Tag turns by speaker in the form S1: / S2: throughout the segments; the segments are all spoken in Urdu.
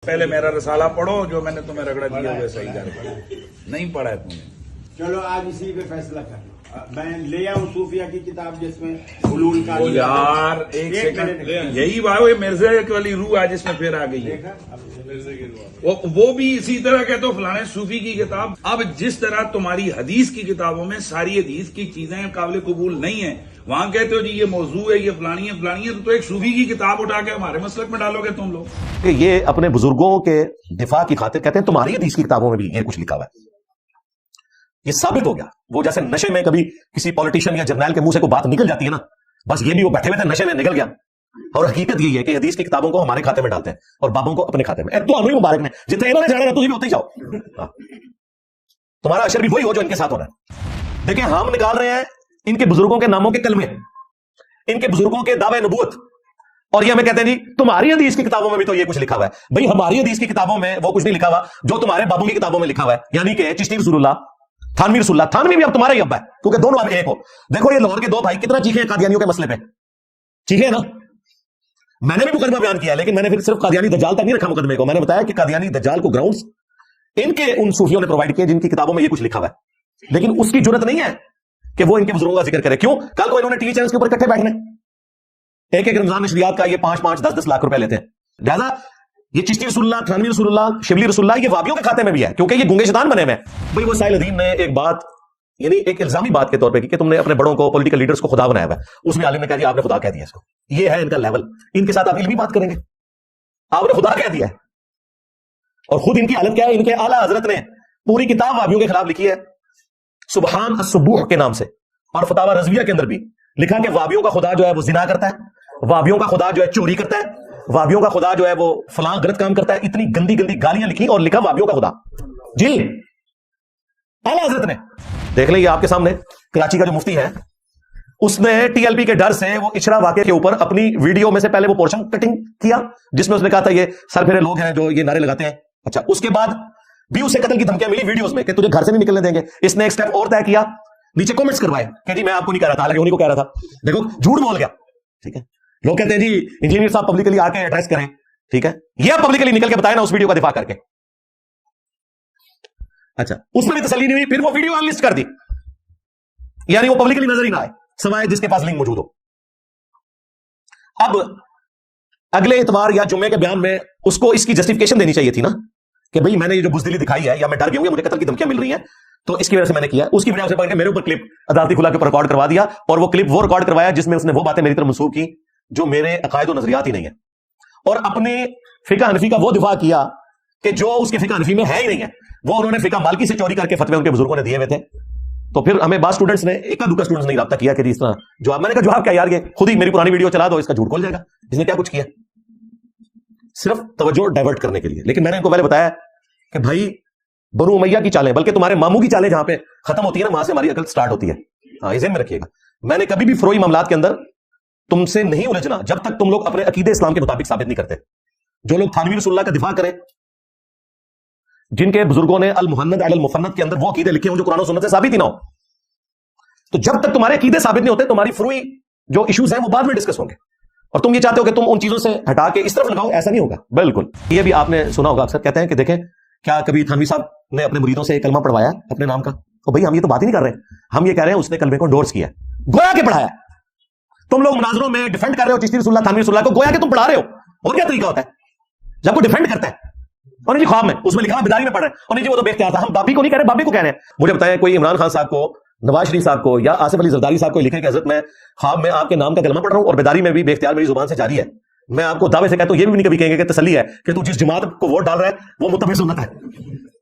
S1: پہلے میرا رسالہ پڑھو، جو میں نے تمہیں رگڑا دیا ہوئے صحیح کر پڑھو، نہیں پڑھا ہے تم نے.
S2: چلو آج اسی پہ فیصلہ کر لو. میں لے آؤں صوفیہ کی کتاب جس میں حلول کا
S1: یار ایک سیکنڈ، یہی بات ہے مرزا والی روح آج اس میں پھر آ گئی ہے. وہ بھی اسی طرح کہتے ہو فلانے صوفی کی کتاب. اب جس طرح تمہاری حدیث کی کتابوں میں ساری حدیث کی چیزیں قابل قبول نہیں ہیں، وہاں کہتے ہو جی یہ موضوع ہے، یہ فلانی ہے فلانی ہے، تو ایک صوفی کی کتاب اٹھا کے ہمارے مسلک میں ڈالو گے تم لوگ.
S3: کہ یہ اپنے بزرگوں کے دفاع کی خاطر کہتے ہیں تمہاری حدیث کی کتابوں میں بھی یہ کچھ لکھا ہوا ہے. یہ ثابت ہو گیا. وہ جیسے نشے میں کبھی کسی پولیٹیشین یا جرنیل کے منہ سے کوئی بات نکل جاتی ہے نا، بس یہ بھی وہ بیٹھے ہوئے تھے نشے میں نکل گیا. اور حقیقت یہی ہے کہ حدیث کی کتابوں کو ہمارے کھاتے میں ڈالتے ہیں اور بابوں کو اپنے کھاتے میں. تو ہمیں مبارک نے جتنے انہوں نے جانا تو بھی ہوتے ہی جاؤ، تمہارا اشر بھی وہی ہو جو ان کے ساتھ ہو رہا ہے. دیکھیں ہم نکال رہے ہیں ان کے بزرگوں کے ناموں کے کلمے، ان کے بزرگوں کے دعوے نبوت، اور یہ ہمیں کہتے ہیں جی تمہاری حدیث کی کتابوں میں بھی تو یہ کچھ لکھا ہوا ہے. بھئی ہماری حدیث کی کتابوں میں وہ کچھ نہیں لکھا ہوا جو تمہارے بابوں کی کتابوں میں لکھا ہوا ہے. یعنی کہ چشتی رسول اللہ، تھانوی رسول اللہ. تھانوی بھی اب تمہارا ہی ابا ہے کیونکہ دونوں اب ایک ہو. دیکھو یہ لاہور کے دو بھائی کتنا چیخے ہیں قادیانیوں کے مسئلے پہ، چیخے نا. میں نے بھی مقدمہ بیان کیا لیکن میں نے پھر صرف قادیانی دجال تک نہیں رکھا مقدمے کو. میں نے بتایا کہ قادیانی دجال کو گراؤنڈز ان کے ان صوفیوں نے پرووائڈ کیے جن کی کتابوں میں یہ کچھ لکھا ہوا ہے، لیکن اس کی جرت نہیں ہے کہ وہ ان کے بزرگوں کا ذکر کرے. کیوں؟ کل کو انہوں نے ٹی وی چینلز کے اوپر اکٹھے بیٹھنے، ایک رمضان نشریات کا یہ 5-5 10-10 لاکھ روپے لیتے ہیں. لہٰذا یہ چشتی رسول اللہ، تھانوی رسول اللہ، شبلی رسول اللہ یہ وابیوں کے کھاتے میں بھی ہے کیونکہ یہ گونگے شیطان بنے ہوئے ہیں. بھئی وہ سائل الدین نے ایک بات، یعنی ایک الزامی بات کے طور پہ کہ تم نے اپنے بڑوں کو، پولیٹیکل لیڈرز کو خدا بنایا ہوا ہے. اس میں عالم نے کہا جی آپ نے خدا کہہ دیا اس کو. یہ ہے ان کا لیول. ان کے ساتھ آپ علمی بات کریں گے، آپ نے خدا کہہ دیا ہے. اور خود ان کی حالت کیا ہے؟ ان کے اعلیٰ حضرت نے پوری کتاب وابیوں کے خلاف لکھی ہے سبحان السبوح کے نام سے، اور فتاوی رضویہ کے اندر بھی لکھا کہ وابیوں کا خدا جو ہے وہ زنا کرتا ہے، وابیوں کا خدا جو ہے چوری کرتا ہے، وابیوں کا خدا جو ہے وہ فلاں غلط کام کرتا ہے. اتنی گندی گندی گالیاں لکھی اور لکھا وابیوں کا خدا. جی اعلیٰ حضرت نے. دیکھ لیں یہ آپ کے سامنے کراچی کا جو مفتی ہے، اس نے ٹی ایل پی کے ڈر سے وہ اچھڑا واقعے کے اوپر اپنی ویڈیو میں سے پہلے وہ پورشن کٹنگ کیا جس میں اس نے کہا تھا یہ سر پھیرے لوگ ہیں جو یہ نعرے لگاتے ہیں. اچھا اس کے بعد بھی اسے قتل کی دھمکیاں ملی ویڈیوز میں کہ تجھے گھر سے نہیں نکلنے دیں گے. اس نے ایک سٹیپ اور طے کیا، نیچے کمنٹس کروائے کہ جی میں آپ کو نہیں کہہ رہا تھا، حالانکہ انہیں کو کہہ رہا تھا. دیکھو جھوٹ بول گیا. ٹھیک ہے، لوگ کہتے ہیں جی انجینئر صاحب پبلکلی آ کے ایڈریس کریں. ٹھیک ہے، یہ آپ پبلکلی نکل کے بتائیں نا اس ویڈیو کا دفاع کر کے. اچھا اس میں بھی تسلی نہیں ہوئی، پھر وہ ویڈیو ان لسٹ کر دی، یعنی وہ پبلکلی نظر ہی نہ آئے سوائے جس کے پاس لنک موجود ہو. اب اگلے اتوار یا جمعے کے بیان میں اس کو اس کی جسٹیفیکیشن دینی چاہیے تھی نا کہ بھئی میں نے یہ جو بزدلی دکھائی ہے یا میں ڈر گیا ہوں، مجھے قتل کی دھمکیاں مل رہی ہیں تو اس کی وجہ سے میں نے کیا. اس کی وجہ سے پکڑ کے میرے اوپر کلپ عدالتی کھلا کے اوپر ریکارڈ کروا دیا، اور وہ کلپ وہ ریکارڈ کروایا جس میں اس نے وہ باتیں میری طرف منسوخ کی جو میرے عقائد و نظریات ہی نہیں ہیں، اور اپنے فقہ حنفی کا وہ دفاع کیا کہ جو اس کے فقہ حنفی میں ہے ہی نہیں ہے. وہ انہوں نے فقہ مالکی سے چوری کر کے فتوے ان کے بزرگوں نے دیے ہوئے تھے. تو پھر ہمیں بعض اسٹوڈنٹس نے، ایک دوسرا اسٹوڈنٹس نے رابطہ کیا کہ جی اس طرح جواب. میں نے کہا جواب کیا یار، یہ خود ہی میری پرانی ویڈیو چلا دو، اس کا جھوٹ کھول جائے گا جس نے کیا کچھ کیا، صرف توجہ ڈائیورٹ کرنے کے لیے. لیکن میں نے ان کو پہلے بتایا کہ بھائی بنو امیہ کی چالیں، بلکہ تمہارے ماموں کی چالیں جہاں پہ ختم ہوتی ہے نا وہاں سے ہماری عقل سٹارٹ ہوتی ہے. ہاں یہ ذہن میں رکھیے گا. میں نے کبھی بھی فروئی معاملات کے اندر تم سے نہیں الجھنا جب تک تم لوگ اپنے عقیدے اسلام کے مطابق ثابت نہیں کرتے. جو لوگ تھانوی رسول اللہ کا دفاع کریں، جن کے بزرگوں نے المحند علی المفند کے اندر وہ عقیدے لکھے ہوں جو قرآن و سنت سے ثابت ہی نہ ہو، تو جب تک تمہارے عقیدے ثابت نہیں ہوتے تمہاری فروئی جو ایشوز ہیں وہ بعد میں ڈسکس ہوں گے. اور تم یہ چاہتے ہو کہ تم ان چیزوں سے ہٹا کے اس طرف لگاؤ، ایسا نہیں ہوگا. بالکل یہ بھی آپ نے سنا ہوگا، اکثر کہتے ہیں کہ دیکھیں کیا کبھی تھانوی صاحب نے اپنے مریدوں سے ایک کلمہ پڑھوایا اپنے نام کا؟ تو بھائی ہم یہ تو بات ہی نہیں کر رہے، ہم یہ کہہ رہے ہیں اس نے کلمے کو انڈورس کیا، گویا کہ پڑھایا. تم لوگ مناظروں میں ڈیفینڈ کر رہے ہو چشتی رسول اللہ، تھانوی رسول اللہ کو، گویا کہ تم پڑھا رہے ہو. اور کیا طریقہ ہوتا ہے جب کوئی ڈیفینڈ کرتا ہے؟ اور نہیں جی خواب میں اس میں لکھا بیداری میں پڑھ رہے ہیں، اور نہیں جی وہ تو بے اختیار تھا. ہم بابی کو نہیں کہہ رہے، بابی کو کہہ رہے ہیں. مجھے بتائیں کوئی عمران خان صاحب کو، نواز شریف صاحب کو یا آصف علی زرداری صاحب کو لکھے کہ حضرت میں خواب میں آپ کے نام کا کلمہ پڑھ رہا ہوں اور بیداری میں بھی بے اختیار میری زبان سے جاری ہے. میں آپ کو دعوے سے کہتا ہوں، یہ بھی نہیں کبھی کہیں گے کہ تسلی ہے کہ تو جس جماعت کو ووٹ ڈال رہا ہے وہ متبع سنت ہے.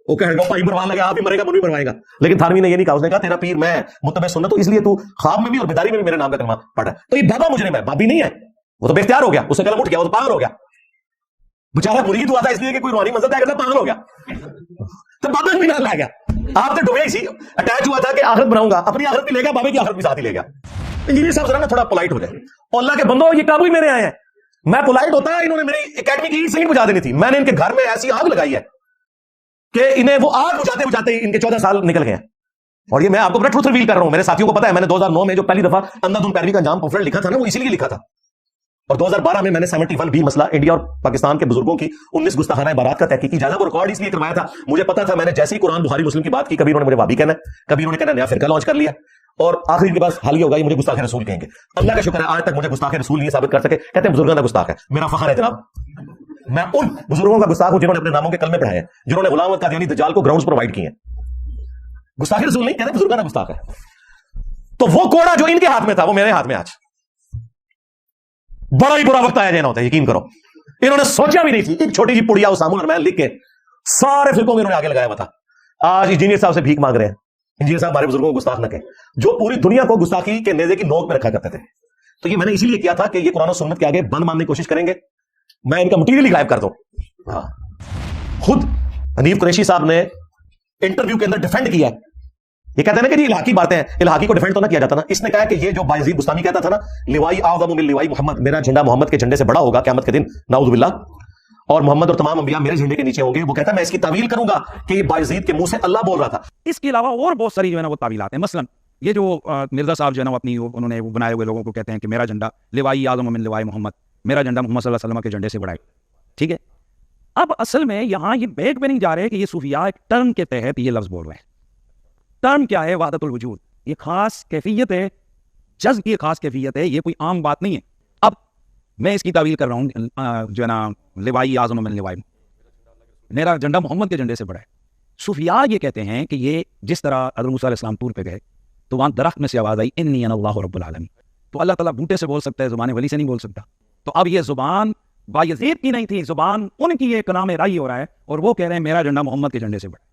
S3: وہ کہے گا بھائی مروان لگا، آپ ہی مرے گا، من بھی مروائے گا. لیکن تھانوی نے یہ نہیں کہا، اس نے کہا تیرا پیر میں متبع سنت، تو اس لیے تو خواب میں بھی اور بیداری میں بھی میرے نام کا کلمہ پڑھ رہا ہے. تو یہ بابا مجرم ہے، بابی نہیں ہے. وہ تو بے اختیار ہو گیا، اس سے قلم اٹھ گیا، وہ تو پاگل ہو گیا. بیچارہ مرید ہوا تھا اس لیے کہ کوئی روحانی منزل طے کرتا، پاگل ہو گیا تو بابا بھی نہ لے گیا. آپ تو ڈوبے اسی اٹیچ ہوا تھا کہ آخرت بناؤں گا، اپنی آخرت بھی لے گا، بابے کی آخرت بھی ساتھ ہی لے گا. انجینئر صاحب ذرا نا تھوڑا پولائٹ ہو جائے. اور اللہ کے بندو، یہ کابو ہی میرے آئے ہیں. میں پولائٹ ہوتا، انہوں نے میری اکیڈمی کی سینٹ بجا دینی تھی. میں نے ان کے گھر میں ایسی آگ لگائی ہے کہ انہیں وہ آگ بجاتے بجاتے ان کے 14 سال نکل گئے ہیں. اور یہ میں آپ کو اپنا ٹروتھ ریویل کر رہا ہوں. میرے ساتھیوں کو پتا ہے، میں نے 2009 میں جو پہلی دفعہ اندھا دھن پیروی کا انجام پمفلٹ لکھا تھا نا، وہ اسی لیے لکھا تھا اور 2012 میں نے 71B مسئلہ انڈیا اور پاکستان کے بزرگوں کی 19 گستاخانہ عبارات کا تحقیقی جائزہ وہ ریکارڈ اس لیے کروایا تھا، مجھے پتا تھا میں نے جیسے ہی قرآن بخاری مسلم کی بات کی کبھی انہوں نے مجھے وہابی کہنا ہے، کبھی انہوں نے کہنا نیا فرقہ لانچ کر لیا، اور آخری کے پاس حال یہ ہوگا یہ مجھے گستاخ رسول کہیں گے۔ اللہ کا شکر ہے آج تک مجھے گستاخ رسول نہیں ثابت کر سکے، کہتے ہیں بزرگوں کا گستاخ ہے، میرا فخر ہے جناب، میں ان بزرگوں کا گستاخ ہوں جنہوں نے اپنے ناموں کے کلمے پڑھائے ہیں، جنہوں نے غلام قادیانی دجال کو گراؤنڈز پرووائڈ کیے ہیں۔ گستاخ رسول نہیں کہتے، بزرگوں کا گستاخ ہے۔ تو وہ کوڑا جو ان کے ہاتھ میں تھا وہ میرے ہاتھ میں آج، بڑا ہی برا وقت آیا جانا ہوتا ہے، یقین کرو انہوں نے سوچا بھی نہیں تھی، ایک چھوٹی جی پڑیا اسامہ اور میں لکھ کے سارے فرقوں میں انہوں نے آگے لگایا ہوا تھا۔ آج انجینئر صاحب سے بھیک مانگ رہے ہیں، انجینئر صاحب ہمارے بزرگوں کو گستاخ نہ کہیں، جو پوری دنیا کو گستاخی کے نیزے کی نوک میں رکھا کرتے تھے۔ تو یہ میں نے اسی لیے کیا تھا کہ یہ قرآن و سنت کے آگے بند ماننے کی کوشش کریں گے، میں ان کا مٹیریل غائب کر دوں۔ خود حنیف قریشی صاحب نے انٹرویو کے اندر ڈیفینڈ کیا ہے، یہ کہتے ہیں نا کہ یہ الحاقی باتیں ہیں، الحاقی کو ڈیفینڈ تو نہ کیا جاتا نا، اس نے کہا کہ یہ جو بایزید بستامی کہتا تھا نا لوائی اعظم من لوائی محمد، میرا جھنڈا محمد کے جھنڈے سے بڑا ہوگا قیامت کے دن نعوذ باللہ، اور محمد اور تمام انبیاء میرے جھنڈے کے نیچے ہوں گے، وہ کہتا ہے میں اس کی تعویل کروں گا کہ یہ بایزید کے منہ سے اللہ بول رہا تھا۔
S4: اس کے علاوہ اور بہت ساری جو ہے نا وہ تعویلات ہیں، مثلا یہ جو مرزا صاحب جو ہے نا اپنی انہوں نے وہ بنائے ہوئے لوگوں کو کہتے ہیں کہ میرا جھنڈا لوائی اعظم من لوائی محمد، میرا جھنڈا محمد صلی اللہ علیہ وسلم کے جھنڈے سے بڑا ہے، ٹھیک ہے۔ اب اصل میں یہاں یہ بیک پہ نہیں جا رہے کہ یہ صوفیاء ایک ٹرم کے تحت یہ لفظ بول رہے ہیں۔ ٹرم کیا ہے؟ وحدت الوجود، یہ خاص کیفیت ہے، جذب کی خاص کیفیت ہے، یہ کوئی عام بات نہیں ہے۔ اب میں اس کی تعویل کر رہا ہوں جو ہے نا لوائی اعظم من لوائی، میرا جھنڈا محمد کے جھنڈے سے بڑا ہے۔ صوفیاء یہ کہتے ہیں کہ یہ جس طرح حضرت موسیٰ علیہ السلام طور پہ گئے تو وہاں درخت میں سے آواز آئی انی انا اللہ رب العالمین، تو اللہ تعالیٰ بوٹے سے بول سکتا ہے، زبان ولی سے نہیں بول سکتا۔ تو اب یہ زبان بایزید کی نہیں تھی، زبان ان کی ایک کلام رائی ہو رہا ہے، اور وہ کہہ رہے ہیں میرا جھنڈا محمد کے جھنڈے سے بڑا ہے۔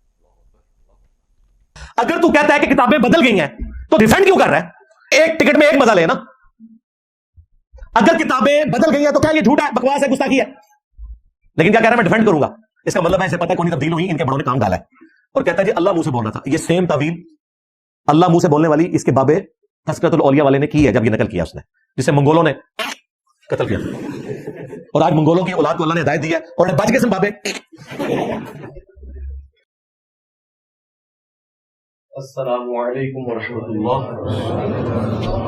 S3: اگر تو کہتا ہے کہ کتابیں بدل گئی ہیں تو ڈیفینڈ کیوں کر رہا ہے؟ ایک ٹکٹ میں ایک مزہ لینا، اگر کتابیں بدل گئی ہیں تو کیا یہ جھوٹا ہے، بکواس ہے، گستاخی ہے، لیکن کیا کہہ رہا ہے میں ڈیفینڈ کروں گا، اس کا مطلب ہے اسے پتہ ہے کون تبدیل ہوئی، ان کے بڑوں نے کام ڈالا ہے، اور کہتا ہے جی اللہ منہ سے بول رہا تھا۔ یہ سیم تعویل اللہ منہ سے بولنے والی اس کے بابے تذکرۃ الاولیاء والے نے کی ہے، جب یہ نقل کیا اس نے، جسے منگولوں نے قتل کیا، اور آج منگولوں کی اولاد کو اللہ نے ہدایت دی ہے اور بچ گئے سن بابے۔
S5: السلام علیکم ورحمۃ اللہ،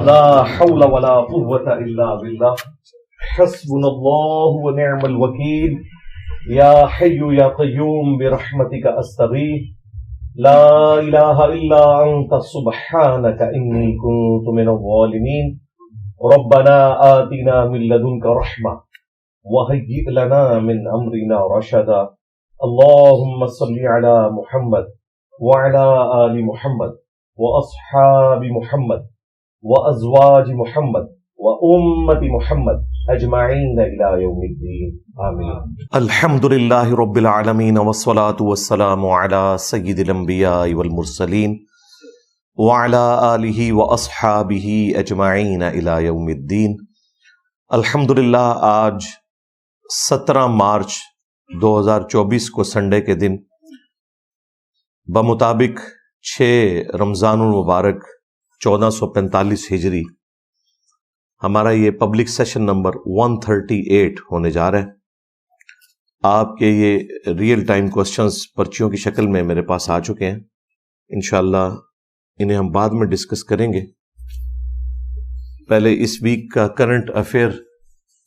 S5: لا حول ولا قوة الا باللہ، حسبنا اللہ ونعم الوکیل، یا حی یا قیوم برحمتک استغیث، لا الہ الا انت سبحانک انی کنت من الظالمین، ربنا آتنا من لدنک رحمہ وہیئ لنا من امرنا رشدا، اللہم صل علی محمد وعلى آل محمد وأصحاب محمد وأزواج محمد وأمة محمد أجمعين إلى يوم الدين آمين۔
S3: الحمد للہ رب العالمین والصلاة والسلام على سید الانبیاء والمرسلین وعلى آلہ واصحابہ اجمعین الى یوم الدین۔ الحمد للہ آج 17 مارچ 2024 کو سنڈے کے دن بمطابق 6 رمضان المبارک 1445 ہجری ہمارا یہ پبلک سیشن نمبر 138 ہونے جا رہا ہے۔ آپ کے یہ ریئل ٹائم کوسچنز پرچیوں کی شکل میں میرے پاس آ چکے ہیں، انشاءاللہ انہیں ہم بعد میں ڈسکس کریں گے۔ پہلے اس ویک کا کرنٹ افیئر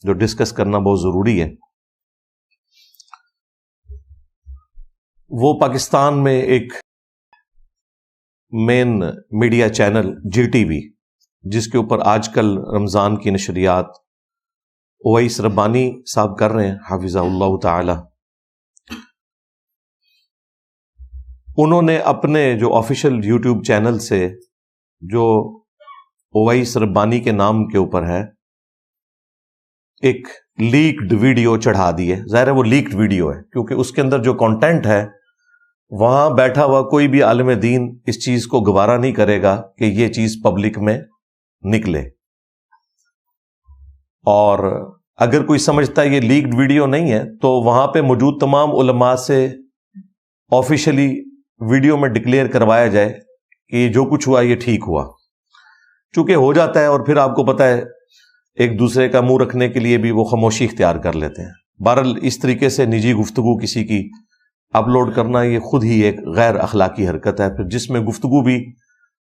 S3: جو ڈسکس کرنا بہت ضروری ہے، وہ پاکستان میں ایک main media channel G T V, جس کے اوپر آج کل رمضان کی نشریات اویس ربانی صاحب کر رہے ہیں حافظہ اللہ تعالی، انہوں نے اپنے جو آفیشیل یوٹیوب چینل سے جو اویس ربانی کے نام کے اوپر ہے ایک لیکڈ ویڈیو چڑھا دی ہے۔ ظاہر ہے وہ لیکڈ ویڈیو ہے کیونکہ اس کے اندر جو کانٹینٹ ہے وہاں بیٹھا ہوا کوئی بھی عالم دین اس چیز کو گوارا نہیں کرے گا کہ یہ چیز پبلک میں نکلے، اور اگر کوئی سمجھتا ہے یہ لیکڈ ویڈیو نہیں ہے تو وہاں پہ موجود تمام علماء سے آفیشلی ویڈیو میں ڈکلیئر کروایا جائے کہ یہ جو کچھ ہوا یہ ٹھیک ہوا، چونکہ ہو جاتا ہے اور پھر آپ کو پتہ ہے ایک دوسرے کا منہ رکھنے کے لیے بھی وہ خاموشی اختیار کر لیتے ہیں۔ بہرحال اس طریقے سے نجی گفتگو کسی کی اپلوڈ کرنا یہ خود ہی ایک غیر اخلاقی حرکت ہے، پھر جس میں گفتگو بھی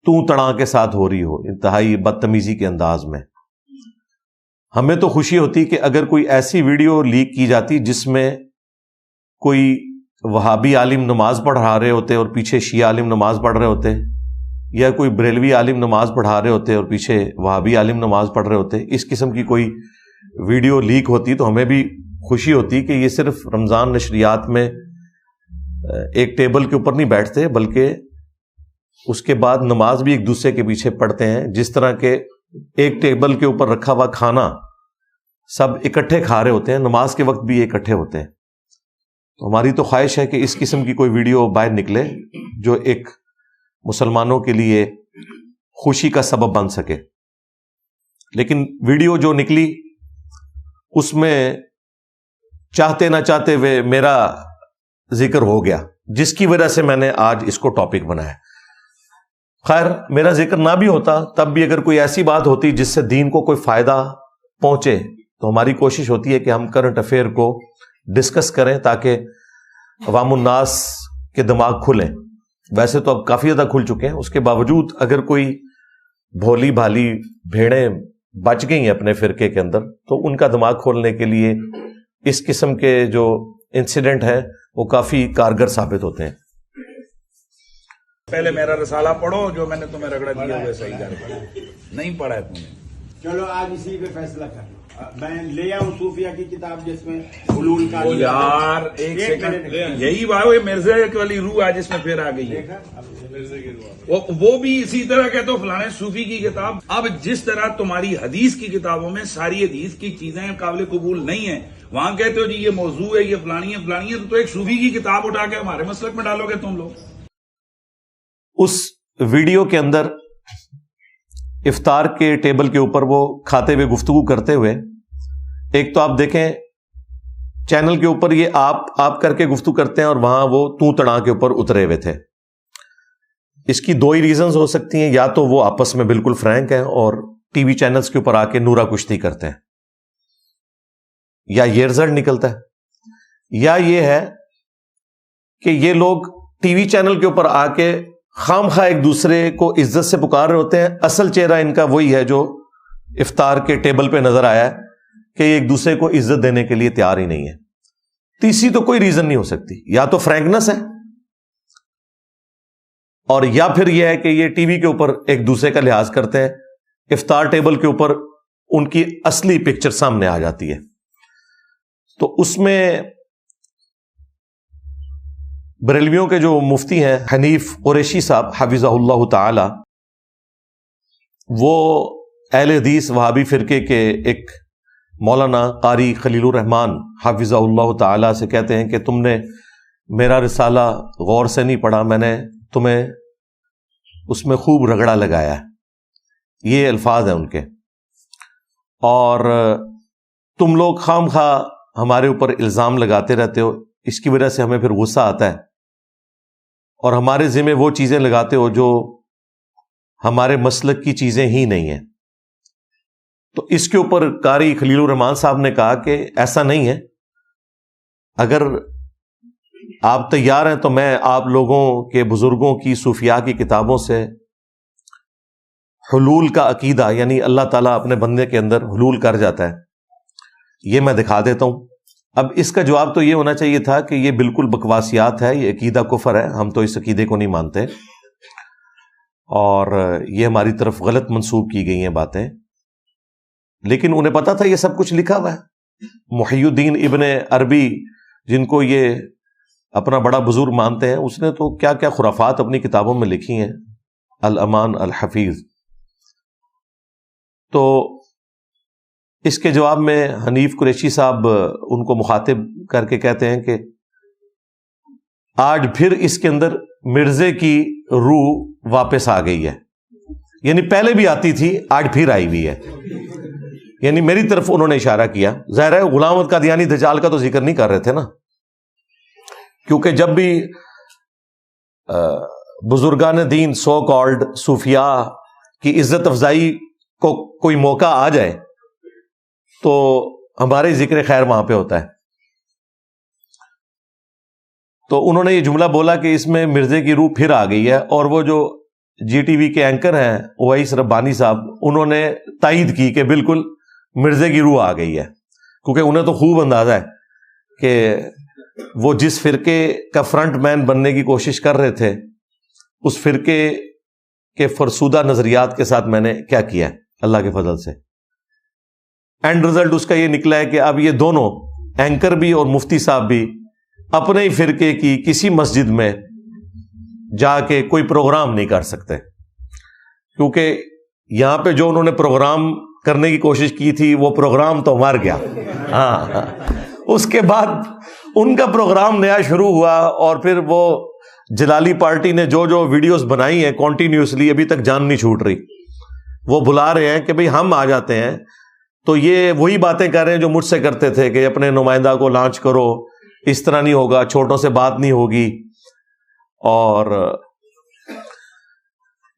S3: تو تڑاں کے ساتھ ہو رہی ہو، انتہائی بدتمیزی کے انداز میں۔ ہمیں تو خوشی ہوتی کہ اگر کوئی ایسی ویڈیو لیک کی جاتی جس میں کوئی وہابی عالم نماز پڑھا رہے ہوتے اور پیچھے شیعہ عالم نماز پڑھ رہے ہوتے، یا کوئی بریلوی عالم نماز پڑھا رہے ہوتے اور پیچھے وہابی عالم نماز پڑھ رہے ہوتے، اس قسم کی کوئی ویڈیو لیک ہوتی تو ہمیں بھی خوشی ہوتی کہ یہ صرف رمضان نشریات میں ایک ٹیبل کے اوپر نہیں بیٹھتے، بلکہ اس کے بعد نماز بھی ایک دوسرے کے پیچھے پڑھتے ہیں، جس طرح کہ ایک ٹیبل کے اوپر رکھا ہوا کھانا سب اکٹھے کھا رہے ہوتے ہیں، نماز کے وقت بھی اکٹھے ہوتے ہیں۔ تو ہماری تو خواہش ہے کہ اس قسم کی کوئی ویڈیو باہر نکلے جو ایک مسلمانوں کے لیے خوشی کا سبب بن سکے، لیکن ویڈیو جو نکلی اس میں چاہتے نہ چاہتے ہوئے میرا ذکر ہو گیا، جس کی وجہ سے میں نے آج اس کو ٹاپک بنایا۔ خیر، میرا ذکر نہ بھی ہوتا تب بھی اگر کوئی ایسی بات ہوتی جس سے دین کو کوئی فائدہ پہنچے تو ہماری کوشش ہوتی ہے کہ ہم کرنٹ افیئر کو ڈسکس کریں تاکہ عوام الناس کے دماغ کھلیں۔ ویسے تو اب کافی زیادہ کھل چکے ہیں، اس کے باوجود اگر کوئی بھولی بھالی بھیڑیں بچ گئی ہیں اپنے فرقے کے اندر تو ان کا دماغ کھولنے کے لیے اس قسم کے جو انسیڈنٹ ہیں وہ کافی کارگر ثابت ہوتے ہیں۔
S1: پہلے میرا رسالہ پڑھو، جو میں نے تمہیں رگڑا دیا ہوئے صحیح کر پڑھا، نہیں پڑھا ہے تم نے۔
S2: چلو آج اسی پہ فیصلہ کر لو۔ میں لے آؤں صوفیہ کی کتاب جس میں حلول کا
S1: یار ایک سیکنڈ، یہی بات ہے، مرزا والی روح آج اس میں پھر آ گئی ہے۔ وہ بھی اسی طرح کہتے ہو فلانے صوفی کی کتاب۔ اب جس طرح تمہاری حدیث کی کتابوں میں ساری حدیث کی چیزیں قابل قبول نہیں ہیں، وہاں کہتے ہو جی یہ موضوع ہے، یہ فلانی ہے فلانی ہے، تو ایک صوفی کی کتاب اٹھا کے ہمارے مسلک میں ڈالو گے تم لوگ۔
S3: اس ویڈیو کے اندر افطار کے ٹیبل کے اوپر وہ کھاتے ہوئے گفتگو کرتے ہوئے، ایک تو آپ دیکھیں چینل کے اوپر یہ آپ کر کے گفتگو کرتے ہیں اور وہاں وہ تو تڑا کے اوپر اترے ہوئے تھے۔ اس کی دو ہی ریزنز ہو سکتی ہیں، یا تو وہ آپس میں بالکل فرینک ہیں اور ٹی وی چینلز کے اوپر آ کے نورا کشتی کرتے ہیں، یا یہ رزلٹ نکلتا ہے، یا یہ ہے کہ یہ لوگ ٹی وی چینل کے اوپر آ کے خام خواہ ایک دوسرے کو عزت سے پکار رہے ہوتے ہیں، اصل چہرہ ان کا وہی ہے جو افطار کے ٹیبل پہ نظر آیا ہے کہ یہ ایک دوسرے کو عزت دینے کے لیے تیار ہی نہیں ہے۔ تیسری تو کوئی ریزن نہیں ہو سکتی، یا تو فرینکنس ہے اور یا پھر یہ ہے کہ یہ ٹی وی کے اوپر ایک دوسرے کا لحاظ کرتے ہیں، افطار ٹیبل کے اوپر ان کی اصلی پکچر سامنے آ جاتی ہے۔ تو اس میں بریلویوں کے جو مفتی ہیں حنیف قریشی صاحب حفظہ اللہ تعالی، وہ اہل حدیث وہابی فرقے کے ایک مولانا قاری خلیل الرحمان حفظہ اللہ تعالی سے کہتے ہیں کہ تم نے میرا رسالہ غور سے نہیں پڑھا، میں نے تمہیں اس میں خوب رگڑا لگایا ہے، یہ الفاظ ہیں ان کے، اور تم لوگ خام خواہ ہمارے اوپر الزام لگاتے رہتے ہو، اس کی وجہ سے ہمیں پھر غصہ آتا ہے اور ہمارے ذمہ وہ چیزیں لگاتے ہو جو ہمارے مسلک کی چیزیں ہی نہیں ہیں۔ تو اس کے اوپر قاری خلیل الرحمان صاحب نے کہا کہ ایسا نہیں ہے، اگر آپ تیار ہیں تو میں آپ لوگوں کے بزرگوں کی صوفیاء کی کتابوں سے حلول کا عقیدہ، یعنی اللہ تعالیٰ اپنے بندے کے اندر حلول کر جاتا ہے، یہ میں دکھا دیتا ہوں۔ اب اس کا جواب تو یہ ہونا چاہیے تھا کہ یہ بالکل بکواسیات ہے، یہ عقیدہ کفر ہے، ہم تو اس عقیدے کو نہیں مانتے اور یہ ہماری طرف غلط منسوب کی گئی ہیں باتیں، لیکن انہیں پتا تھا یہ سب کچھ لکھا ہوا ہے۔ محی الدین ابن عربی، جن کو یہ اپنا بڑا بزرگ مانتے ہیں، اس نے تو کیا کیا خرافات اپنی کتابوں میں لکھی ہیں، الامان الحفیظ۔ تو اس کے جواب میں حنیف قریشی صاحب ان کو مخاطب کر کے کہتے ہیں کہ آج پھر اس کے اندر مرزے کی روح واپس آ گئی ہے، یعنی پہلے بھی آتی تھی، آج پھر آئی ہوئی ہے، یعنی میری طرف انہوں نے اشارہ کیا۔ ظاہر ہے غلام احمد قادیانی دجال کا تو ذکر نہیں کر رہے تھے نا، کیونکہ جب بھی بزرگان دین سو کالڈ صوفیاء کی عزت افزائی کو کوئی موقع آ جائے تو ہمارے ذکر خیر وہاں پہ ہوتا ہے۔ تو انہوں نے یہ جملہ بولا کہ اس میں مرزے کی روح پھر آ گئی ہے، اور وہ جو جی ٹی وی کے اینکر ہیں اویس ربانی صاحب، انہوں نے تائید کی کہ بالکل مرزے کی روح آ گئی ہے، کیونکہ انہیں تو خوب اندازہ ہے کہ وہ جس فرقے کا فرنٹ مین بننے کی کوشش کر رہے تھے، اس فرقے کے فرسودہ نظریات کے ساتھ میں نے کیا کیا ہے اللہ کے فضل سے۔ اینڈ رزلٹ اس کا یہ نکلا ہے کہ اب یہ دونوں اینکر بھی اور مفتی صاحب بھی اپنے ہی فرقے کی کسی مسجد میں جا کے کوئی پروگرام نہیں کر سکتے، کیونکہ یہاں پہ جو انہوں نے پروگرام کرنے کی کوشش کی تھی وہ پروگرام تو مر گیا۔ ہاں، اس کے بعد ان کا پروگرام نیا شروع ہوا، اور پھر وہ جلالی پارٹی نے جو جو ویڈیوز بنائی ہیں کنٹینیوسلی، ابھی تک جان نہیں چھوٹ رہی۔ وہ بلا رہے ہیں کہ بھئی ہم آ جاتے ہیں تو یہ وہی باتیں کر رہے ہیں جو مجھ سے کرتے تھے کہ اپنے نمائندہ کو لانچ کرو، اس طرح نہیں ہوگا، چھوٹوں سے بات نہیں ہوگی، اور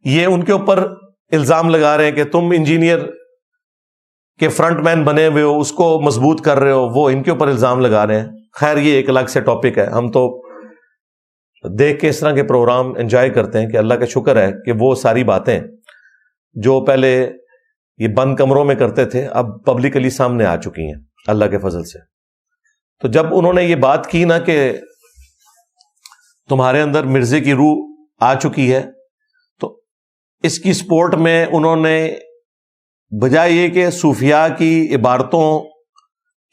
S3: یہ ان کے اوپر الزام لگا رہے ہیں کہ تم انجینئر کے فرنٹ مین بنے ہوئے ہو، اس کو مضبوط کر رہے ہو، وہ ان کے اوپر الزام لگا رہے ہیں۔ خیر یہ ایک الگ سے ٹاپک ہے، ہم تو دیکھ کے اس طرح کے پروگرام انجوائے کرتے ہیں کہ اللہ کا شکر ہے کہ وہ ساری باتیں جو پہلے یہ بند کمروں میں کرتے تھے اب پبلکلی سامنے آ چکی ہیں اللہ کے فضل سے۔ تو جب انہوں نے یہ بات کی نا کہ تمہارے اندر مرزے کی روح آ چکی ہے، تو اس کی سپورٹ میں انہوں نے بجائے یہ کہ صوفیاء کی عبارتوں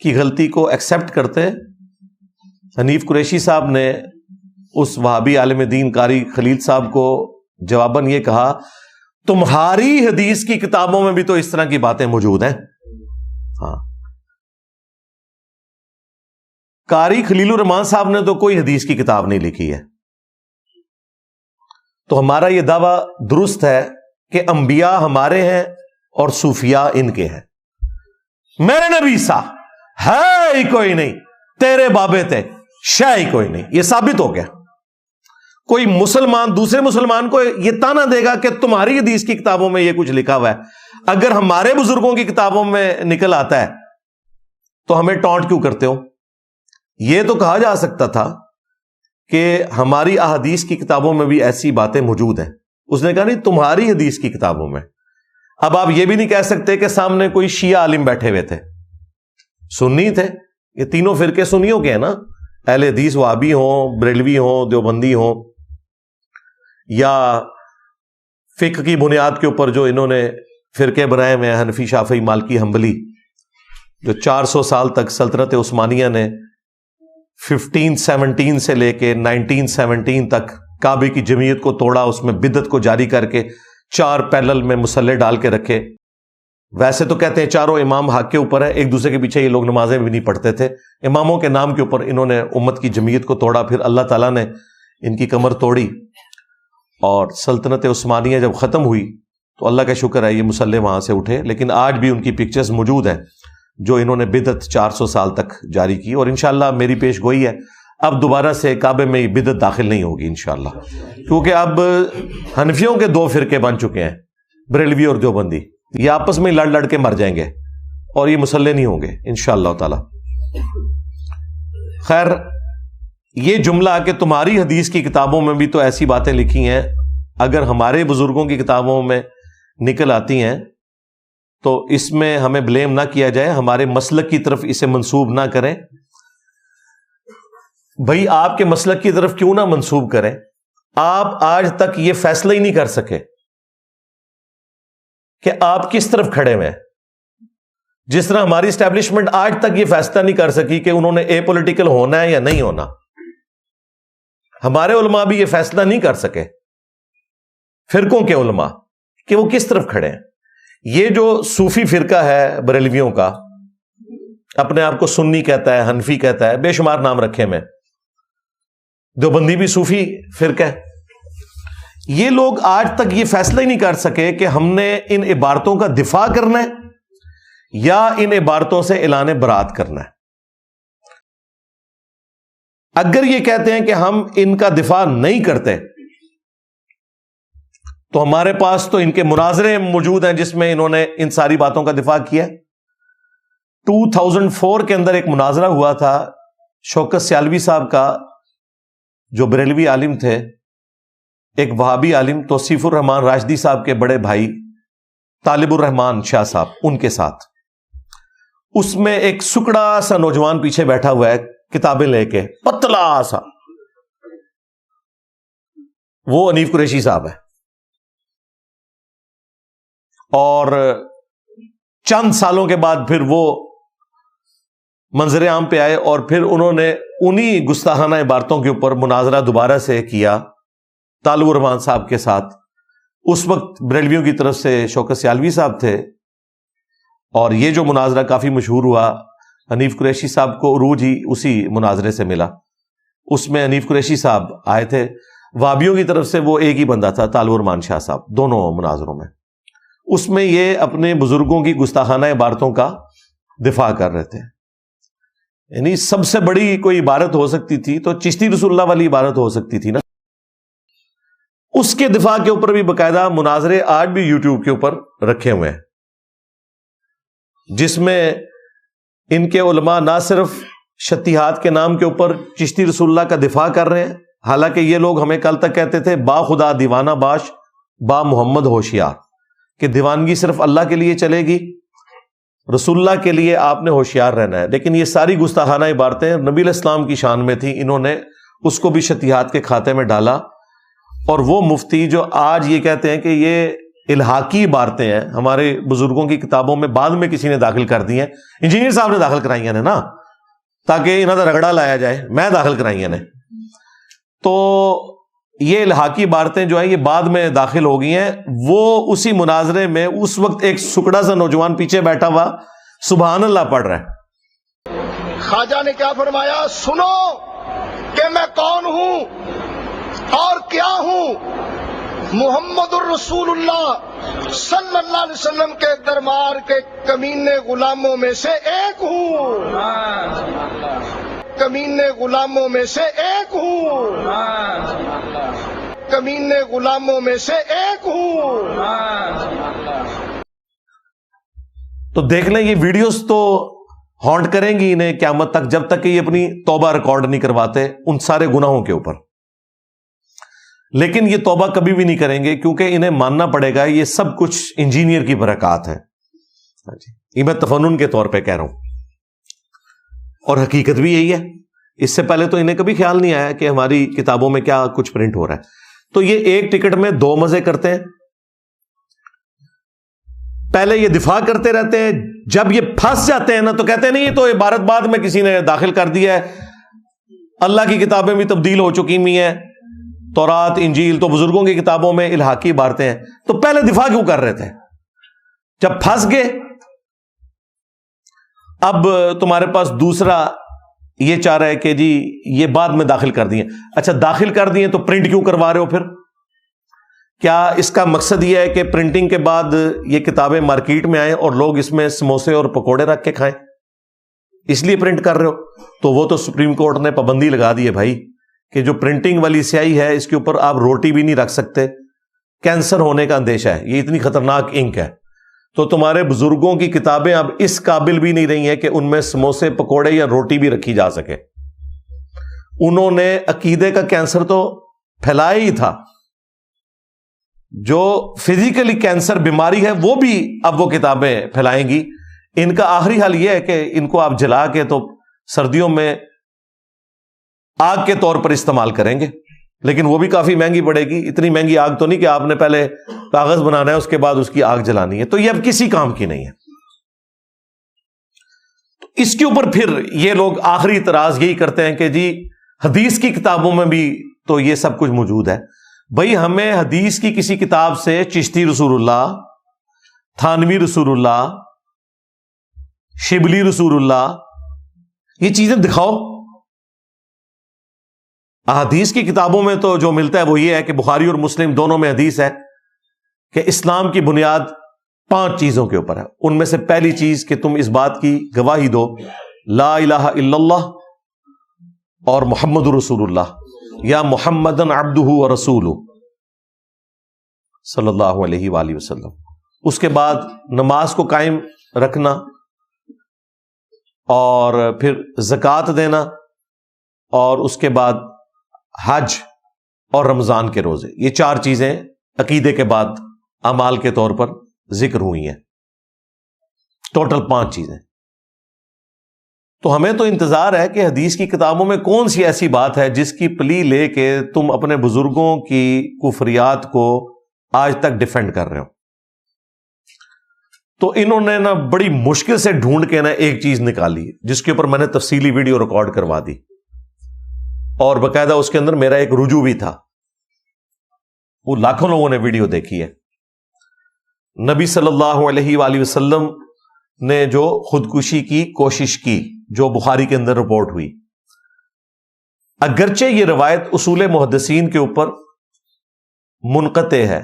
S3: کی غلطی کو ایکسپٹ کرتے، حنیف قریشی صاحب نے اس وہابی عالم دین قاری خلیل صاحب کو جواباً یہ کہا تمہاری حدیث کی کتابوں میں بھی تو اس طرح کی باتیں موجود ہیں۔ ہاں، قاری خلیل الرحمان صاحب نے تو کوئی حدیث کی کتاب نہیں لکھی ہے۔ تو ہمارا یہ دعویٰ درست ہے کہ انبیاء ہمارے ہیں اور صوفیاء ان کے ہیں۔ میرے نبی سا ہے ہی کوئی نہیں، تیرے بابے تھے شے ہی کوئی نہیں، یہ ثابت ہو گیا۔ کوئی مسلمان دوسرے مسلمان کو یہ تانا دے گا کہ تمہاری حدیث کی کتابوں میں یہ کچھ لکھا ہوا ہے، اگر ہمارے بزرگوں کی کتابوں میں نکل آتا ہے تو ہمیں ٹونٹ کیوں کرتے ہو؟ یہ تو کہا جا سکتا تھا کہ ہماری احادیث کی کتابوں میں بھی ایسی باتیں موجود ہیں۔ اس نے کہا نہیں، تمہاری حدیث کی کتابوں میں۔ اب آپ یہ بھی نہیں کہہ سکتے کہ سامنے کوئی شیعہ عالم بیٹھے ہوئے تھے، سنی تھے، یہ تینوں فرقے سنیوں کے ہیں نا، اہل حدیث وہابی ہوں، بریلوی ہوں، دیوبندی ہوں، یا فقہ کی بنیاد کے اوپر جو انہوں نے فرقے بنائے ہوئے ہیں، حنفی، شافعی، مالکی، حنبلی، جو 400 سال تک سلطنت عثمانیہ نے 1517 سے لے کے 1917 تک کعبے کی جمعیت کو توڑا، اس میں بدعت کو جاری کر کے 4 پیلل میں مسلح ڈال کے رکھے۔ ویسے تو کہتے ہیں چاروں امام حق کے اوپر ہے، ایک دوسرے کے پیچھے یہ لوگ نمازیں بھی نہیں پڑھتے تھے، اماموں کے نام کے اوپر انہوں نے امت کی جمعیت کو توڑا، پھر اللہ تعالیٰ نے ان کی کمر توڑی، اور سلطنت عثمانیہ جب ختم ہوئی تو اللہ کا شکر ہے یہ مسلح وہاں سے اٹھے، لیکن آج بھی ان کی پکچرز موجود ہیں جو انہوں نے بدعت 400 سال تک جاری کی، اور انشاءاللہ میری پیش گوئی ہے اب دوبارہ سے کعبے میں بدعت داخل نہیں ہوگی انشاءاللہ، کیونکہ اب حنفیوں کے 2 فرقے بن چکے ہیں، بریلوی اور دیوبندی، یہ آپس میں لڑ لڑ کے مر جائیں گے اور یہ مسلح نہیں ہوں گے انشاءاللہ تعالی۔ خیر، یہ جملہ کہ تمہاری حدیث کی کتابوں میں بھی تو ایسی باتیں لکھی ہیں، اگر ہمارے بزرگوں کی کتابوں میں نکل آتی ہیں تو اس میں ہمیں بلیم نہ کیا جائے، ہمارے مسلک کی طرف اسے منسوب نہ کریں۔ بھائی آپ کے مسلک کی طرف کیوں نہ منسوب کریں؟ آپ آج تک یہ فیصلہ ہی نہیں کر سکے کہ آپ کس طرف کھڑے ہوئے ہیں، جس طرح ہماری اسٹیبلشمنٹ آج تک یہ فیصلہ نہیں کر سکی کہ انہوں نے اے پولیٹیکل ہونا ہے یا نہیں ہونا، ہمارے علماء بھی یہ فیصلہ نہیں کر سکے، فرقوں کے علماء، کہ وہ کس طرف کھڑے ہیں۔ یہ جو صوفی فرقہ ہے بریلویوں کا، اپنے آپ کو سنی کہتا ہے، حنفی کہتا ہے، بے شمار نام رکھے میں، دیوبندی بھی صوفی فرقہ ہے، یہ لوگ آج تک یہ فیصلہ ہی نہیں کر سکے کہ ہم نے ان عبارتوں کا دفاع کرنا ہے یا ان عبارتوں سے اعلان برات کرنا ہے۔ اگر یہ کہتے ہیں کہ ہم ان کا دفاع نہیں کرتے تو ہمارے پاس تو ان کے مناظرے موجود ہیں جس میں انہوں نے ان ساری باتوں کا دفاع کیا۔ 2004 کے اندر ایک مناظرہ ہوا تھا شوکت سیالوی صاحب کا، جو بریلوی عالم تھے، ایک وہابی عالم توصیف الرحمان راشدی صاحب کے بڑے بھائی طالب الرحمان شاہ صاحب، ان کے ساتھ اس میں ایک سکڑا سا نوجوان پیچھے بیٹھا ہوا ہے کتابیں لے کے، پتلا سا، وہ حنیف قریشی صاحب ہے. اور چند سالوں کے بعد پھر وہ منظر عام پہ آئے اور پھر انہوں نے انہی گستاخانہ عبارتوں کے اوپر مناظرہ دوبارہ سے کیا طالب الرحمان صاحب کے ساتھ. اس وقت بریلویوں کی طرف سے شوکت سیالوی صاحب تھے، اور یہ جو مناظرہ کافی مشہور ہوا، حنیف قریشی صاحب کو عروج ہی اسی مناظرے سے ملا. اس میں حنیف قریشی صاحب آئے تھے، وابیوں کی طرف سے وہ ایک ہی بندہ تھا، طالب الرحمان شاہ صاحب، دونوں مناظروں میں. اس میں یہ اپنے بزرگوں کی گستاخانہ عبارتوں کا دفاع کر رہے تھے. یعنی سب سے بڑی کوئی عبارت ہو سکتی تھی تو چشتی رسول اللہ والی عبارت ہو سکتی تھی نا. اس کے دفاع کے اوپر بھی باقاعدہ مناظرے آج بھی یوٹیوب کے اوپر رکھے ہوئے ہیں، جس میں ان کے علماء نہ صرف شتیہات کے نام کے اوپر چشتی رسول اللہ کا دفاع کر رہے ہیں، حالانکہ یہ لوگ ہمیں کل تک کہتے تھے با خدا دیوانہ باش با محمد ہوشیار، کہ دیوانگی صرف اللہ کے لیے چلے گی، رسول اللہ کے لیے آپ نے ہوشیار رہنا ہے. لیکن یہ ساری گستاخانہ عبارتیں نبی علیہ السلام کی شان میں تھیں، انہوں نے اس کو بھی شتیہات کے کھاتے میں ڈالا. اور وہ مفتی جو آج یہ کہتے ہیں کہ یہ الحاقی عبارتیں ہیں، ہمارے بزرگوں کی کتابوں میں بعد میں کسی نے داخل کر دی ہیں، انجینئر صاحب نے داخل کرائی ہیں نا، تاکہ انہوں کا رگڑا لایا جائے، میں داخل کرائی ہیں. تو یہ الحاقی عبارتیں جو ہیں یہ بعد میں داخل ہو گئی ہیں. وہ اسی مناظرے میں اس وقت ایک سکڑا سا نوجوان پیچھے بیٹھا ہوا سبحان اللہ پڑھ رہا ہے.
S6: خواجہ نے کیا فرمایا؟ سنو کہ میں کون ہوں اور کیا ہوں. محمد الرسول اللہ صلی اللہ علیہ وسلم کے دربار کے کمینے غلاموں میں سے ایک ہوں، کمینے غلاموں میں سے ایک ہوں، کمینے غلاموں میں سے ایک ہوں.
S3: تو دیکھ لیں یہ ویڈیوز تو ہانٹ کریں گی انہیں قیامت تک، جب تک کہ یہ اپنی توبہ ریکارڈ نہیں کرواتے ان سارے گناہوں کے اوپر. لیکن یہ توبہ کبھی بھی نہیں کریں گے، کیونکہ انہیں ماننا پڑے گا یہ سب کچھ انجینئر کی برکات ہے. یہ میں تفنن کے طور پہ کہہ رہا ہوں، اور حقیقت بھی یہی ہے. اس سے پہلے تو انہیں کبھی خیال نہیں آیا کہ ہماری کتابوں میں کیا کچھ پرنٹ ہو رہا ہے. تو یہ ایک ٹکٹ میں دو مزے کرتے ہیں. پہلے یہ دفاع کرتے رہتے ہیں، جب یہ پھنس جاتے ہیں نا تو کہتے ہیں نہیں یہ تو عبارت بعد میں کسی نے داخل کر دیا ہے، اللہ کی کتابیں بھی تبدیل ہو چکی ہوئی ہیں، تورات انجیل تو بزرگوں کی کتابوں میں الحاقی عبارتیں ہیں. تو پہلے دفاع کیوں کر رہے تھے؟ جب پھنس گئے اب تمہارے پاس دوسرا یہ چاہ رہا ہے کہ جی یہ بعد میں داخل کر دیے. اچھا داخل کر دیے تو پرنٹ کیوں کروا رہے ہو پھر؟ کیا اس کا مقصد یہ ہے کہ پرنٹنگ کے بعد یہ کتابیں مارکیٹ میں آئیں اور لوگ اس میں سموسے اور پکوڑے رکھ کے کھائیں، اس لیے پرنٹ کر رہے ہو؟ تو وہ تو سپریم کورٹ نے پابندی لگا دی ہے بھائی کہ جو پرنٹنگ والی سیاہی ہے اس کے اوپر آپ روٹی بھی نہیں رکھ سکتے، کینسر ہونے کا اندیشہ ہے، یہ اتنی خطرناک انک ہے. تو تمہارے بزرگوں کی کتابیں اب اس قابل بھی نہیں رہی ہیں کہ ان میں سموسے پکوڑے یا روٹی بھی رکھی جا سکے. انہوں نے عقیدے کا کینسر تو پھیلایا ہی تھا، جو فزیکلی کینسر بیماری ہے وہ بھی اب وہ کتابیں پھیلائیں گی. ان کا آخری حل یہ ہے کہ ان کو آپ جلا کے تو سردیوں میں آگ کے طور پر استعمال کریں گے، لیکن وہ بھی کافی مہنگی پڑے گی. اتنی مہنگی آگ تو نہیں کہ آپ نے پہلے کاغذ بنانا ہے اس کے بعد اس کی آگ جلانی ہے، تو یہ اب کسی کام کی نہیں ہے. تو اس کے اوپر پھر یہ لوگ آخری اعتراض یہی کرتے ہیں کہ جی حدیث کی کتابوں میں بھی تو یہ سب کچھ موجود ہے. بھائی ہمیں حدیث کی کسی کتاب سے چشتی رسول اللہ، تھانوی رسول اللہ، شبلی رسول اللہ یہ چیزیں دکھاؤ. احادیث کی کتابوں میں تو جو ملتا ہے وہ یہ ہے کہ بخاری اور مسلم دونوں میں حدیث ہے کہ اسلام کی بنیاد 5 چیزوں کے اوپر ہے. ان میں سے پہلی چیز کہ تم اس بات کی گواہی دو لا الہ الا اللہ اور محمد رسول اللہ یا محمدن عبدہ و رسولہ صلی اللہ علیہ وآلہ وسلم. اس کے بعد نماز کو قائم رکھنا اور پھر زکوٰۃ دینا اور اس کے بعد حج اور رمضان کے روزے. یہ 4 چیزیں عقیدے کے بعد اعمال کے طور پر ذکر ہوئی ہیں. ٹوٹل 5 چیزیں. تو ہمیں تو انتظار ہے کہ حدیث کی کتابوں میں کون سی ایسی بات ہے جس کی پلی لے کے تم اپنے بزرگوں کی کفریات کو آج تک ڈیفینڈ کر رہے ہو. تو انہوں نے نا بڑی مشکل سے ڈھونڈ کے نا ایک چیز نکالی جس کے اوپر میں نے تفصیلی ویڈیو ریکارڈ کروا دی, اور باقاعدہ اس کے اندر میرا ایک رجوع بھی تھا. وہ لاکھوں لوگوں نے ویڈیو دیکھی ہے. نبی صلی اللہ علیہ وآلہ وسلم نے جو خودکشی کی کوشش کی, جو بخاری کے اندر رپورٹ ہوئی, اگرچہ یہ روایت اصول محدثین کے اوپر منقطع ہے,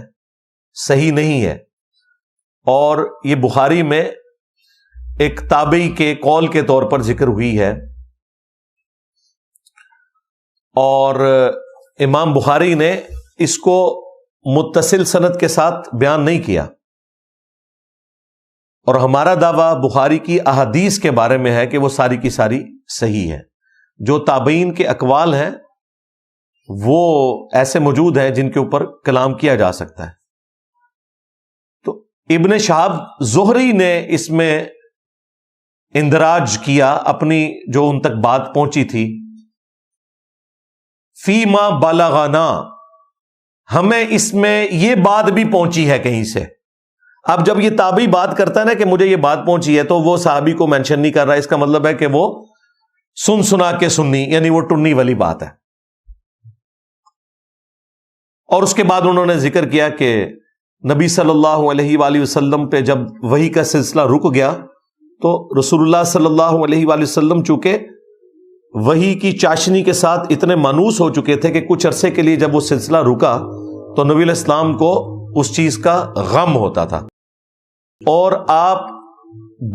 S3: صحیح نہیں ہے, اور یہ بخاری میں ایک تابعی کے قول کے طور پر ذکر ہوئی ہے, اور امام بخاری نے اس کو متصل سند کے ساتھ بیان نہیں کیا, اور ہمارا دعویٰ بخاری کی احادیث کے بارے میں ہے کہ وہ ساری کی ساری صحیح ہے. جو تابعین کے اقوال ہیں وہ ایسے موجود ہیں جن کے اوپر کلام کیا جا سکتا ہے. تو ابن شہاب زہری نے اس میں اندراج کیا اپنی جو ان تک بات پہنچی تھی, فی ما بلغنا, ہمیں اس میں یہ بات بھی پہنچی ہے کہیں سے. اب جب یہ تابعی بات کرتا ہے نا کہ مجھے یہ بات پہنچی ہے, تو وہ صحابی کو مینشن نہیں کر رہا, اس کا مطلب ہے کہ وہ سن سنا کے سنی, یعنی وہ ٹنی والی بات ہے. اور اس کے بعد انہوں نے ذکر کیا کہ نبی صلی اللہ علیہ وآلہ وسلم پہ جب وحی کا سلسلہ رک گیا تو رسول اللہ صلی اللہ علیہ وآلہ وسلم چونکہ وحی کی چاشنی کے ساتھ اتنے مانوس ہو چکے تھے کہ کچھ عرصے کے لیے جب وہ سلسلہ رکا تو نبی علیہ السلام کو اس چیز کا غم ہوتا تھا, اور آپ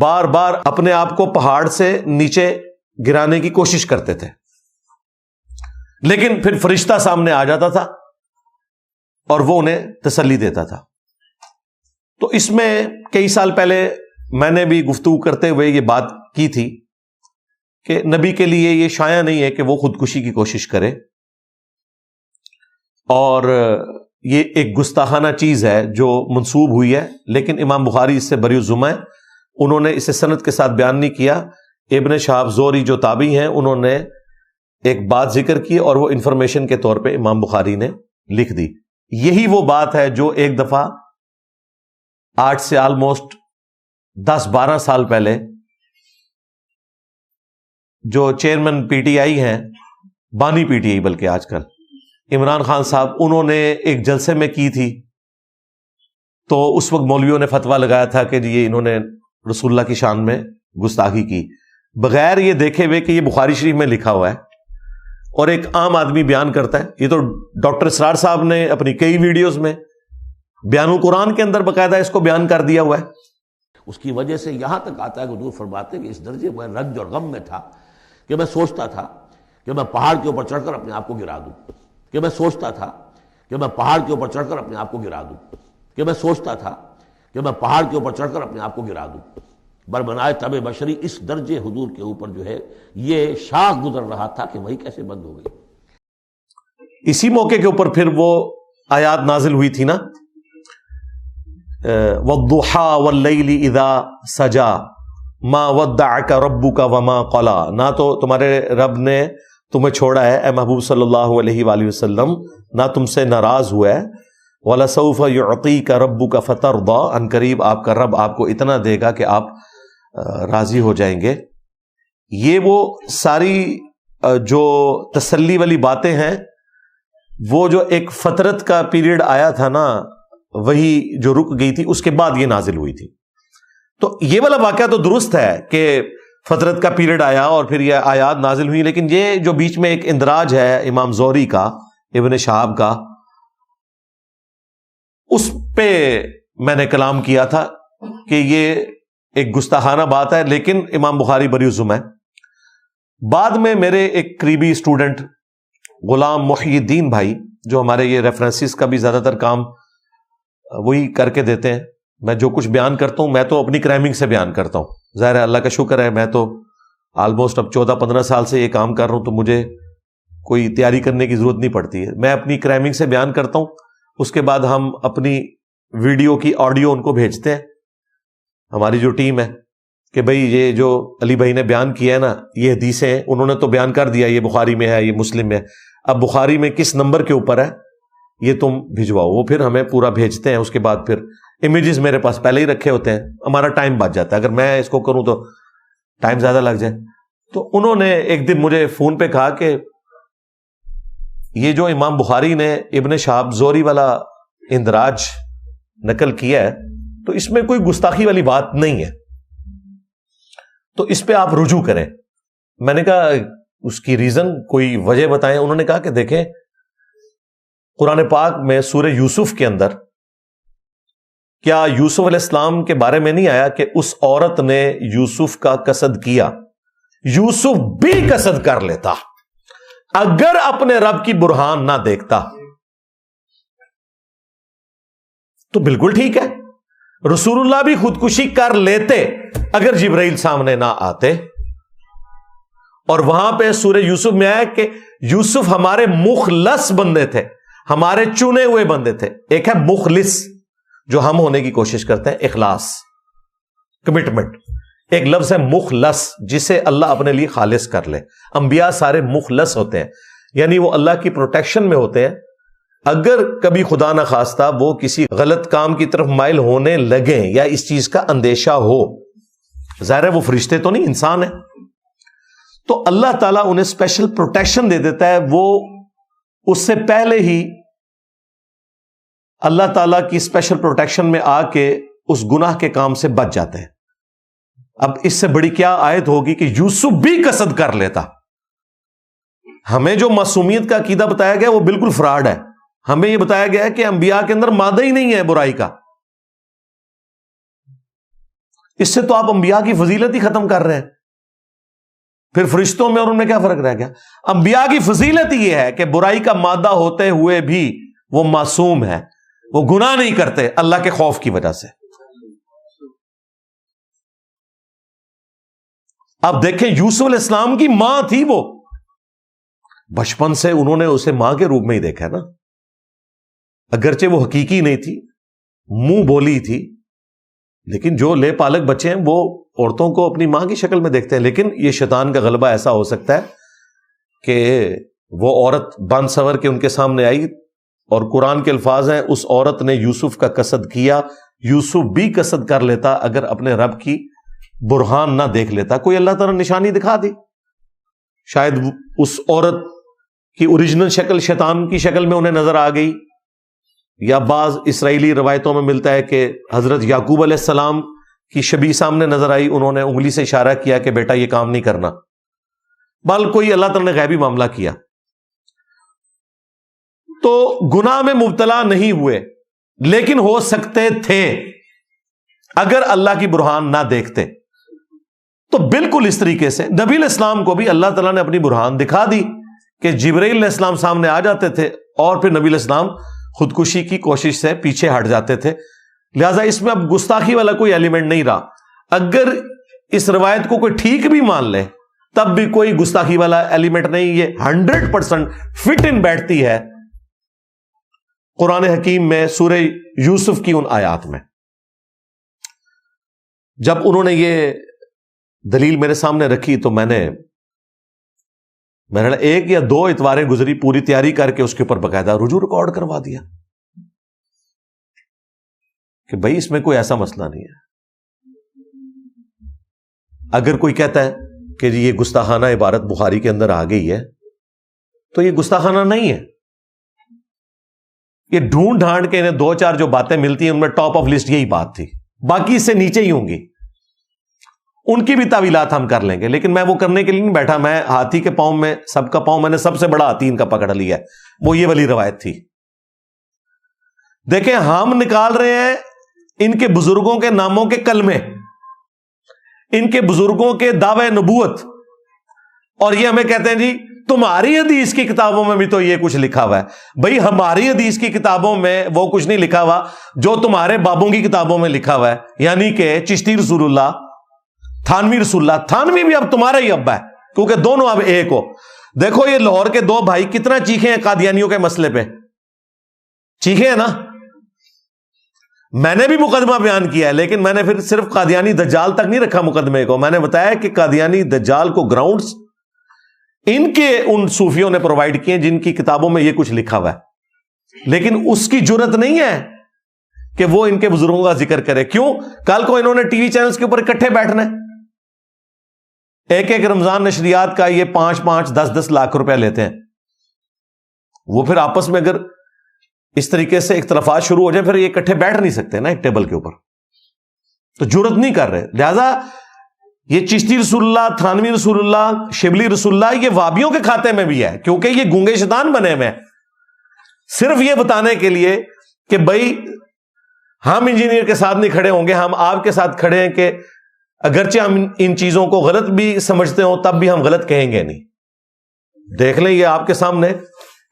S3: بار بار اپنے آپ کو پہاڑ سے نیچے گرانے کی کوشش کرتے تھے, لیکن پھر فرشتہ سامنے آ جاتا تھا اور وہ انہیں تسلی دیتا تھا. تو اس میں کئی سال پہلے میں نے بھی گفتگو کرتے ہوئے یہ بات کی تھی کہ نبی کے لیے یہ شایع نہیں ہے کہ وہ خودکشی کی کوشش کرے, اور یہ ایک گستاخانہ چیز ہے جو منسوب ہوئی ہے, لیکن امام بخاری اس سے بری الذمہ ہے. انہوں نے اسے سند کے ساتھ بیان نہیں کیا. ابن شہاب زہری جو تابعی ہیں انہوں نے ایک بات ذکر کی اور وہ انفارمیشن کے طور پہ امام بخاری نے لکھ دی. یہی وہ بات ہے جو ایک دفعہ آج سے آلموسٹ 10-12 سال پہلے جو چیئرمین پی ٹی آئی ہیں, بانی پی ٹی آئی بلکہ آج کل, عمران خان صاحب, انہوں نے ایک جلسے میں کی تھی. تو اس وقت مولویوں نے فتویٰ لگایا تھا کہ یہ انہوں نے رسول اللہ کی شان میں گستاخی کی, بغیر یہ دیکھے ہوئے کہ یہ بخاری شریف میں لکھا ہوا ہے, اور ایک عام آدمی بیان کرتا ہے. یہ تو ڈاکٹر اسرار صاحب نے اپنی کئی ویڈیوز میں بیان القرآن کے اندر باقاعدہ اس کو بیان کر دیا ہوا ہے.
S7: اس کی وجہ سے یہاں تک آتا ہے کہ حضور فرماتے ہیں کہ اس درجے میں رنج اور غم میں تھا کہ میں سوچتا تھا کہ میں پہاڑ کے اوپر چڑھ کر اپنے آپ کو گرا دوں, کہ میں سوچتا تھا کہ میں پہاڑ کے اوپر چڑھ کر اپنے آپ کو گرا دوں, کہ میں سوچتا تھا کہ میں پہاڑ کے اوپر چڑھ کر اپنے آپ کو گرا دوں. بربنائے طب بشری اس درجے حضور کے اوپر جو ہے یہ شاخ گزر رہا تھا کہ وہی کیسے بند ہو گئی.
S3: اسی موقع کے اوپر پھر وہ آیات نازل ہوئی تھی نا, وَالضُّحَىٰ وَاللَّيْلِ إِذَا سَجَىٰ مَا وَدَّعَكَ رَبُّكَ وَمَا قَلَىٰ, نہ تو تمہارے رب نے تمہیں چھوڑا ہے اے محبوب صلی اللہ علیہ وآلہ وسلم, نہ تم سے ناراض ہوا ہے. وَلَسَوْفَ يُعْطِيكَ رَبُّكَ فَتَرْضَىٰ, ان قریب آپ کا رب آپ کو اتنا دے گا کہ آپ راضی ہو جائیں گے. یہ وہ ساری جو تسلی والی باتیں ہیں, وہ جو ایک فترت کا پیریڈ آیا تھا نا, وہی جو رک گئی تھی, اس کے بعد یہ نازل ہوئی تھی. تو یہ والا واقعہ تو درست ہے کہ فترت کا پیریڈ آیا اور پھر یہ آیات نازل ہوئی, لیکن یہ جو بیچ میں ایک اندراج ہے امام زہری کا, ابن شہاب کا, اس پہ میں نے کلام کیا تھا کہ یہ ایک گستاخانہ بات ہے, لیکن امام بخاری بری الذمہ ہے. بعد میں میرے ایک قریبی اسٹوڈنٹ غلام محی الدین بھائی, جو ہمارے یہ ریفرنسز کا بھی زیادہ تر کام وہی کر کے دیتے ہیں, میں جو کچھ بیان کرتا ہوں میں تو اپنی کرائمنگ سے بیان کرتا ہوں. ظاہر ہے اللہ کا شکر ہے, میں تو آلموسٹ اب 14-15 سال سے یہ کام کر رہا ہوں, تو مجھے کوئی تیاری کرنے کی ضرورت نہیں پڑتی ہے. میں اپنی کرائمنگ سے بیان کرتا ہوں, اس کے بعد ہم اپنی ویڈیو کی آڈیو ان کو بھیجتے ہیں, ہماری جو ٹیم ہے, کہ بھئی یہ جو علی بھائی نے بیان کیا ہے نا یہ حدیثیں انہوں نے تو بیان کر دیا یہ بخاری میں ہے یہ مسلم میں ہے، اب بخاری میں کس نمبر کے اوپر ہے یہ تم بھجواؤ. وہ پھر ہمیں پورا بھیجتے ہیں. اس کے بعد پھر امیجز میرے پاس پہلے ہی رکھے ہوتے ہیں، ہمارا ٹائم بچ جاتا ہے. اگر میں اس کو کروں تو ٹائم زیادہ لگ جائے. تو انہوں نے ایک دن مجھے فون پہ کہا کہ یہ جو امام بخاری نے ابن شہاب زہری والا اندراج نقل کیا ہے تو اس میں کوئی گستاخی والی بات نہیں ہے، تو اس پہ آپ رجوع کریں. میں نے کہا اس کی ریزن کوئی وجہ بتائیں. انہوں نے کہا کہ دیکھیں قرآن پاک میں سورہ یوسف کے اندر کیا یوسف علیہ السلام کے بارے میں نہیں آیا کہ اس عورت نے یوسف کا قصد کیا، یوسف بھی قصد کر لیتا اگر اپنے رب کی برہان نہ دیکھتا. تو بالکل ٹھیک ہے، رسول اللہ بھی خودکشی کر لیتے اگر جبرائیل سامنے نہ آتے. اور وہاں پہ سورہ یوسف میں آیا کہ یوسف ہمارے مخلص بندے تھے، ہمارے چنے ہوئے بندے تھے. ایک ہے مخلص جو ہم ہونے کی کوشش کرتے ہیں، اخلاص، کمٹمنٹ. ایک لفظ ہے مخلص جسے اللہ اپنے لیے خالص کر لے. انبیاء سارے مخلص ہوتے ہیں، یعنی وہ اللہ کی پروٹیکشن میں ہوتے ہیں. اگر کبھی خدا نہ خواستہ وہ کسی غلط کام کی طرف مائل ہونے لگیں یا اس چیز کا اندیشہ ہو، ظاہر ہے وہ فرشتے تو نہیں، انسان ہے، تو اللہ تعالیٰ انہیں اسپیشل پروٹیکشن دے دیتا ہے. وہ اس سے پہلے ہی اللہ تعالیٰ کی اسپیشل پروٹیکشن میں آ کے اس گناہ کے کام سے بچ جاتے ہیں. اب اس سے بڑی کیا آیت ہوگی کہ یوسف بھی قصد کر لیتا. ہمیں جو معصومیت کا عقیدہ بتایا گیا وہ بالکل فراڈ ہے. ہمیں یہ بتایا گیا ہے کہ انبیاء کے اندر مادہ ہی نہیں ہے برائی کا. اس سے تو آپ انبیاء کی فضیلت ہی ختم کر رہے ہیں. پھر فرشتوں میں اور ان میں کیا فرق رہ گیا؟ انبیاء کی فضیلت یہ ہے کہ برائی کا مادہ ہوتے ہوئے بھی وہ معصوم ہے، وہ گناہ نہیں کرتے اللہ کے خوف کی وجہ سے. اب دیکھیں یوسف علیہ السلام کی ماں تھی، وہ بچپن سے انہوں نے اسے ماں کے روپ میں ہی دیکھا ہے نا. اگرچہ وہ حقیقی نہیں تھی، منہ بولی تھی، لیکن جو لے پالک بچے ہیں وہ عورتوں کو اپنی ماں کی شکل میں دیکھتے ہیں. لیکن یہ شیطان کا غلبہ ایسا ہو سکتا ہے کہ وہ عورت بن سور کے ان کے سامنے آئی، اور قرآن کے الفاظ ہیں اس عورت نے یوسف کا قصد کیا، یوسف بھی قصد کر لیتا اگر اپنے رب کی برہان نہ دیکھ لیتا. کوئی اللہ تعالیٰ نشانی دکھا دی، شاید اس عورت کی اوریجنل شکل شیطان کی شکل میں انہیں نظر آ گئی، یا بعض اسرائیلی روایتوں میں ملتا ہے کہ حضرت یعقوب علیہ السلام کی شبیہ سامنے نظر آئی، انہوں نے انگلی سے اشارہ کیا کہ بیٹا یہ کام نہیں کرنا. بل کوئی اللہ تعالیٰ نے غیبی معاملہ کیا. تو گناہ میں مبتلا نہیں ہوئے، لیکن ہو سکتے تھے اگر اللہ کی برہان نہ دیکھتے. تو بالکل اس طریقے سے نبی علیہ السلام کو بھی اللہ تعالیٰ نے اپنی برہان دکھا دی کہ جبرائیل علیہ السلام سامنے آ جاتے تھے اور پھر نبی علیہ السلام خودکشی کی کوشش سے پیچھے ہٹ جاتے تھے. لہذا اس میں اب گستاخی والا کوئی ایلیمنٹ نہیں رہا. اگر اس روایت کو کوئی ٹھیک بھی مان لے تب بھی کوئی گستاخی والا ایلیمنٹ نہیں. یہ 100% فٹ ان بیٹھتی ہے قرآن حکیم میں سورہ یوسف کی ان آیات میں. جب انہوں نے یہ دلیل میرے سامنے رکھی تو میں نے ایک یا دو اتواریں گزری، پوری تیاری کر کے اس کے اوپر باقاعدہ رجوع ریکارڈ کروا دیا کہ بھائی اس میں کوئی ایسا مسئلہ نہیں ہے. اگر کوئی کہتا ہے کہ یہ گستاخانہ عبارت بخاری کے اندر آ گئی ہے تو یہ گستاخانہ نہیں ہے. یہ ڈھونڈ ڈھانڈ کے انہیں دو چار جو باتیں ملتی ہیں ان میں ٹاپ آف لسٹ یہی بات تھی، باقی اس سے نیچے ہی ہوں گی. ان کی بھی تعویلات ہم کر لیں گے، لیکن میں وہ کرنے کے لیے نہیں بیٹھا. میں ہاتھی کے پاؤں میں سب کا پاؤں، میں نے سب سے بڑا ہاتھی ان کا پکڑ لیا ہے، وہ یہ والی روایت تھی. دیکھیں ہم نکال رہے ہیں ان کے بزرگوں کے ناموں کے کلمے، ان کے بزرگوں کے دعوے نبوت، اور یہ ہمیں کہتے ہیں جی تمہاری حدیث کی کتابوں میں بھی تو یہ کچھ لکھا ہوا ہے. بھائی ہماری حدیث کی کتابوں میں وہ کچھ نہیں لکھا ہوا جو تمہارے بابوں کی کتابوں میں لکھا ہوا ہے. یعنی کہ چشتی رسول اللہ، تھانوی رسول اللہ. تھانوی بھی اب تمہارا ہی ابا ہے کیونکہ دونوں اب ایک ہو. دیکھو یہ لاہور کے دو بھائی کتنا چیخے ہیں قادیانیوں کے مسئلے پہ، چیخے ہیں نا. میں نے بھی مقدمہ بیان کیا ہے، لیکن میں نے پھر صرف قادیانی دجال تک نہیں رکھا مقدمے کو. میں نے بتایا کہ قادیانی دجال کو گراؤنڈز ان کے ان صوفیوں نے پرووائڈ کیے جن کی کتابوں میں یہ کچھ لکھا ہوا ہے، لیکن اس کی جرت نہیں ہے کہ وہ ان کے بزرگوں کا ذکر کرے. کیوں؟ کل کو انہوں نے ٹی وی چینلز کے اوپر اکٹھے بیٹھنا ہے. ایک ایک رمضان نشریات کا یہ 5-5 10-10 لاکھ روپے لیتے ہیں. وہ پھر آپس میں اگر اس طریقے سے اختلافات شروع ہو جائیں پھر یہ اکٹھے بیٹھ نہیں سکتے نا ایک ٹیبل کے اوپر، تو جرت نہیں کر رہے. لہذا یہ چشتی رسول اللہ، تھانوی رسول اللہ، شبلی رسول اللہ یہ وابیوں کے کھاتے میں بھی ہے، کیونکہ یہ گونگے شیطان بنے ہوئے ہیں صرف یہ بتانے کے لیے کہ بھائی ہم انجینئر کے ساتھ نہیں کھڑے ہوں گے، ہم آپ کے ساتھ کھڑے ہیں کہ اگرچہ ہم ان چیزوں کو غلط بھی سمجھتے ہوں تب بھی ہم غلط کہیں گے نہیں. دیکھ لیں یہ آپ کے سامنے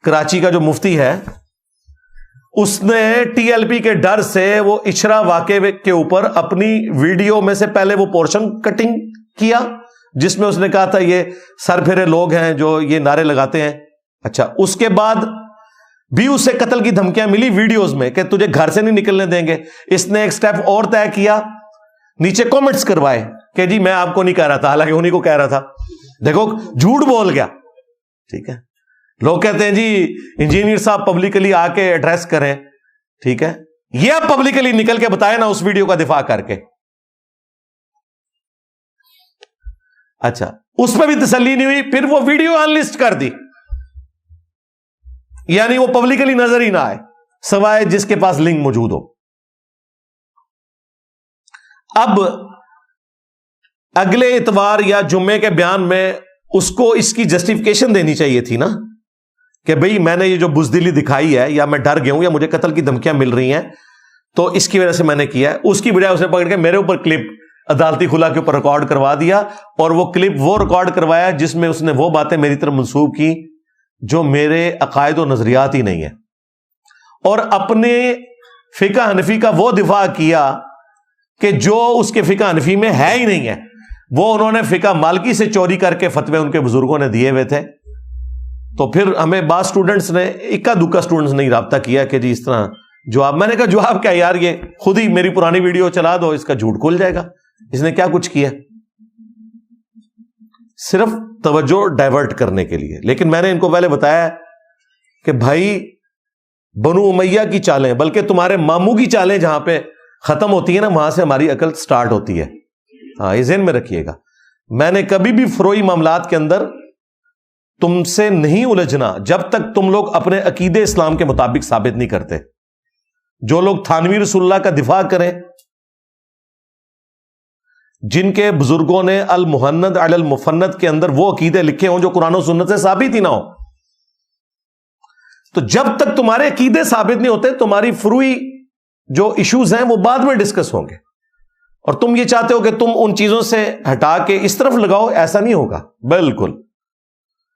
S3: کراچی کا جو مفتی ہے اس نے ٹی ایل پی کے ڈر سے وہ اشرا واقعے کے اوپر اپنی ویڈیو میں سے پہلے وہ پورشن کٹنگ کیا جس میں اس نے کہا تھا یہ سر پھیرے لوگ ہیں جو یہ نعرے لگاتے ہیں. اچھا، اس کے بعد بھی اسے قتل کی دھمکیاں ملی ویڈیوز میں کہ تجھے گھر سے نہیں نکلنے دیں گے. اس نے ایک سٹیپ اور طے کیا، نیچے کومنٹس کروائے کہ جی میں آپ کو نہیں کہہ رہا تھا، حالانکہ انہیں کو کہہ رہا تھا. دیکھو جھوٹ بول گیا. ٹھیک ہے، لوگ کہتے ہیں جی انجینئر صاحب پبلکلی آ کے ایڈریس کریں. ٹھیک ہے، یہ آپ پبلکلی نکل کے بتائیں نا اس ویڈیو کا دفاع کر کے. اچھا، اس پہ بھی تسلی نہیں ہوئی، پھر وہ ویڈیو ان لسٹ کر دی، یعنی وہ پبلکلی نظر ہی نہ آئے سوائے جس کے پاس لنک موجود ہو. اب اگلے اتوار یا جمعے کے بیان میں اس کو اس کی جسٹیفیکیشن دینی چاہیے تھی نا کہ بھئی میں نے یہ جو بزدلی دکھائی ہے یا میں ڈر گیا ہوں یا مجھے قتل کی دھمکیاں مل رہی ہیں تو اس کی وجہ سے میں نے کیا ہے. اس کی بجائے اسے پکڑ کے میرے اوپر کلپ عدالتی خلا کے اوپر ریکارڈ کروا دیا، اور وہ کلپ وہ ریکارڈ کروایا جس میں اس نے وہ باتیں میری طرف منسوب کی جو میرے عقائد و نظریات ہی نہیں ہیں، اور اپنے فقہ حنفی کا وہ دفاع کیا کہ جو اس کے فقہ حنفی میں ہے ہی نہیں ہے. وہ انہوں نے فقہ مالکی سے چوری کر کے فتوے ان کے بزرگوں نے دیے ہوئے تھے. تو پھر ہمیں بعض سٹوڈنٹس نے اکا دکا سٹوڈنٹس نے رابطہ کیا کہ جی اس طرح جواب. میں نے کہا جواب کیا یار، یہ خود ہی میری پرانی ویڈیو چلا دو، اس کا جھوٹ کھل جائے گا. اس نے کیا کچھ کیا، صرف توجہ ڈائیورٹ کرنے کے لیے. لیکن میں نے ان کو پہلے بتایا کہ بھائی بنو امیہ کی چالیں، بلکہ تمہارے ماموں کی چالیں جہاں پہ ختم ہوتی ہیں نا وہاں سے ہماری عقل سٹارٹ ہوتی ہے. ہاں، یہ ذہن میں رکھیے گا. میں نے کبھی بھی فروئی معاملات کے اندر تم سے نہیں الجھنا جب تک تم لوگ اپنے عقیدے اسلام کے مطابق ثابت نہیں کرتے. جو لوگ تھانوی رسول اللہ کا دفاع کریں، جن کے بزرگوں نے المہند علی المفند کے اندر وہ عقیدے لکھے ہوں جو قرآن و سنت سے ثابت ہی نہ ہو، تو جب تک تمہارے عقیدے ثابت نہیں ہوتے تمہاری فروئی جو ایشوز ہیں وہ بعد میں ڈسکس ہوں گے. اور تم یہ چاہتے ہو کہ تم ان چیزوں سے ہٹا کے اس طرف لگاؤ، ایسا نہیں ہوگا بالکل.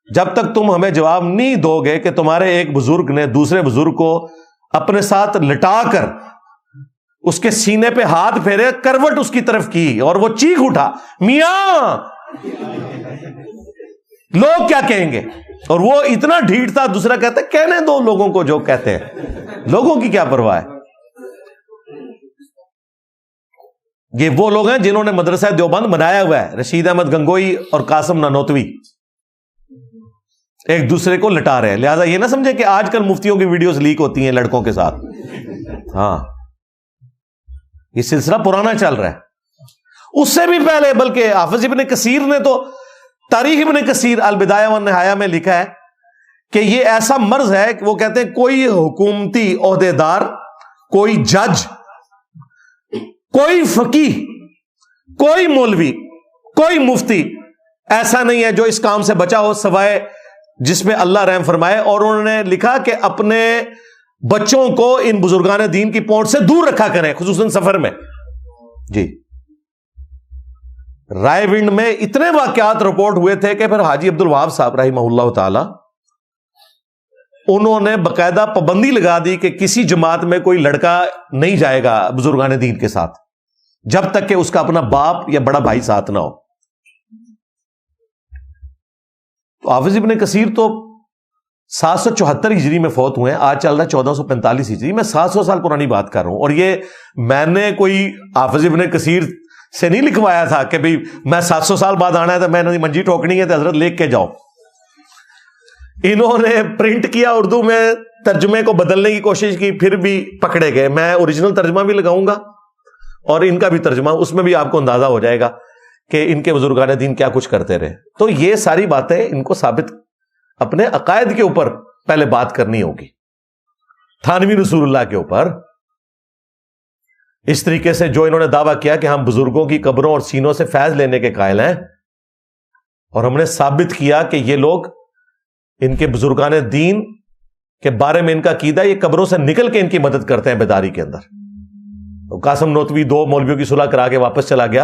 S3: جب تک تم ہمیں جواب نہیں دو گے کہ تمہارے ایک بزرگ نے دوسرے بزرگ کو اپنے ساتھ لٹا کر اس کے سینے پہ ہاتھ پھیرے، کروٹ اس کی طرف کی اور وہ چیخ اٹھا میاں لوگ کیا کہیں گے، اور وہ اتنا ڈھیٹ تھا، دوسرا کہتا ہے کہنے دو لوگوں کو جو کہتے ہیں، لوگوں کی کیا پرواہ ہے. یہ وہ لوگ ہیں جنہوں نے مدرسہ دیوبند بنایا ہوا ہے، رشید احمد گنگوئی اور قاسم نانوتوی ایک دوسرے کو لٹا رہے ہیں. لہذا یہ نہ سمجھے کہ آج کل مفتیوں کی ویڈیوز لیک ہوتی ہیں لڑکوں کے ساتھ. ہاں، یہ سلسلہ پرانا چل رہا ہے. اس سے بھی پہلے بلکہ حافظ ابن کثیر نے تو تاریخ ابن کثیر البدایہ والنہایہ میں لکھا ہے کہ یہ ایسا مرض ہے کہ وہ کہتے ہیں کوئی حکومتی عہدے دار، کوئی جج، کوئی فقیہ، کوئی مولوی، کوئی مفتی ایسا نہیں ہے جو اس کام سے بچا ہو سوائے جس میں اللہ رحم فرمائے. اور انہوں نے لکھا کہ اپنے بچوں کو ان بزرگان دین کی پہنچ سے دور رکھا کریں، خصوصاً سفر میں. جی، رائے ونڈ میں اتنے واقعات رپورٹ ہوئے تھے کہ پھر حاجی عبد الوہاب صاحب رحمہ اللہ تعالی انہوں نے باقاعدہ پابندی لگا دی کہ کسی جماعت میں کوئی لڑکا نہیں جائے گا بزرگان دین کے ساتھ جب تک کہ اس کا اپنا باپ یا بڑا بھائی ساتھ نہ ہو. تو حافظ ابن کثیر تو 774 ہجری میں فوت ہوئے ہیں, آج چل رہا ہے 1445 ہجری. میں 700 سال پرانی بات کر رہا ہوں, اور یہ میں نے کوئی حافظ ابن کثیر سے نہیں لکھوایا تھا کہ بھئی میں 700 سال بعد آنا ہے تو میں نے منجی ٹھوکنی ہے تو حضرت لکھ کے جاؤ. انہوں نے پرنٹ کیا اردو میں, ترجمے کو بدلنے کی کوشش کی, پھر بھی پکڑے گئے. میں اوریجنل ترجمہ بھی لگاؤں گا اور ان کا بھی ترجمہ, اس میں بھی آپ کو اندازہ ہو جائے گا کہ ان کے بزرگان دین کیا کچھ کرتے رہے. تو یہ ساری باتیں ان کو ثابت اپنے عقائد کے اوپر پہلے بات کرنی ہوگی, تھانوی رسول اللہ کے اوپر. اس طریقے سے جو انہوں نے دعویٰ کیا کہ ہم بزرگوں کی قبروں اور سینوں سے فیض لینے کے قائل ہیں, اور ہم نے ثابت کیا کہ یہ لوگ ان کے بزرگان دین کے بارے میں ان کا عقیدہ یہ قبروں سے نکل کے ان کی مدد کرتے ہیں بیداری کے اندر. قاسم نوتوی 2 مولویوں کی صلح کرا کے واپس چلا گیا,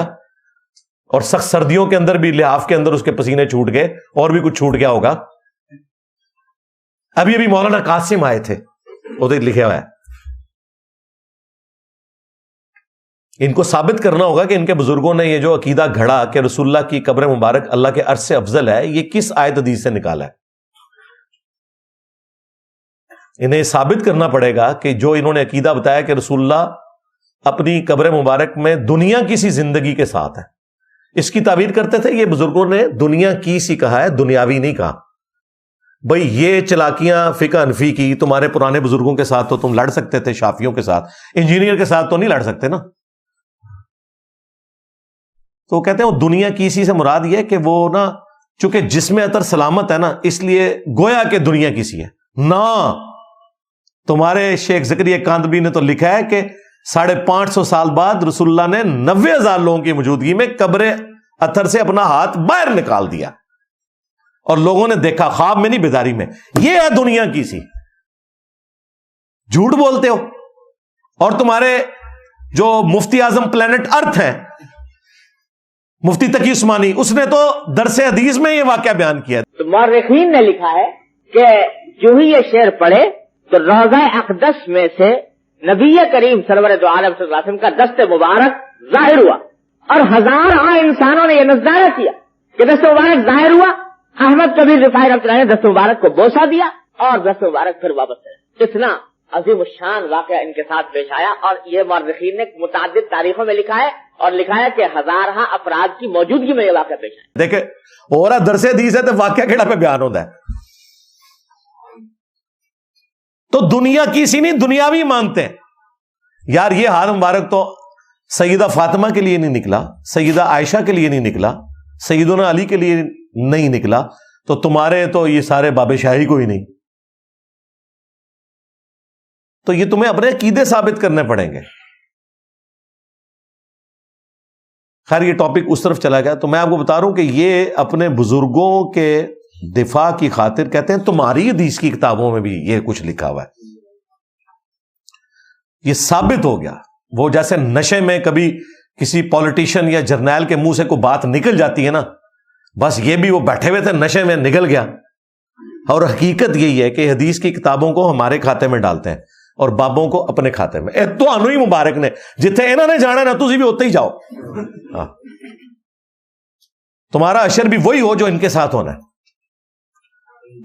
S3: اور سخت سردیوں کے اندر بھی لحاف کے اندر اس کے پسینے چھوٹ گئے, اور بھی کچھ چھوٹ گیا ہوگا. ابھی مولانا قاسم آئے تھے, وہ تو لکھا ہوا ہے. ان کو ثابت کرنا ہوگا کہ ان کے بزرگوں نے یہ جو عقیدہ گھڑا کہ رسول اللہ کی قبر مبارک اللہ کے عرش سے افضل ہے, یہ کس آیت حدیث سے نکالا ہے. انہیں ثابت کرنا پڑے گا کہ جو انہوں نے عقیدہ بتایا کہ رسول اللہ اپنی قبر مبارک میں دنیا کی سی زندگی کے ساتھ ہے, اس کی تعبیر کرتے تھے. یہ بزرگوں نے دنیا کی سی کہا ہے, دنیاوی نہیں کہا. بھئی یہ چلاکیاں فقہ حنفی کی تمہارے پرانے بزرگوں کے ساتھ تو تم لڑ سکتے تھے, شافیوں کے ساتھ, انجینئر کے ساتھ تو نہیں لڑ سکتے نا. تو کہتے ہیں وہ دنیا کی سی سے مراد یہ کہ وہ نا چونکہ جسم اطہر سلامت ہے نا, اس لیے گویا کہ دنیا کی سی ہے نا. تمہارے شیخ زکریا کاندبی نے تو لکھا ہے کہ 550 سال بعد رسول اللہ نے 90,000 لوگوں کی موجودگی میں قبر اطہر سے اپنا ہاتھ باہر نکال دیا, اور لوگوں نے دیکھا, خواب میں نہیں بیداری میں. یہ ہے دنیا کی سی. جھوٹ بولتے ہو. اور تمہارے جو مفتی اعظم پلانٹ ارتھ ہے, مفتی تقی عثمانی, اس نے تو درس حدیث میں یہ واقعہ بیان کیا.
S8: تو مورخین نے لکھا ہے کہ جو ہی یہ شعر پڑھے تو روضہ اقدس میں سے نبی کریم سرور دو عالم صلی اللہ علیہ وسلم کا دست مبارک ظاہر ہوا, اور ہزاروں انسانوں نے یہ نظارہ کیا کہ دست مبارک ظاہر ہوا. احمد کبیر رفاعی رحمۃ اللہ نے دست مبارک کو بوسہ دیا اور دست مبارک پھر واپس کرا. اتنا عظیم الشان واقعہ ان کے ساتھ پیش آیا, اور یہ مورخین نے متعدد تاریخوں میں لکھا ہے, اور لکھا ہے کہ ہزارہ افراد کی موجودگی میں یہ واقعہ پیش آیا.
S3: دیکھیں اور درس حدیث ہے تو واقعہ کیڑا پہ بیان ہوتا ہے. تو دنیا کی سی نہیں, دنیاوی مانتے ہیں. یار یہ ہاتھ مبارک تو سیدہ فاطمہ کے لیے نہیں نکلا, سیدہ عائشہ کے لیے نہیں نکلا, سیدنا علی کے لیے نہیں نکلا, تو تمہارے تو یہ سارے باب شاہی کو ہی نہیں. تو یہ تمہیں اپنے عقیدے ثابت کرنے پڑیں گے. خیر یہ ٹاپک اس طرف چلا گیا, تو میں آپ کو بتا رہا ہوں کہ یہ اپنے بزرگوں کے دفاع کی خاطر کہتے ہیں تمہاری حدیث کی کتابوں میں بھی یہ کچھ لکھا ہوا ہے. یہ ثابت ہو گیا. وہ جیسے نشے میں کبھی کسی پولیٹیشین یا جرنیل کے منہ سے کوئی بات نکل جاتی ہے نا, بس یہ بھی وہ بیٹھے ہوئے تھے نشے میں نکل گیا. اور حقیقت یہی ہے کہ حدیث کی کتابوں کو ہمارے کھاتے میں ڈالتے ہیں اور بابوں کو اپنے کھاتے میں. تو انو ہی مبارک نے جتنے انہوں نے جانا نا, تسی بھی ہوتے ہی جاؤ. ہاں تمہارا اشر بھی وہی ہو جو ان کے ساتھ ہونا ہے.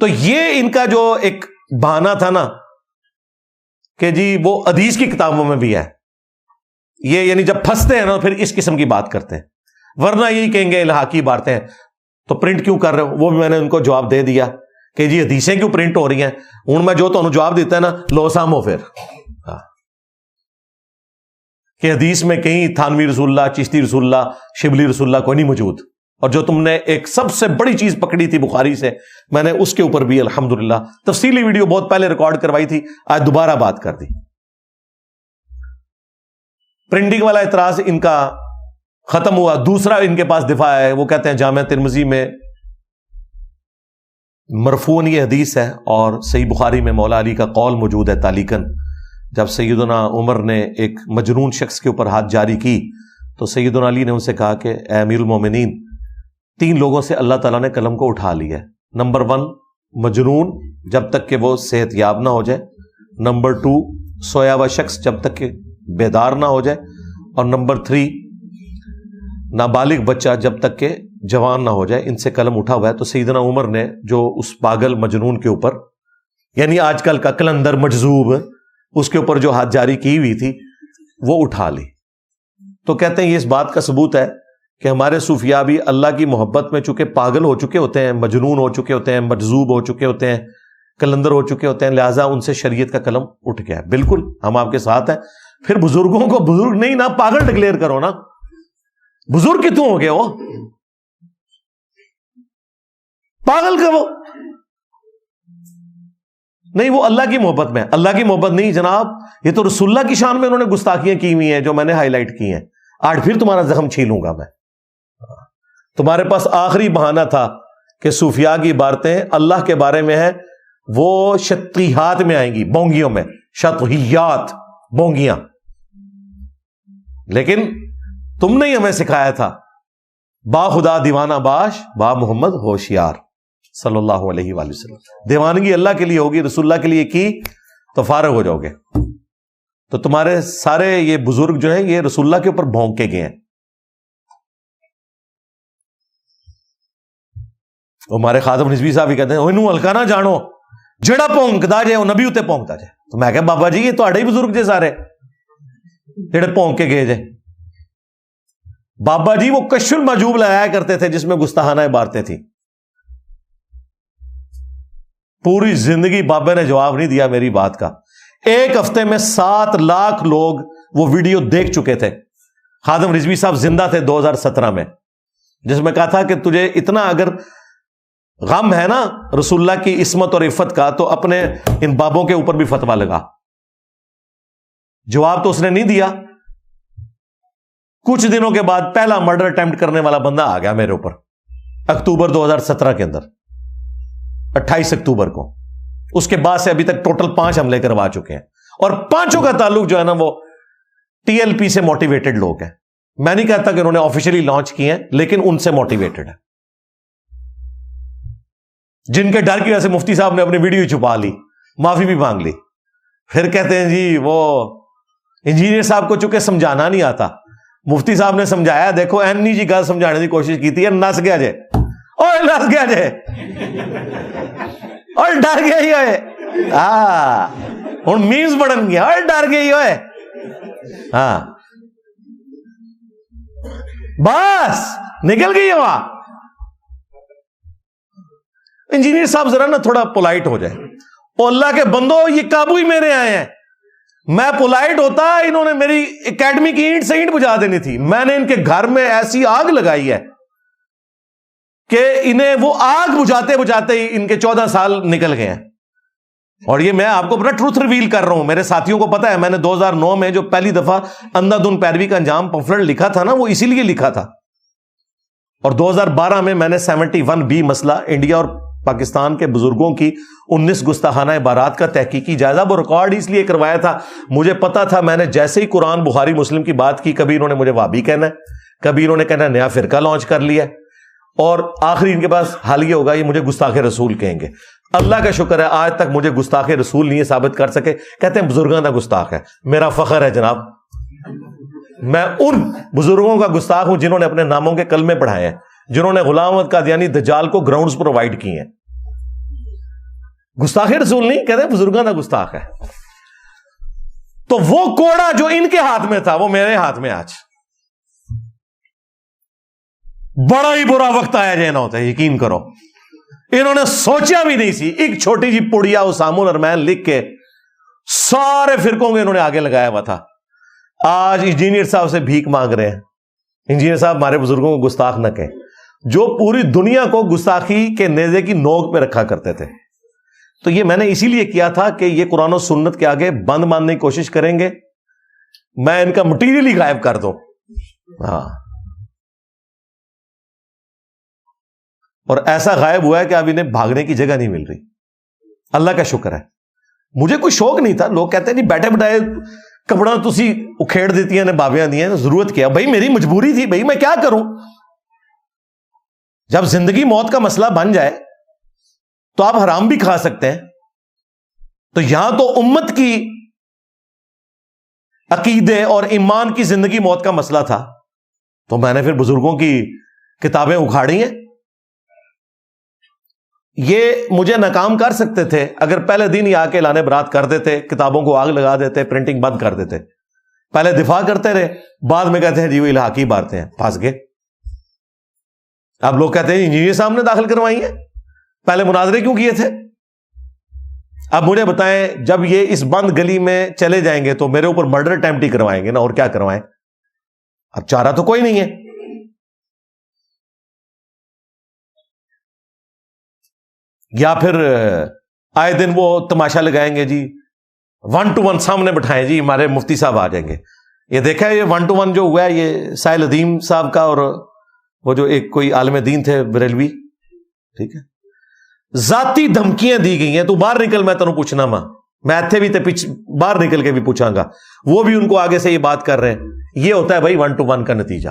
S3: تو یہ ان کا جو ایک بہانہ تھا نا کہ جی وہ حدیث کی کتابوں میں بھی ہے, یہ یعنی جب پھنستے ہیں نا پھر اس قسم کی بات کرتے ہیں. ورنہ یہی کہیں گے الحاقی باتیں ہیں تو پرنٹ کیوں کر رہے ہو. وہ بھی میں نے ان کو جواب دے دیا کہ جی حدیثیں کیوں پرنٹ ہو رہی ہیں. ہوں میں جو تو جواب دیتا ہے نا لو سامو پھر کہ حدیث میں کہیں تھانوی رسول اللہ, چشتی رسول اللہ, شبلی رسول اللہ کوئی نہیں موجود. اور جو تم نے ایک سب سے بڑی چیز پکڑی تھی بخاری سے, میں نے اس کے اوپر بھی الحمدللہ تفصیلی ویڈیو بہت پہلے ریکارڈ کروائی تھی, آج دوبارہ بات کر دی. پرنٹنگ والا اعتراض ان کا ختم ہوا. دوسرا ان کے پاس دفاع ہے, وہ کہتے ہیں جامع ترمذی میں مرفوعاً یہ حدیث ہے اور صحیح بخاری میں مولا علی کا قول موجود ہے تعلیقاً. جب سیدنا عمر نے ایک مجنون شخص کے اوپر ہاتھ جاری کی تو سیدنا علی نے ان سے کہا کہ اے امیر المومنین, 3 لوگوں سے اللہ تعالیٰ نے قلم کو اٹھا لیا ہے. نمبر 1 مجنون جب تک کہ وہ صحت یاب نہ ہو جائے, نمبر 2 سویا ہوا شخص جب تک کہ بیدار نہ ہو جائے, اور نمبر 3 نابالغ بچہ جب تک کہ جوان نہ ہو جائے. ان سے قلم اٹھا ہوا ہے. تو سیدنا عمر نے جو اس پاگل مجنون کے اوپر یعنی آج کل کا کلندر مجذوب، اس کے اوپر جو حد جاری کی ہوئی تھی وہ اٹھا لی. تو کہتے ہیں یہ اس بات کا ثبوت ہے کہ ہمارے صوفیاء بھی اللہ کی محبت میں چونکہ پاگل ہو چکے ہوتے ہیں، مجنون ہو چکے ہوتے ہیں، مجذوب ہو چکے ہوتے ہیں، کلندر ہو چکے ہوتے ہیں، لہٰذا ان سے شریعت کا قلم اٹھ گیا ہے. بالکل ہم آپ کے ساتھ ہیں. پھر بزرگوں کو بزرگ نہیں نا، پاگل ڈکلیئر کرو نا. بزرگ کتوں ہو گئے وہ؟ پاگل کا وہ نہیں، وہ اللہ کی محبت میں. اللہ کی محبت نہیں جناب، یہ تو رسول اللہ کی شان میں انہوں نے گستاخیاں کی ہوئی ہیں جو میں نے ہائی لائٹ کی ہیں. آج پھر تمہارا زخم چھیلوں گا میں. تمہارے پاس آخری بہانہ تھا کہ صوفیاء کی عبارتیں اللہ کے بارے میں ہیں، وہ شطیحات میں آئیں گی، بونگیوں میں. شطحیات، بونگیاں. لیکن تم نے ہمیں سکھایا تھا با خدا دیوانہ باش، با محمد ہوشیار صلی اللہ علیہ وآلہ وسلم. دیوانگی اللہ کے لیے ہوگی، رسول اللہ کے لیے کی تو فارغ ہو جاؤ گے. تو تمہارے سارے یہ بزرگ جو ہیں یہ رسول اللہ کے اوپر بھونک کے گئے ہیں. ہمارے خادم رضوی صاحب بھی کہتے ہیں انہوں ہلکا نہ جانو، جڑا پونکتا جائے وہ نبی اتنے پونکتا جائے. تو میں کہ بابا جی یہ تہاڈے ہی بزرگ جے سارے جڑے پونک کے گئے جائے. بابا جی وہ کشف المحجوب لگایا کرتے تھے جس میں گستاخانہ عبارتیں تھیں. پوری زندگی بابا نے جواب نہیں دیا میری بات کا. ایک ہفتے میں 7 لاکھ لوگ وہ ویڈیو دیکھ چکے تھے. خادم رضوی صاحب زندہ تھے 2017 میں، جس میں کہا تھا کہ تجھے اتنا اگر غم ہے نا رسول اللہ کی عصمت اور عفت کا تو اپنے ان بابوں کے اوپر بھی فتویٰ لگا. جواب تو اس نے نہیں دیا. کچھ دنوں کے بعد پہلا مرڈر اٹیمپٹ کرنے والا بندہ آ گیا میرے اوپر، اکتوبر 2017 کے اندر، 28 اکتوبر کو. اس کے بعد سے ابھی تک ٹوٹل 5 حملے کروا چکے ہیں، اور 5 کا تعلق جو ہے نا وہ ٹی ایل پی سے موٹیویٹڈ لوگ ہیں. میں نہیں کہتا کہ انہوں نے آفیشلی لانچ کیے ہیں، لیکن ان سے موٹیویٹڈ ہے، جن کے ڈر کی وجہ سے مفتی صاحب نے اپنی ویڈیو چھپا لی، معافی بھی مانگ لی. پھر کہتے ہیں جی وہ انجینئر صاحب کو چونکہ سمجھانا نہیں آتا، مفتی صاحب نے سمجھایا. دیکھو اینی جی گل سمجھانے کی کوشش کی تھی، نس گیا جے، اور نس گیا جے، اور ڈر گیا ہی ہوئے. ہاں ہوں میمز بڑھن گیا، اور ڈر گیا ہی ہوئے. ہاں بس نکل گئی ہوا. انجینئر صاحب ذرا نا تھوڑا پولائٹ ہو جائے. اور اللہ کے بندو یہ قابو ہی میرے آئے ہیں. میں پولائٹ ہوتا انہوں نے میری اکیڈمی کی اینٹ سے اینٹ بجھا دینی تھی. میں نے ان کے گھر میں ایسی آگ لگائی ہے کہ انہیں وہ آگ بجھاتے بجھاتے ہی ان کے 14 سال نکل گئے ہیں. اور یہ میں آپ کو بڑا ٹروتھ ریویل کر رہا ہوں. میرے ساتھیوں کو پتا ہے میں نے 2009 میں جو پہلی دفعہ اندھا دھند پیروی کا انجام پمفلٹ لکھا تھا نا، وہ اسی لیے لکھا تھا. اور 2012 میں نے 71B مسئلہ انڈیا اور پاکستان کے بزرگوں کی 19 گستاخانہ عبارات کا تحقیقی جائزہ وہ ریکارڈ اس لیے کروایا تھا. مجھے پتا تھا میں نے جیسے ہی قرآن بخاری مسلم کی بات کی، کبھی انہوں نے مجھے وہابی کہنا ہے، کبھی انہوں نے کہنا نیا فرقہ لانچ کر لیا، اور آخری ان کے پاس حال یہ ہوگا یہ مجھے گستاخ رسول کہیں گے. اللہ کا شکر ہے آج تک مجھے گستاخ رسول نہیں ثابت کر سکے. کہتے ہیں بزرگوں کا گستاخ ہے. میرا فخر ہے جناب، میں ان بزرگوں کا گستاخ ہوں جنہوں نے اپنے ناموں کے کلمے پڑھائے ہیں، جنہوں نے غلام احمد قادیانی دجال کو گراؤنڈز پرووائڈ کیے ہیں. گستاخ رسول نہیں، کہتے ہیں بزرگوں کا گستاخ ہے. تو وہ کوڑا جو ان کے ہاتھ میں تھا وہ میرے ہاتھ میں آج. بڑا ہی برا وقت آیا جائے نہ ہوتا ہے، یقین کرو. انہوں نے سوچا بھی نہیں سی. ایک چھوٹی جی پڑیا اسام الرحمن لکھ کے سارے فرقوں کے انہوں نے آگے لگایا ہوا تھا. آج انجینئر صاحب سے بھیک مانگ رہے ہیں. انجینئر صاحب ہمارے بزرگوں کو گستاخ نہ کہیں، جو پوری دنیا کو گستاخی کے نیزے کی نوک پہ رکھا کرتے تھے. تو یہ میں نے اسی لیے کیا تھا کہ یہ قرآن و سنت کے آگے بند ماننے کی کوشش کریں گے، میں ان کا مٹیریل ہی غائب کر دوں. ہاں، اور ایسا غائب ہوا ہے کہ اب انہیں بھاگنے کی جگہ نہیں مل رہی. اللہ کا شکر ہے. مجھے کوئی شوق نہیں تھا. لوگ کہتے ہیں جی بیٹھے بٹھائے کپڑا تسی اکھیڑ دیتی ہیں، بابیاں دی ہیں، ضرورت کیا؟ بھائی میری مجبوری تھی، بھائی میں کیا کروں. جب زندگی موت کا مسئلہ بن جائے تو آپ حرام بھی کھا سکتے ہیں. تو یہاں تو امت کی عقیدے اور ایمان کی زندگی موت کا مسئلہ تھا، تو میں نے پھر بزرگوں کی کتابیں اکھاڑی ہیں. یہ مجھے ناکام کر سکتے تھے اگر پہلے دن ہی آ کے اعلان برات کر دیتے, کتابوں کو آگ لگا دیتے, پرنٹنگ بند کر دیتے. پہلے دفاع کرتے رہے, بعد میں کہتے ہیں جی وہ الحاقی باتیں ہیں, پھنس گئے. اب لوگ کہتے ہیں انجینئر صاحب نے داخل کروائی ہیں, پہلے مناظرے کیوں کیے تھے؟ اب مجھے بتائیں, جب یہ اس بند گلی میں چلے جائیں گے تو میرے اوپر مرڈر اٹیمپٹ ہی کروائیں گے نا, اور کیا کروائیں؟ اب چارہ تو کوئی نہیں ہے. یا پھر آئے دن وہ تماشا لگائیں گے جی, 1 to 1 سامنے بٹھائیں جی ہمارے مفتی صاحب آ جائیں گے. یہ دیکھا ہے یہ 1 to 1 جو ہوا ہے یہ سائل ادیم صاحب کا اور وہ جو ایک کوئی عالم دین تھے بریلوی, ٹھیک ہے, ذاتی دھمکیاں دی گئی ہیں, تو باہر نکل, میں تینوں پوچھنا ماں, میں اتھے بھی تے باہر نکل کے بھی پوچھاں گا. وہ بھی ان کو آگے سے یہ بات کر رہے ہیں. یہ ہوتا ہے بھائی 1 to 1 کا نتیجہ,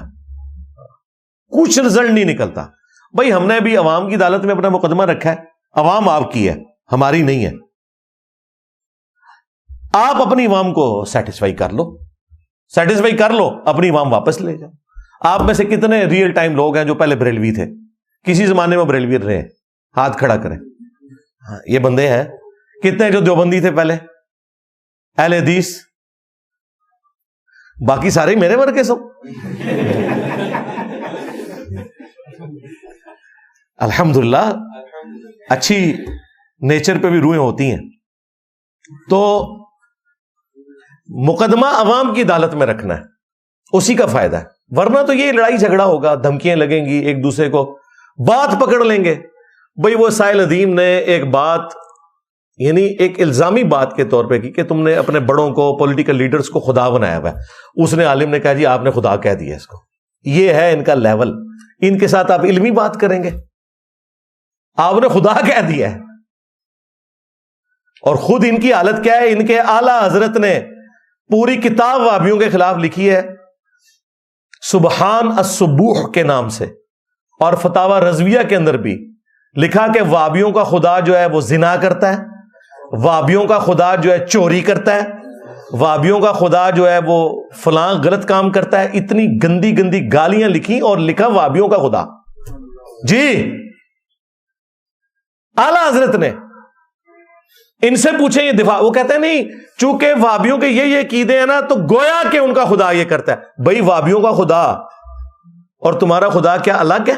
S3: کچھ رزلٹ نہیں نکلتا. بھائی ہم نے بھی عوام کی عدالت میں اپنا مقدمہ رکھا ہے, عوام آپ کی ہے, ہماری نہیں ہے. آپ اپنی عوام کو سیٹسفائی کر لو, اپنی عوام واپس لے جاؤ. آپ میں سے کتنے ریئل ٹائم لوگ ہیں جو پہلے بریلوی تھے, کسی زمانے میں بریلوی رہے, ہاتھ کھڑا کریں. یہ بندے ہیں. کتنے جو دیوبندی تھے پہلے, اہل حدیث, باقی سارے میرے ورگے سو. الحمدللہ اچھی نیچر پہ بھی روحیں ہوتی ہیں. تو مقدمہ عوام کی عدالت میں رکھنا ہے, اسی کا فائدہ ہے. ورنہ تو یہ لڑائی جھگڑا ہوگا, دھمکیاں لگیں گی, ایک دوسرے کو بات پکڑ لیں گے. بھئی وہ سائل ادیم نے ایک بات, یعنی ایک الزامی بات کے طور پہ کی کہ تم نے اپنے بڑوں کو, پولیٹیکل لیڈرز کو خدا بنایا ہوا ہے. اس نے عالم نے کہا جی آپ نے خدا کہہ دیا اس کو. یہ ہے ان کا لیول. ان کے ساتھ آپ علمی بات کریں گے, آپ نے خدا کہہ دیا ہے. اور خود ان کی حالت کیا ہے, ان کے اعلی حضرت نے پوری کتاب وہابیوں کے خلاف لکھی ہے سبحان السبوح کے نام سے, اور فتاوی رضویہ کے اندر بھی لکھا کہ وہابیوں کا خدا جو ہے وہ زنا کرتا ہے, وہابیوں کا خدا جو ہے چوری کرتا ہے, وہابیوں کا خدا جو ہے وہ فلاں غلط کام کرتا ہے. اتنی گندی گندی گالیاں لکھی اور لکھا وہابیوں کا خدا. جی اعلی حضرت نے. ان سے پوچھیں یہ دفاع, وہ کہتے ہیں نہیں چونکہ وہابیوں کے یہ عقیدے ہیں نا تو گویا کہ ان کا خدا یہ کرتا ہے. بھائی وہابیوں کا خدا اور تمہارا خدا کیا الگ ہے؟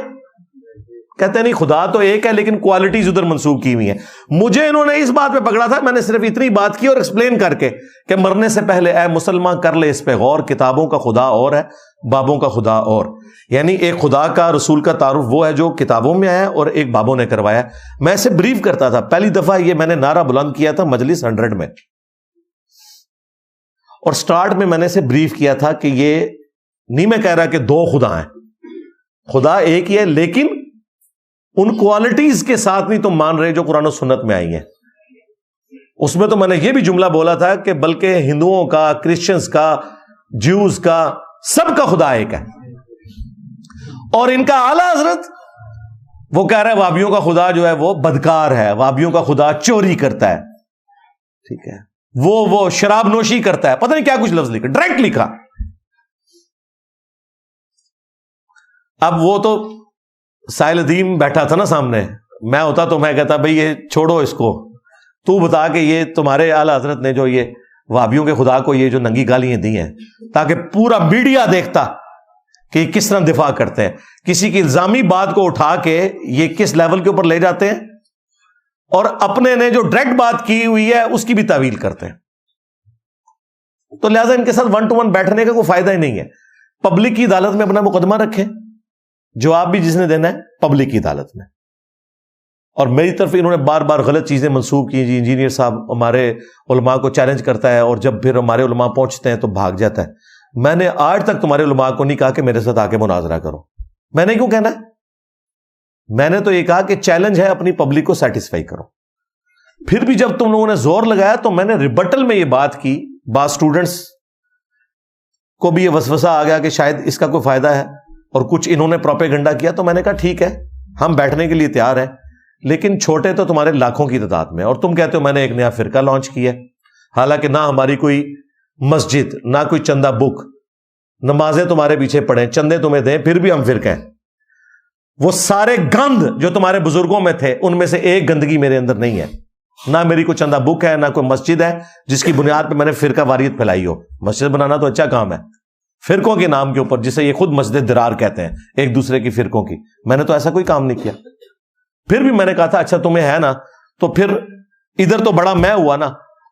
S3: کہتے ہیں نہیں خدا تو ایک ہے لیکن کوالٹیز ادھر منسوب کی ہوئی ہیں. مجھے انہوں نے اس بات پہ پکڑا تھا, میں نے صرف اتنی بات کی اور ایکسپلین کر کے کہ مرنے سے پہلے اے مسلمان کر لے اس پہ غور, کتابوں کا خدا اور ہے, بابوں کا خدا اور. یعنی ایک خدا کا رسول کا تعارف وہ ہے جو کتابوں میں آیا اور ایک بابوں نے کروایا. میں اسے بریف کرتا تھا. پہلی دفعہ یہ میں نے نعرہ بلند کیا تھا مجلس 100 میں, اور سٹارٹ میں نے اسے بریف کیا تھا کہ یہ نہیں میں کہہ رہا کہ 2 خدا ہیں, خدا ایک ہی ہے, لیکن ان کوالٹیز کے ساتھ نہیں تم مان رہے جو قرآن و سنت میں آئی ہیں. اس میں تو میں نے یہ بھی جملہ بولا تھا کہ بلکہ ہندوؤں کا, کرسچنز کا, جیوز کا, سب کا خدا ایک ہے. اور ان کا اعلی حضرت وہ کہہ رہا ہے وہابیوں کا خدا جو ہے وہ بدکار ہے, وہابیوں کا خدا چوری کرتا ہے, ٹھیک ہے, وہ شراب نوشی کرتا ہے, پتہ نہیں کیا کچھ لفظ لکھا, ڈائریکٹ لکھا. اب وہ تو سائل ادیم بیٹھا تھا نا سامنے, میں ہوتا تو میں کہتا بھئی یہ چھوڑو اس کو, تو بتا کہ یہ تمہارے اعلی حضرت نے جو یہ وہابیوں کے خدا کو یہ جو ننگی گالیاں دی ہیں, تاکہ پورا میڈیا دیکھتا کہ یہ کس طرح دفاع کرتے ہیں. کسی کی الزامی بات کو اٹھا کے یہ کس لیول کے اوپر لے جاتے ہیں, اور اپنے نے جو ڈائریکٹ بات کی ہوئی ہے اس کی بھی تعویل کرتے ہیں. تو لہٰذا ان کے ساتھ 1 to 1 بیٹھنے کا کوئی فائدہ ہی نہیں ہے. پبلک کی عدالت میں اپنا مقدمہ رکھیں, جواب بھی جس نے دینا ہے پبلک کی عدالت میں. اور میری طرف انہوں نے بار بار غلط چیزیں منسوب کی. جی انجینئر صاحب ہمارے علماء کو چیلنج کرتا ہے اور جب پھر ہمارے علماء پہنچتے ہیں تو بھاگ جاتا ہے. میں نے آج تک تمہارے علماء کو نہیں کہا کہ میرے ساتھ آ کے مناظرہ کرو. میں نے کیوں کہنا ہے؟ میں نے تو یہ کہا کہ چیلنج ہے, اپنی پبلک کو سیٹسفائی کرو. پھر بھی جب تم لوگوں نے زور لگایا تو میں نے ریبٹل میں یہ بات کی. بعض اسٹوڈنٹس کو بھی یہ وسوسہ آ گیا کہ شاید اس کا کوئی فائدہ ہے, اور کچھ انہوں نے پروپیگنڈا کیا. تو میں نے کہا ٹھیک ہے ہم بیٹھنے کے لیے تیار ہیں, لیکن چھوٹے تو تمہارے لاکھوں کی تعداد میں, اور تم کہتے ہو میں نے ایک نیا فرقہ لانچ کیا, حالانکہ نہ ہماری کوئی مسجد, نہ کوئی چندہ بک, نمازیں تمہارے پیچھے پڑھیں, چندے تمہیں دیں, پھر بھی ہم فرقہ ہیں. وہ سارے گند جو تمہارے بزرگوں میں تھے ان میں سے ایک گندگی میرے اندر نہیں ہے. نہ میری کوئی چندہ بک ہے، نہ کوئی مسجد ہے جس کی بنیاد پہ میں نے فرقہ واریت پھیلائی ہو. مسجد بنانا تو اچھا کام ہے فرقوں کے نام کے اوپر، جسے یہ خود مسجد درار کہتے ہیں ایک دوسرے کی فرقوں کی. میں نے تو ایسا کوئی کام نہیں کیا. پھر بھی میں نے کہا تھا اچھا تمہیں ہے نا تو پھر ادھر تو بڑا میں ہوا نا،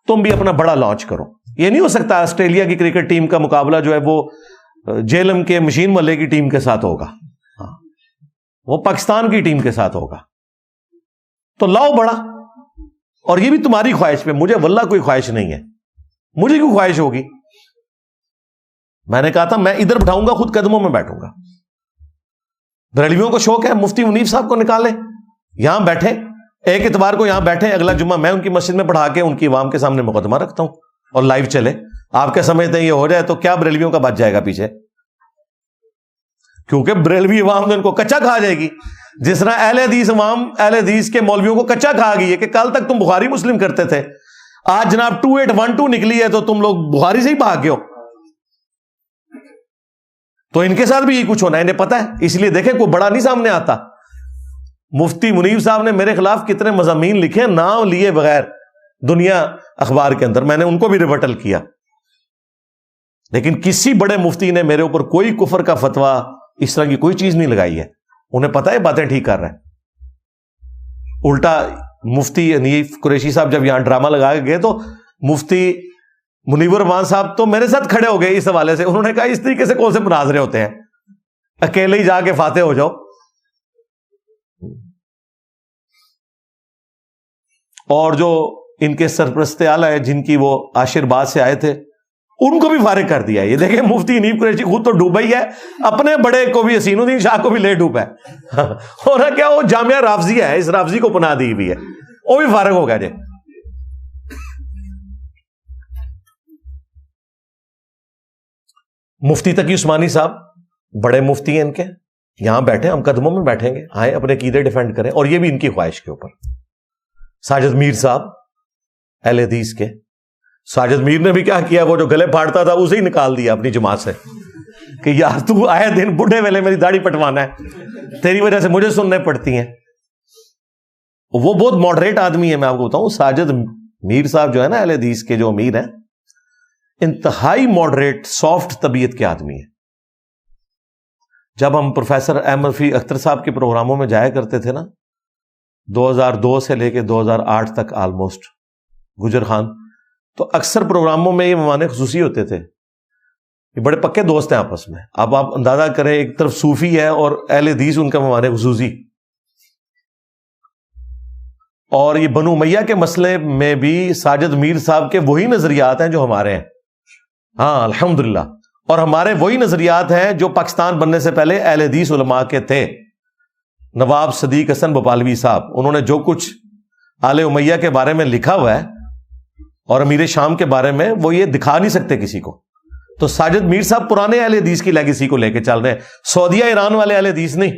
S3: تم بھی اپنا بڑا لانچ کرو. یہ نہیں ہو سکتا آسٹریلیا کی کرکٹ ٹیم کا مقابلہ جو ہے وہ جیلم کے مشین والے کی ٹیم کے ساتھ ہوگا، وہ پاکستان کی ٹیم کے ساتھ ہوگا. تو لاؤ بڑا. اور یہ بھی تمہاری خواہش پہ، مجھے واللہ کوئی خواہش نہیں ہے. مجھے کیوں خواہش ہوگی؟ میں نے کہا تھا میں ادھر بٹھاؤں گا، خود قدموں میں بیٹھوں گا. بریلویوں کو شوق ہے مفتی منیف صاحب کو نکالے یہاں بیٹھے، ایک اتوار کو یہاں بیٹھے، اگلا جمعہ میں ان کی مسجد میں پڑھا کے ان کی عوام کے سامنے مقدمہ رکھتا ہوں اور لائیو چلے. آپ کیا سمجھتے ہیں یہ ہو جائے تو کیا بریلویوں کا بچ جائے گا پیچھے؟ کیونکہ بریلوی عوام تو ان کو کچا کھا جائے گی، جس طرح اہل حدیث عوام اہل حدیث کے مولویوں کو کچا کھا گئی ہے کہ کل تک تم بخاری مسلم کرتے تھے، آج جناب 2812 نکلی ہے تو تم لوگ بخاری سے ہی بھاگ گئے ہو. تو ان کے ساتھ بھی یہ کچھ ہونا ہے، انہیں پتا ہے. اس لیے دیکھیں کوئی بڑا نہیں سامنے آتا. مفتی منیف صاحب نے میرے خلاف کتنے مضامین لکھے نام لیے بغیر دنیا اخبار کے اندر، میں نے ان کو بھی ریبٹل کیا. لیکن کسی بڑے مفتی نے میرے اوپر کوئی کفر کا فتویٰ اس طرح کی کوئی چیز نہیں لگائی ہے. انہیں پتا ہے باتیں ٹھیک کر رہے ہیں. الٹا مفتی حنیف قریشی صاحب جب یہاں ڈرامہ لگا کے گئے تو مفتی منیور رحمان صاحب تو میرے ساتھ کھڑے ہو گئے اس حوالے سے. انہوں نے کہا اس طریقے سے کون سے مناظرے ہوتے ہیں، اکیلے ہی جا کے فاتح ہو جاؤ. اور جو ان کے سرپرست اعلیٰ ہے جن کی وہ آشیرباد سے آئے تھے ان کو بھی فارغ کر دیا. یہ دیکھیں مفتی حنیف قریشی خود تو ڈوبا ہی ہے، اپنے بڑے کو بھی حسین الدین شاہ کو بھی لے ڈوبا ہے. اور کیا وہ جامعہ رافضیہ ہے، اس رافضی کو پناہ دی ہوئی ہے، وہ بھی فارغ ہو گیا. جی مفتی تقی عثمانی صاحب بڑے مفتی ہیں ان کے، یہاں بیٹھے، ہم قدموں میں بیٹھیں گے، آئے اپنے عقیدے ڈیفینڈ کریں. اور یہ بھی ان کی خواہش کے اوپر. ساجد میر صاحب اہل حدیث کے، ساجد میر نے بھی کیا کیا، وہ جو گلے پھاڑتا تھا اسے ہی نکال دیا اپنی جماعت سے کہ یار تو آئے دن بڈھے ویلے میری داڑھی پٹوانا ہے، تیری وجہ سے مجھے سننے پڑتی ہیں. وہ بہت ماڈریٹ آدمی ہے. میں آپ کو بتاؤں ساجد میر صاحب جو ہے نا اہل حدیث کے جو امیر ہیں، انتہائی ماڈریٹ سافٹ طبیعت کے آدمی ہیں. جب ہم پروفیسر احمد رفیع اختر صاحب کے پروگراموں میں جایا کرتے تھے نا 2002 سے لے کے 2008 تک آلموسٹ گجر خان، تو اکثر پروگراموں میں یہ مہمان خصوصی ہوتے تھے. یہ بڑے پکے دوست ہیں آپس میں. اب آپ اندازہ کریں ایک طرف صوفی ہے اور اہل حدیث ان کا مہمان خصوصی. اور یہ بنو امیہ کے مسئلے میں بھی ساجد میر صاحب کے وہی نظریات ہیں جو ہمارے ہیں. ہاں الحمدللہ. اور ہمارے وہی نظریات ہیں جو پاکستان بننے سے پہلے اہل حدیث علماء کے تھے. نواب صدیق حسن بھوپالوی صاحب، انہوں نے جو کچھ آل امیہ کے بارے میں لکھا ہوا ہے اور امیر شام کے بارے میں، وہ یہ دکھا نہیں سکتے کسی کو. تو ساجد میر صاحب پرانے اہل حدیث کی لیگیسی کو لے کے چل رہے ہیں، سعودیہ ایران والے اہل حدیث نہیں.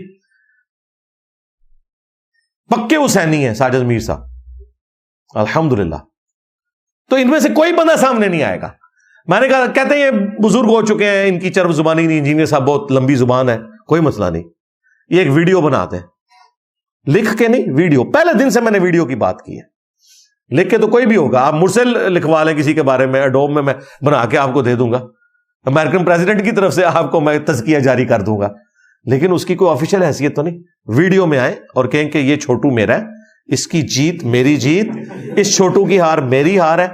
S3: پکے حسینی ہیں ساجد میر صاحب الحمدللہ. تو ان میں سے کوئی بندہ سامنے نہیں آئے گا. میں نے کہا کہتے ہیں یہ بزرگ ہو چکے ہیں، ان کی چرب زبانی نہیں، انجینئر صاحب بہت لمبی زبان ہے. کوئی مسئلہ نہیں، یہ ایک ویڈیو بناتے ہیں، لکھ کے نہیں، ویڈیو. پہلے دن سے میں نے ویڈیو کی بات کی ہے. لکھ کے تو کوئی بھی ہوگا، آپ مجھ سے لکھوا لیں کسی کے بارے میں، ایڈوب میں بنا کے آپ کو دے دوں گا. امریکن پریزیڈنٹ کی طرف سے آپ کو میں تزکیہ جاری کر دوں گا، لیکن اس کی کوئی آفیشیل حیثیت تو نہیں. ویڈیو میں آئیں اور کہیں کہ یہ چھوٹو میرا ہے، اس کی جیت میری جیت، اس چھوٹو کی ہار میری ہار ہے.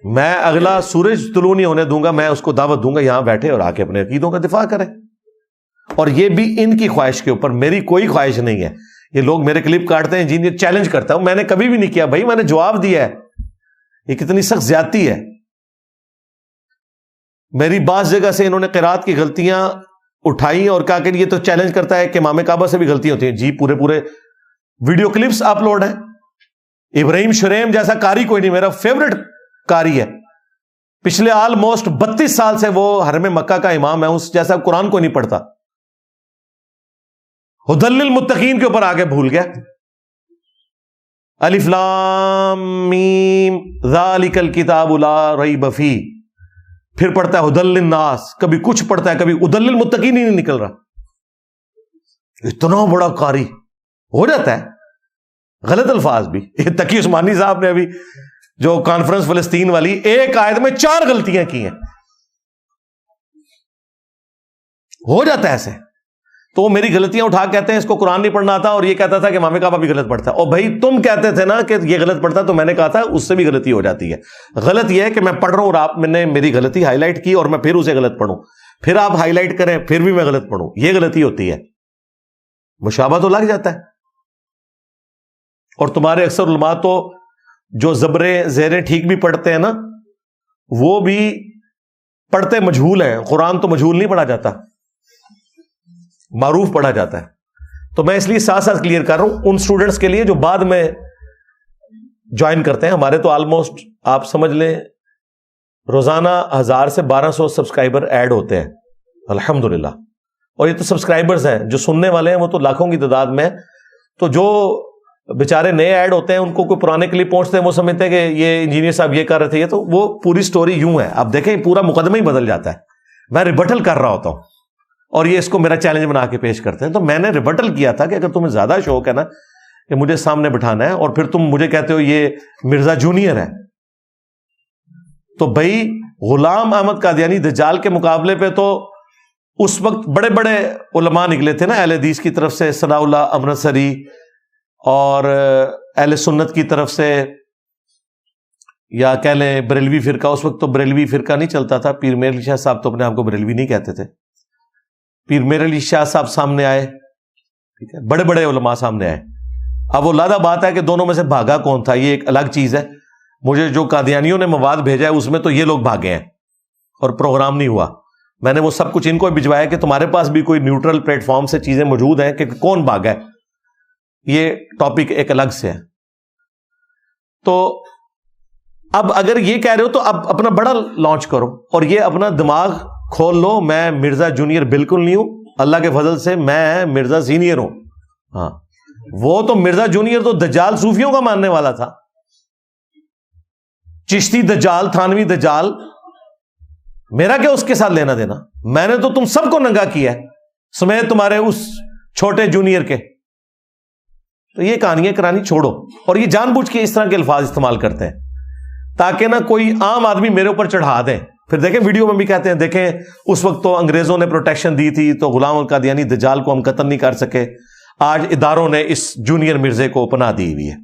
S3: میں اگلا سورج طلوع نہیں ہونے دوں گا، میں اس کو دعوت دوں گا یہاں بیٹھے اور آ کے اپنے عقیدوں کا دفاع کرے. اور یہ بھی ان کی خواہش کے اوپر، میری کوئی خواہش نہیں ہے. یہ لوگ میرے کلپ کاٹتے ہیں، انجینئر چیلنج کرتا ہوں، میں نے کبھی بھی نہیں کیا بھائی، میں نے جواب دیا ہے. یہ کتنی سخت زیادتی ہے. میری بعض جگہ سے انہوں نے قرات کی غلطیاں اٹھائی اور کہا کہ یہ تو چیلنج کرتا ہے کہ امام کعبہ سے بھی غلطیاں ہوتی ہیں. جی پورے ویڈیو کلپس اپلوڈ ہیں. ابراہیم شریم جیسا قاری کوئی نہیں، میرا فیورٹ قاری ہے. پچھلے آلموسٹ 32 سال سے وہ حرم مکہ کا امام ہے، اس جیسا قرآن کوئی نہیں پڑھتا. ہدی للمتقین کے اوپر آگے بھول گیا. الف لام میم ذالک الکتاب لا ریب فیہ، پھر پڑھتا ہے ہدی للناس، کبھی کچھ پڑھتا ہے، کبھی ہدی للمتقین ہی نہیں نکل رہا. اتنا بڑا قاری ہو جاتا ہے. غلط الفاظ بھی. تقی عثمانی صاحب نے ابھی جو کانفرنس فلسطین والی ایک آیت میں 4 غلطیاں کی ہیں. ہو جاتا ہے ایسے. تو وہ میری غلطیاں اٹھا کہتے ہیں اس کو قرآن نہیں پڑھنا آتا, اور یہ کہتا تھا کہ امام کعبہ بھی غلط پڑھتا ہے. اور بھائی تم کہتے تھے نا کہ یہ غلط پڑھتا ہے, تو میں نے کہا تھا اس سے بھی غلطی ہو جاتی ہے. غلط یہ ہے کہ میں پڑھ رہا ہوں اور آپ نے میری غلطی ہائی لائٹ کی اور میں پھر اسے غلط پڑھوں, پھر آپ ہائی لائٹ کریں پھر بھی میں غلط پڑھوں, یہ غلطی ہوتی ہے. مشابہ تو لگ جاتا ہے. اور تمہارے اکثر علماء تو جو زبریں زیریں ٹھیک بھی پڑھتے ہیں نا, وہ بھی پڑھتے مجہول ہیں. قرآن تو مجہول نہیں پڑھا جاتا, معروف پڑھا جاتا ہے. تو میں اس لیے ساتھ ساتھ کلیئر کر رہا ہوں ان اسٹوڈنٹس کے لیے جو بعد میں جوائن کرتے ہیں. ہمارے تو آلموسٹ آپ سمجھ لیں روزانہ 1000 سے 1200 سبسکرائبر ایڈ ہوتے ہیں الحمدللہ. اور یہ تو سبسکرائبرز ہیں, جو سننے والے ہیں وہ تو لاکھوں کی تعداد میں. تو جو بیچارے نئے ایڈ ہوتے ہیں ان کو کوئی پرانے کلپ پہنچتے ہیں, وہ سمجھتے ہیں کہ یہ انجینئر صاحب یہ کر رہے تھے, یہ تو وہ پوری سٹوری یوں ہے. اب دیکھیں پورا مقدمہ ہی بدل جاتا ہے. میں ریبٹل کر رہا ہوتا ہوں اور یہ اس کو میرا چیلنج بنا کے پیش کرتے ہیں. تو میں نے ریبٹل کیا تھا کہ اگر تمہیں زیادہ شوق ہے نا کہ مجھے سامنے بٹھانا ہے, اور پھر تم مجھے کہتے ہو یہ مرزا جونیئر ہے, تو بھائی غلام احمد قادیانی دجال کے مقابلے پہ تو اس وقت بڑے بڑے علماء نکلے تھے نا اہل حدیث کی طرف سے, ثناء اللہ امرتسری, اور اہل سنت کی طرف سے یا کہہ لیں بریلوی فرقہ. اس وقت تو بریلوی فرقہ نہیں چلتا تھا. پیر میر علی شاہ صاحب تو اپنے آپ کو بریلوی نہیں کہتے تھے. پیر میر علی شاہ صاحب سامنے آئے, ٹھیک ہے, بڑے بڑے علماء سامنے آئے. اب وہ لادہ بات ہے کہ دونوں میں سے بھاگا کون تھا, یہ ایک الگ چیز ہے. مجھے جو قادیانیوں نے مواد بھیجا ہے اس میں تو یہ لوگ بھاگے ہیں اور پروگرام نہیں ہوا. میں نے وہ سب کچھ ان کو بھجوایا کہ تمہارے پاس بھی کوئی نیوٹرل پلیٹ فارم سے چیزیں موجود ہیں کہ کون بھاگا ہے. یہ ٹاپک ایک الگ سے ہے. تو اب اگر یہ کہہ رہے ہو تو اب اپنا بڑا لانچ کرو اور یہ اپنا دماغ کھول لو. میں مرزا جونیئر بالکل نہیں ہوں, اللہ کے فضل سے میں مرزا سینئر ہوں. ہاں, وہ تو مرزا جونیئر تو دجال صوفیوں کا ماننے والا تھا. چشتی دجال, تھانوی دجال, میرا کیا اس کے ساتھ لینا دینا. میں نے تو تم سب کو ننگا کیا ہے سمیت تمہارے اس چھوٹے جونیئر کے. تو یہ کہانیاں کرانی چھوڑو. اور یہ جان بوجھ کے اس طرح کے الفاظ استعمال کرتے ہیں تاکہ نہ کوئی عام آدمی میرے اوپر چڑھا دیں. پھر دیکھیں ویڈیو میں بھی کہتے ہیں دیکھیں اس وقت تو انگریزوں نے پروٹیکشن دی تھی تو غلام القادیانی دجال کو ہم قتل نہیں کر سکے. آج اداروں نے اس جونیئر مرزے کو پناہ دی ہوئی ہے.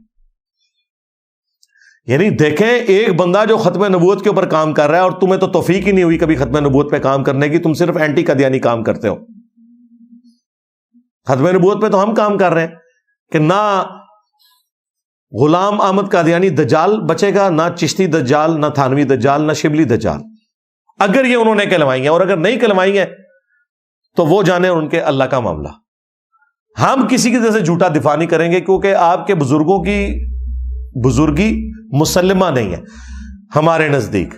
S3: یعنی دیکھیں ایک بندہ جو ختم نبوت کے اوپر کام کر رہا ہے, اور تمہیں تو توفیق ہی نہیں ہوئی کبھی ختم نبوت پہ کام کرنے کی. تم صرف اینٹی قادیانی کام کرتے ہو. ختم نبوت پہ تو ہم کام کر رہے ہیں کہ نہ غلام احمد قادیانی دجال بچے گا, نہ چشتی دجال, نہ تھانوی دجال, نہ شبلی دجال, اگر یہ انہوں نے کلمائی ہیں. اور اگر نہیں کلمائی ہیں تو وہ جانے ان کے اللہ کا معاملہ. ہم کسی کی طرح سے جھوٹا دفاع نہیں کریں گے کیونکہ آپ کے بزرگوں کی بزرگی مسلمہ نہیں ہے ہمارے نزدیک.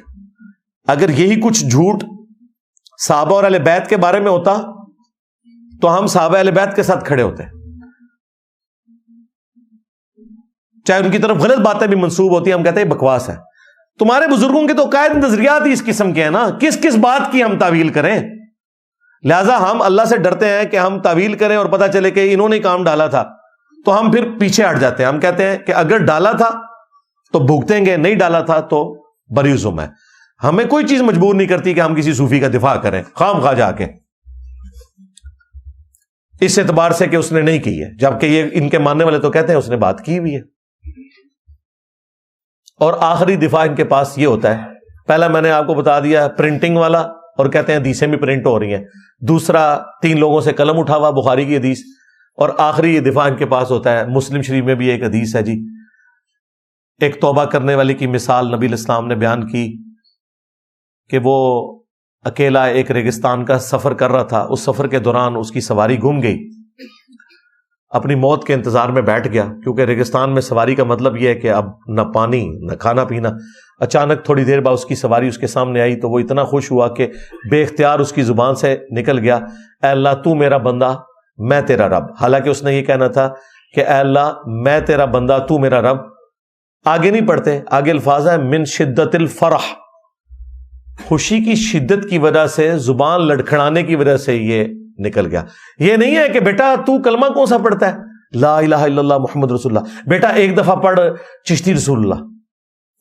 S3: اگر یہی کچھ جھوٹ صحابہ اور اہل بیت کے بارے میں ہوتا تو ہم صحابہ اہل بیت کے ساتھ کھڑے ہوتے. چاہے ان کی طرف غلط باتیں بھی منسوب ہوتی ہیں, ہم کہتے ہیں بکواس ہے. تمہارے بزرگوں کے تو قائد نظریات ہی اس قسم کے ہیں نا, کس کس بات کی ہم تعویل کریں. لہذا ہم اللہ سے ڈرتے ہیں کہ ہم تعویل کریں اور پتہ چلے کہ انہوں نے کام ڈالا تھا تو ہم پھر پیچھے ہٹ جاتے ہیں. ہم کہتے ہیں کہ اگر ڈالا تھا تو بھگتیں گے, نہیں ڈالا تھا تو بری ذمہ ہے. ہمیں کوئی چیز مجبور نہیں کرتی کہ ہم کسی صوفی کا دفاع کریں خام خواہ جا کے اس اعتبار سے کہ اس نے نہیں کی ہے, جبکہ یہ ان کے ماننے والے تو کہتے ہیں اس نے بات کی ہوئی ہے. اور آخری دفاع ان کے پاس یہ ہوتا ہے, پہلا میں نے آپ کو بتا دیا پرنٹنگ والا, اور کہتے ہیں حدیثیں بھی پرنٹ ہو رہی ہیں. دوسرا 3 لوگوں سے قلم اٹھا ہوا بخاری کی حدیث. اور آخری یہ دفاع ان کے پاس ہوتا ہے مسلم شریف میں بھی ایک حدیث ہے جی, ایک توبہ کرنے والے کی مثال نبی علیہ السلام نے بیان کی کہ وہ اکیلا ایک ریگستان کا سفر کر رہا تھا. اس سفر کے دوران اس کی سواری گم گئی, اپنی موت کے انتظار میں بیٹھ گیا, کیونکہ ریگستان میں سواری کا مطلب یہ ہے کہ اب نہ پانی نہ کھانا پینا. اچانک تھوڑی دیر بعد اس کی سواری اس کے سامنے آئی تو وہ اتنا خوش ہوا کہ بے اختیار اس کی زبان سے نکل گیا, اے اللہ تو میرا بندہ میں تیرا رب. حالانکہ اس نے یہ کہنا تھا کہ اے اللہ میں تیرا بندہ تو میرا رب. آگے نہیں پڑھتے, آگے الفاظ ہے من شدت الفرح, خوشی کی شدت کی وجہ سے, زبان لڑکھڑانے کی وجہ سے یہ نکل گیا. یہ نہیں ہے کہ بیٹا تو کلمہ کون سا پڑھتا ہے؟ لا الہ الا اللہ محمد رسول اللہ. بیٹا ایک دفعہ پڑھ چشتی رسول اللہ.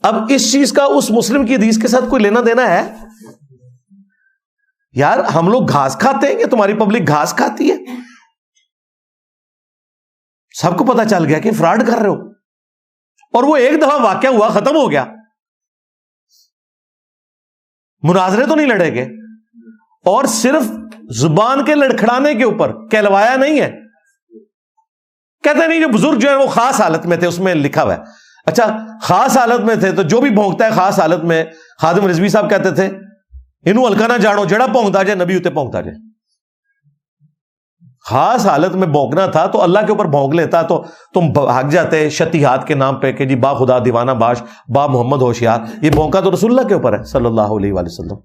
S3: اب اس چیز کا اس مسلم کی حدیث کے ساتھ کوئی لینا دینا ہے؟ یار ہم لوگ گھاس کھاتے ہیں کہ تمہاری پبلک گھاس کھاتی ہے؟ سب کو پتا چل گیا کہ فراڈ کر رہے ہو. اور وہ ایک دفعہ واقعہ ہوا, ختم ہو گیا. مناظرے تو نہیں لڑے گے, اور صرف زبان کے لڑکھڑانے کے اوپر کہلوایا نہیں ہے. کہتے نہیں جو بزرگ جو ہے وہ خاص حالت میں تھے, اس میں لکھا ہوا ہے. اچھا خاص حالت میں تھے تو جو بھی بھونکتا ہے خاص حالت میں, خادم رضوی صاحب کہتے تھے انہوں ہلکا نہ جاڑو, جڑا بھونکتا جائے نبی اتے بھونکتا جائے. خاص حالت میں بھونکنا تھا تو اللہ کے اوپر بھونک لیتا تو تم بھاگ جاتے شتیہات کے نام پہ کہ جی با خدا دیوانہ باش, با محمد ہوشیار. یہ بھونکا تو رسول اللہ کے اوپر ہے صلی اللہ علیہ وآلہ وسلم.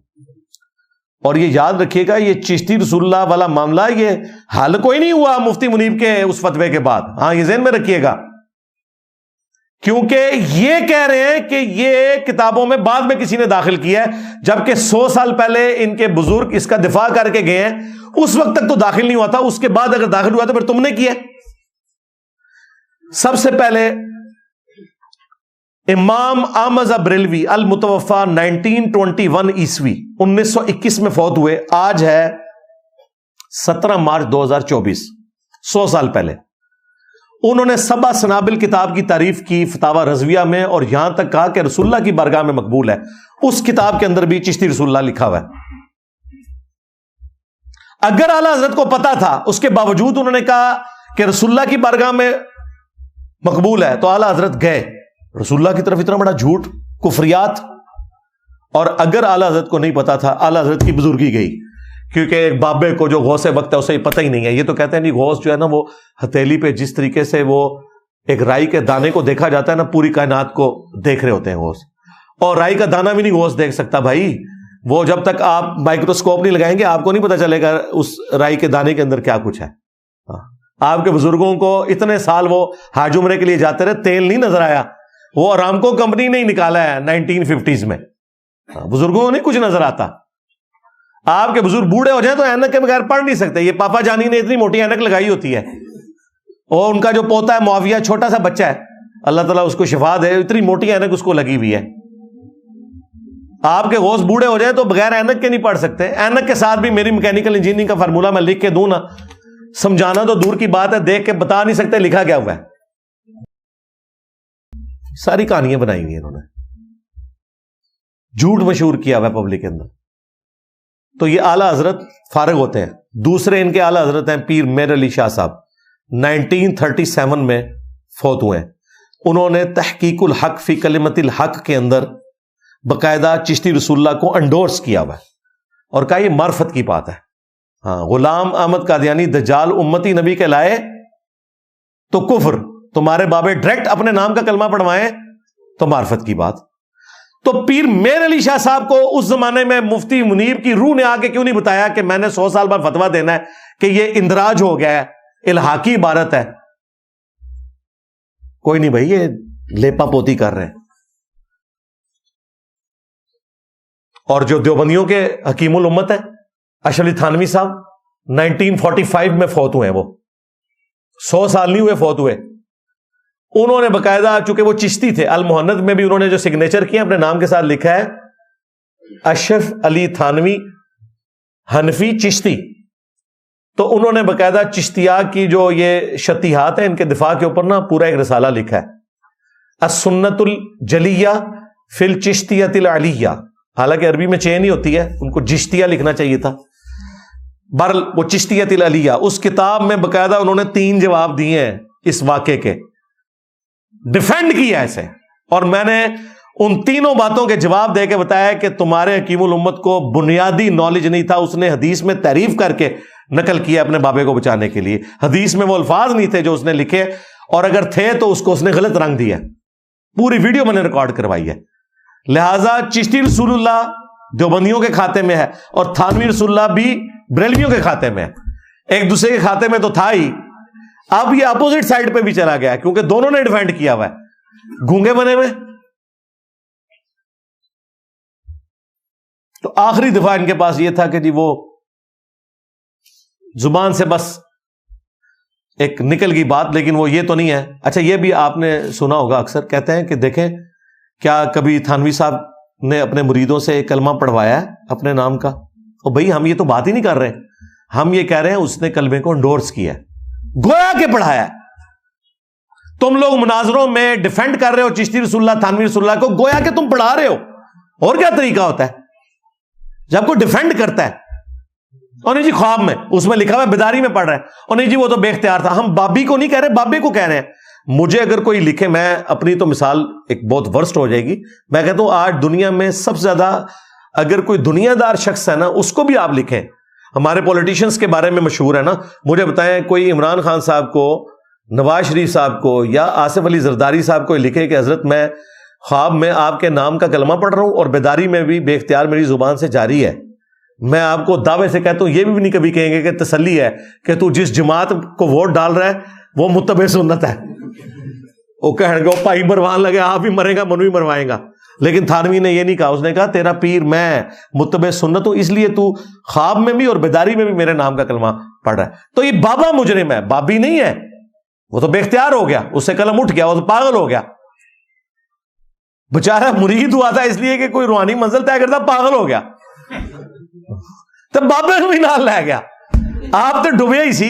S3: اور یہ یاد رکھیے گا, یہ چشتی رسول اللہ والا معاملہ یہ حل کوئی نہیں ہوا مفتی منیب کے اس فتوے کے بعد. ہاں یہ ذہن میں رکھیے گا, کیونکہ یہ کہہ رہے ہیں کہ یہ کتابوں میں بعد میں کسی نے داخل کیا ہے, جبکہ 100 سال پہلے ان کے بزرگ اس کا دفاع کر کے گئے ہیں. اس وقت تک تو داخل نہیں ہوا تھا, اس کے بعد اگر داخل ہوا تو پھر تم نے کیا. سب سے پہلے امام احمد بریلوی المتوفا 1921 عیسوی 1921 میں فوت ہوئے. آج ہے 17 مارچ 2024, 100 سال پہلے. انہوں نے سبع سنابل کتاب کی تعریف کی فتاوی رضویہ میں, اور یہاں تک کہا کہ رسول اللہ کی بارگاہ میں مقبول ہے. اس کتاب کے اندر بھی چشتی رسول اللہ لکھا ہوا ہے. اگر اعلی حضرت کو پتا تھا, اس کے باوجود انہوں نے کہا کہ رسول اللہ کی بارگاہ میں مقبول ہے, تو اعلی حضرت گئے رسول اللہ کی طرف. اتنا بڑا جھوٹ, کفریات. اور اگر اعلی حضرت کو نہیں پتا تھا, اعلی حضرت کی بزرگی گئی, کیونکہ ایک بابے کو جو غوث وقت ہے اسے پتہ ہی نہیں ہے. یہ تو کہتے ہیں نہیں غوث جو ہے نا وہ ہتھیلی پہ جس طریقے سے وہ ایک رائی کے دانے کو دیکھا جاتا ہے نا, پوری کائنات کو دیکھ رہے ہوتے ہیں غوث. اور رائی کا دانہ بھی نہیں غوث دیکھ سکتا بھائی, وہ جب تک آپ مائکروسکوپ نہیں لگائیں گے آپ کو نہیں پتا چلے گا اس رائی کے دانے کے اندر کیا کچھ ہے. آپ کے بزرگوں کو اتنے سال وہ حج عمرے کے لیے جاتے رہے, تیل نہیں نظر آیا. وہ آرامکو کمپنی نہیں نکالا ہے 1950s میں. بزرگوں کو نہیں کچھ نظر آتا. آپ کے بزرگ بوڑھے ہو جائیں تو اینک کے بغیر پڑھ نہیں سکتے. یہ پاپا جانی نے اتنی موٹی اینک لگائی ہوتی ہے, اور ان کا جو پوتا ہے معاویہ چھوٹا سا بچہ ہے, اللہ تعالیٰ اس کو شفا دے, اتنی موٹی اینک اس کو لگی ہوئی ہے. آپ کے غوث بوڑھے ہو جائیں تو بغیر اینک کے نہیں پڑھ سکتے. اینک کے ساتھ بھی میری میکینیکل انجینئرنگ کا فارمولا میں لکھ کے دوں نا, سمجھانا تو دور کی بات ہے, دیکھ کے بتا نہیں سکتے لکھا کیا ہوا ہے. ساری کہانیاں بنائی ہوئی انہوں نے, جھوٹ مشہور کیا ہوا ہے پبلک کے اندر. تو یہ اعلی حضرت فارغ ہوتے ہیں. دوسرے ان کے اعلی حضرت ہیں پیر میر علی شاہ صاحب, 1937 میں فوت ہوئے ہیں. انہوں نے تحقیق الحق فی کلمت الحق کے اندر باقاعدہ چشتی رسول اللہ کو انڈورس کیا ہوا ہے, اور کہا یہ معرفت کی بات ہے. ہاں, غلام احمد قادیانی دجال امتی نبی کے لائے تو کفر, تمہارے بابے ڈائریکٹ اپنے نام کا کلمہ پڑھوائیں تو معرفت کی بات. تو پیر میر علی شاہ صاحب کو اس زمانے میں مفتی منیب کی روح نے آ کے کیوں نہیں بتایا کہ میں نے 100 سال بعد فتویٰ دینا ہے کہ یہ اندراج ہو گیا ہے, الحاقی عبارت ہے. کوئی نہیں بھائی, یہ لیپا پوتی کر رہے ہیں. اور جو دیوبندیوں کے حکیم الامت ہے اشرف علی تھانوی صاحب 1945 میں فوت ہوئے ہیں. وہ 100 سال نہیں ہوئے فوت ہوئے. انہوں نے باقاعدہ, چونکہ وہ چشتی تھے, المحند میں بھی انہوں نے جو سگنیچر کیا اپنے نام کے ساتھ لکھا ہے اشرف علی تھانوی حنفی چشتی. تو انہوں نے باقاعدہ چشتیہ کی جو یہ شتیہات ہیں ان کے دفاع کے اوپر نا پورا ایک رسالہ لکھا ہے, السنت الجلیہ فی الچشتیۃ العلیہ. حالانکہ عربی میں چین ہی ہوتی ہے, ان کو جشتیہ لکھنا چاہیے تھا. برل وہ چشتیۃ العلیہ, اس کتاب میں باقاعدہ انہوں نے 3 جواب دیے ہیں اس واقعے کے, ڈیفینڈ کیا ایسے. اور میں نے ان تینوں باتوں کے جواب دے کے بتایا کہ تمہارے حکیم الامت کو بنیادی نالج نہیں تھا, اس نے حدیث میں تعریف کر کے نقل کیا اپنے بابے کو بچانے کے لیے. حدیث میں وہ الفاظ نہیں تھے جو اس نے لکھے, اور اگر تھے تو اس کو اس نے غلط رنگ دیا. پوری ویڈیو میں نے ریکارڈ کروائی ہے. لہذا چشتی رسول اللہ دیوبندیوں کے کھاتے میں ہے, اور تھانوی رسول اللہ بھی بریلویوں کے کھاتے میں ہے. ایک دوسرے کے کھاتے میں تو تھا ہی, اب یہ اپوزٹ سائڈ پہ بھی چلا گیا کیونکہ دونوں نے ڈیفینڈ کیا ہوا ہے, گونگے بنے ہوئے. تو آخری دفعہ ان کے پاس یہ تھا کہ جی وہ زبان سے بس ایک نکل گئی بات، لیکن وہ یہ تو نہیں ہے. اچھا یہ بھی آپ نے سنا ہوگا، اکثر کہتے ہیں کہ دیکھیں کیا کبھی تھانوی صاحب نے اپنے مریدوں سے کلمہ پڑھوایا ہے اپنے نام کا؟ اور بھائی ہم یہ تو بات ہی نہیں کر رہے، ہم یہ کہہ رہے ہیں اس نے کلمے کو انڈورس کیا ہے، گویا کہ پڑھایا ہے. تم لوگ مناظروں میں ڈیفینڈ کر رہے ہو چشتی رسول اللہ، تھانوی رسول اللہ کو، گویا کہ تم پڑھا رہے ہو. اور کیا طریقہ ہوتا ہے جب کوئی ڈیفینڈ کرتا ہے؟ اور نہیں جی خواب میں، اس میں لکھا ہوا ہے بیداری میں پڑھ رہے ہیں، اور نہیں جی وہ تو بے اختیار تھا. ہم بابی کو نہیں کہہ رہے، بابے کو کہہ رہے ہیں. مجھے اگر کوئی لکھے، میں اپنی تو مثال ایک بہت ورسٹ ہو جائے گی، میں کہتا ہوں آج دنیا میں سب سے زیادہ اگر کوئی دنیا دار شخص ہے نا، اس کو بھی آپ لکھیں. ہمارے پولیٹیشینز کے بارے میں مشہور ہے نا، مجھے بتائیں کوئی عمران خان صاحب کو، نواز شریف صاحب کو یا آصف علی زرداری صاحب کو لکھے کہ حضرت میں خواب میں آپ کے نام کا کلمہ پڑھ رہا ہوں اور بیداری میں بھی بے اختیار میری زبان سے جاری ہے. میں آپ کو دعوے سے کہتا ہوں یہ بھی نہیں کبھی کہیں گے کہ تسلی ہے کہ تو جس جماعت کو ووٹ ڈال رہا ہے وہ متبع سنت ہے. وہ کہیں گے پائی مروان لگے، آپ بھی مرے گا، منو بھی مروائے گا. لیکن تھانوی نے یہ نہیں کہا، اس نے کہا تیرا پیر میں متبع سنت ہوں، اس لیے تو خواب میں بھی اور بیداری میں بھی میرے نام کا کلمہ پڑھ رہا ہے. تو یہ بابا مجرم ہے، بابی نہیں ہے. وہ تو بے اختیار ہو گیا، اس سے قلم اٹھ گیا، وہ تو پاگل ہو گیا. بےچارا مرید ہوا تھا اس لیے کہ کوئی روحانی منزل طے کرتا، پاگل ہو گیا تو بابے کو بھی نال لے گیا. آپ تو ڈوبے ہی سی،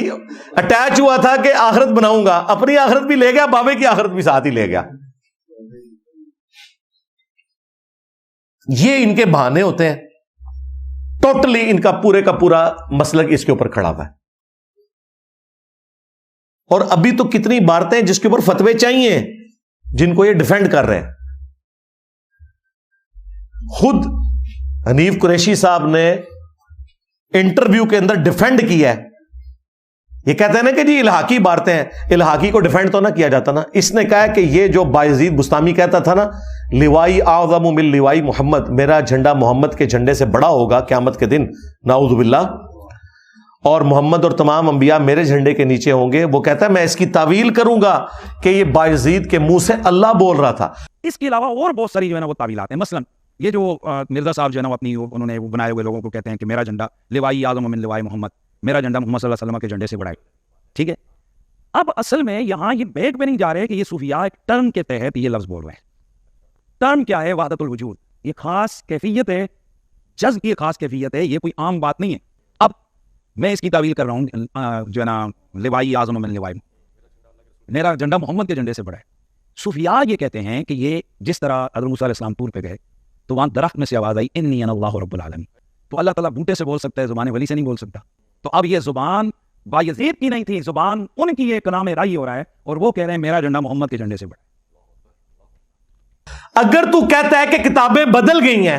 S3: اٹیچ ہوا تھا کہ آخرت بناؤں گا، اپنی آخرت بھی لے گیا، بابے کی آخرت بھی ساتھ ہی لے گیا. یہ ان کے بہانے ہوتے ہیں. ٹوٹلی ان کا پورے کا پورا مسلک اس کے اوپر کھڑا ہوا ہے. اور ابھی تو کتنی عبارتیں جس کے اوپر فتوے چاہیے جن کو یہ ڈیفینڈ کر رہے ہیں. خود حنیف قریشی صاحب نے انٹرویو کے اندر ڈیفینڈ کیا ہے. یہ کہتے ہیں نا کہ جی الحاقی عبارتیں ہیں، الحاقی کو ڈیفینڈ تو نہ کیا جاتا نا. اس نے کہا کہ یہ جو بایزید بستامی کہتا تھا نا، لوائی اعظم من لوائی محمد، میرا جھنڈا محمد کے جھنڈے سے بڑا ہوگا قیامت کے دن، نعوذ باللہ، اور محمد اور تمام انبیاء میرے جھنڈے کے نیچے ہوں گے. وہ کہتا ہے میں اس کی تعویل کروں گا کہ یہ بایزید کے منہ سے اللہ بول رہا تھا.
S4: اس کے علاوہ اور بہت ساری جو ہے نا وہ تعویلات ہیں. مثلا یہ جو مرزا صاحب جو ہے نا اپنی انہوں نے وہ بنائے ہوئے لوگوں کو کہتے ہیں کہ میرا جھنڈا لوائی اعظم من لوائی محمد، میرا جھنڈا محمد صلی اللہ علیہ وسلم کے جھنڈے سے بڑا ہے. ٹھیک ہے، اب اصل میں یہاں یہ بیک پہ نہیں جا رہے کہ یہ صوفیاء ایک ٹرم کے تحت یہ لفظ بول رہے ہیں. ٹرم کیا ہے؟ وحدت الوجود. یہ خاص کیفیت ہے، جذب کی خاص کیفیت ہے، یہ کوئی عام بات نہیں ہے. اب میں اس کی تعویل کر رہا ہوں جو ہے نا لوائی اعظم من لوائی، میرا جھنڈا محمد کے جھنڈے سے بڑا ہے. صوفیاء یہ کہتے ہیں کہ یہ جس طرح حضرت موسیٰ علیہ السلام طور پہ گئے تو وہاں درخت میں سے آواز آئی انی انا اللہ رب العالمین، تو اللہ تعالیٰ بوٹے سے بول سکتا ہے، زبان ولی سے نہیں بول سکتا. تو اب یہ زبان بایزید کی نہیں تھی، زبان ان کی یہ کلام رائی ہو رہا ہے، اور وہ کہہ رہے ہیں میرا جھنڈا محمد کے جھنڈے سے بڑا.
S3: اگر تو کہتا ہے کہ کتابیں بدل گئی ہیں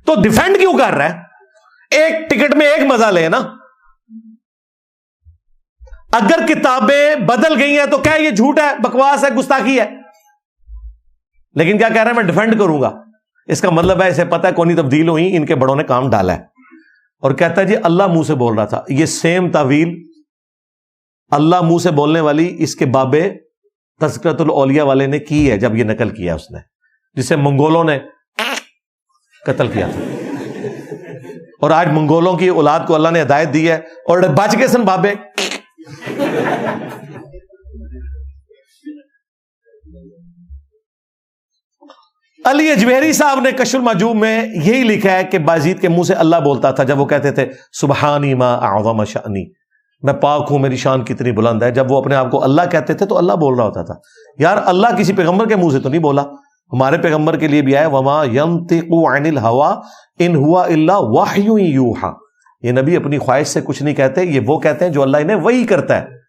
S3: تو ڈیفینڈ کیوں کر رہا ہے؟ ایک ٹکٹ میں ایک مزہ لے نا. اگر کتابیں بدل گئی ہیں تو کیا یہ جھوٹ ہے، بکواس ہے، گستاخی ہے. لیکن کیا کہہ رہا ہے؟ میں ڈیفینڈ کروں گا. اس کا مطلب ہے اسے پتہ ہے کونی تبدیل ہوئی، ان کے بڑوں نے کام ڈالا ہے. اور کہتا ہے جی اللہ منہ سے بول رہا تھا. یہ سیم تعویل اللہ منہ سے بولنے والی اس کے بابے تذکرۃ الاولیاء والے نے کی ہے جب یہ نقل کیا اس نے، جسے منگولوں نے قتل کیا تھا. اور آج منگولوں کی اولاد کو اللہ نے ہدایت دی ہے اور بچ گئے سن بابے. علی اجمیری صاحب نے کشف المحجوب میں یہی لکھا ہے کہ بایزید کے منہ سے اللہ بولتا تھا جب وہ کہتے تھے سبحانی ما اعظم شأنی، میں پاک ہوں، میری شان کتنی بلند ہے. جب وہ اپنے آپ کو اللہ کہتے تھے تو اللہ بول رہا ہوتا تھا. یار اللہ کسی پیغمبر کے منہ سے تو نہیں بولا، ہمارے پیغمبر کے لیے بھی آیا وما ينطق عن الهوى ان هو الا وحی یوحى. یہ نبی اپنی خواہش سے کچھ نہیں کہتے، یہ وہ کہتے ہیں جو اللہ انہیں وحی کرتا ہے.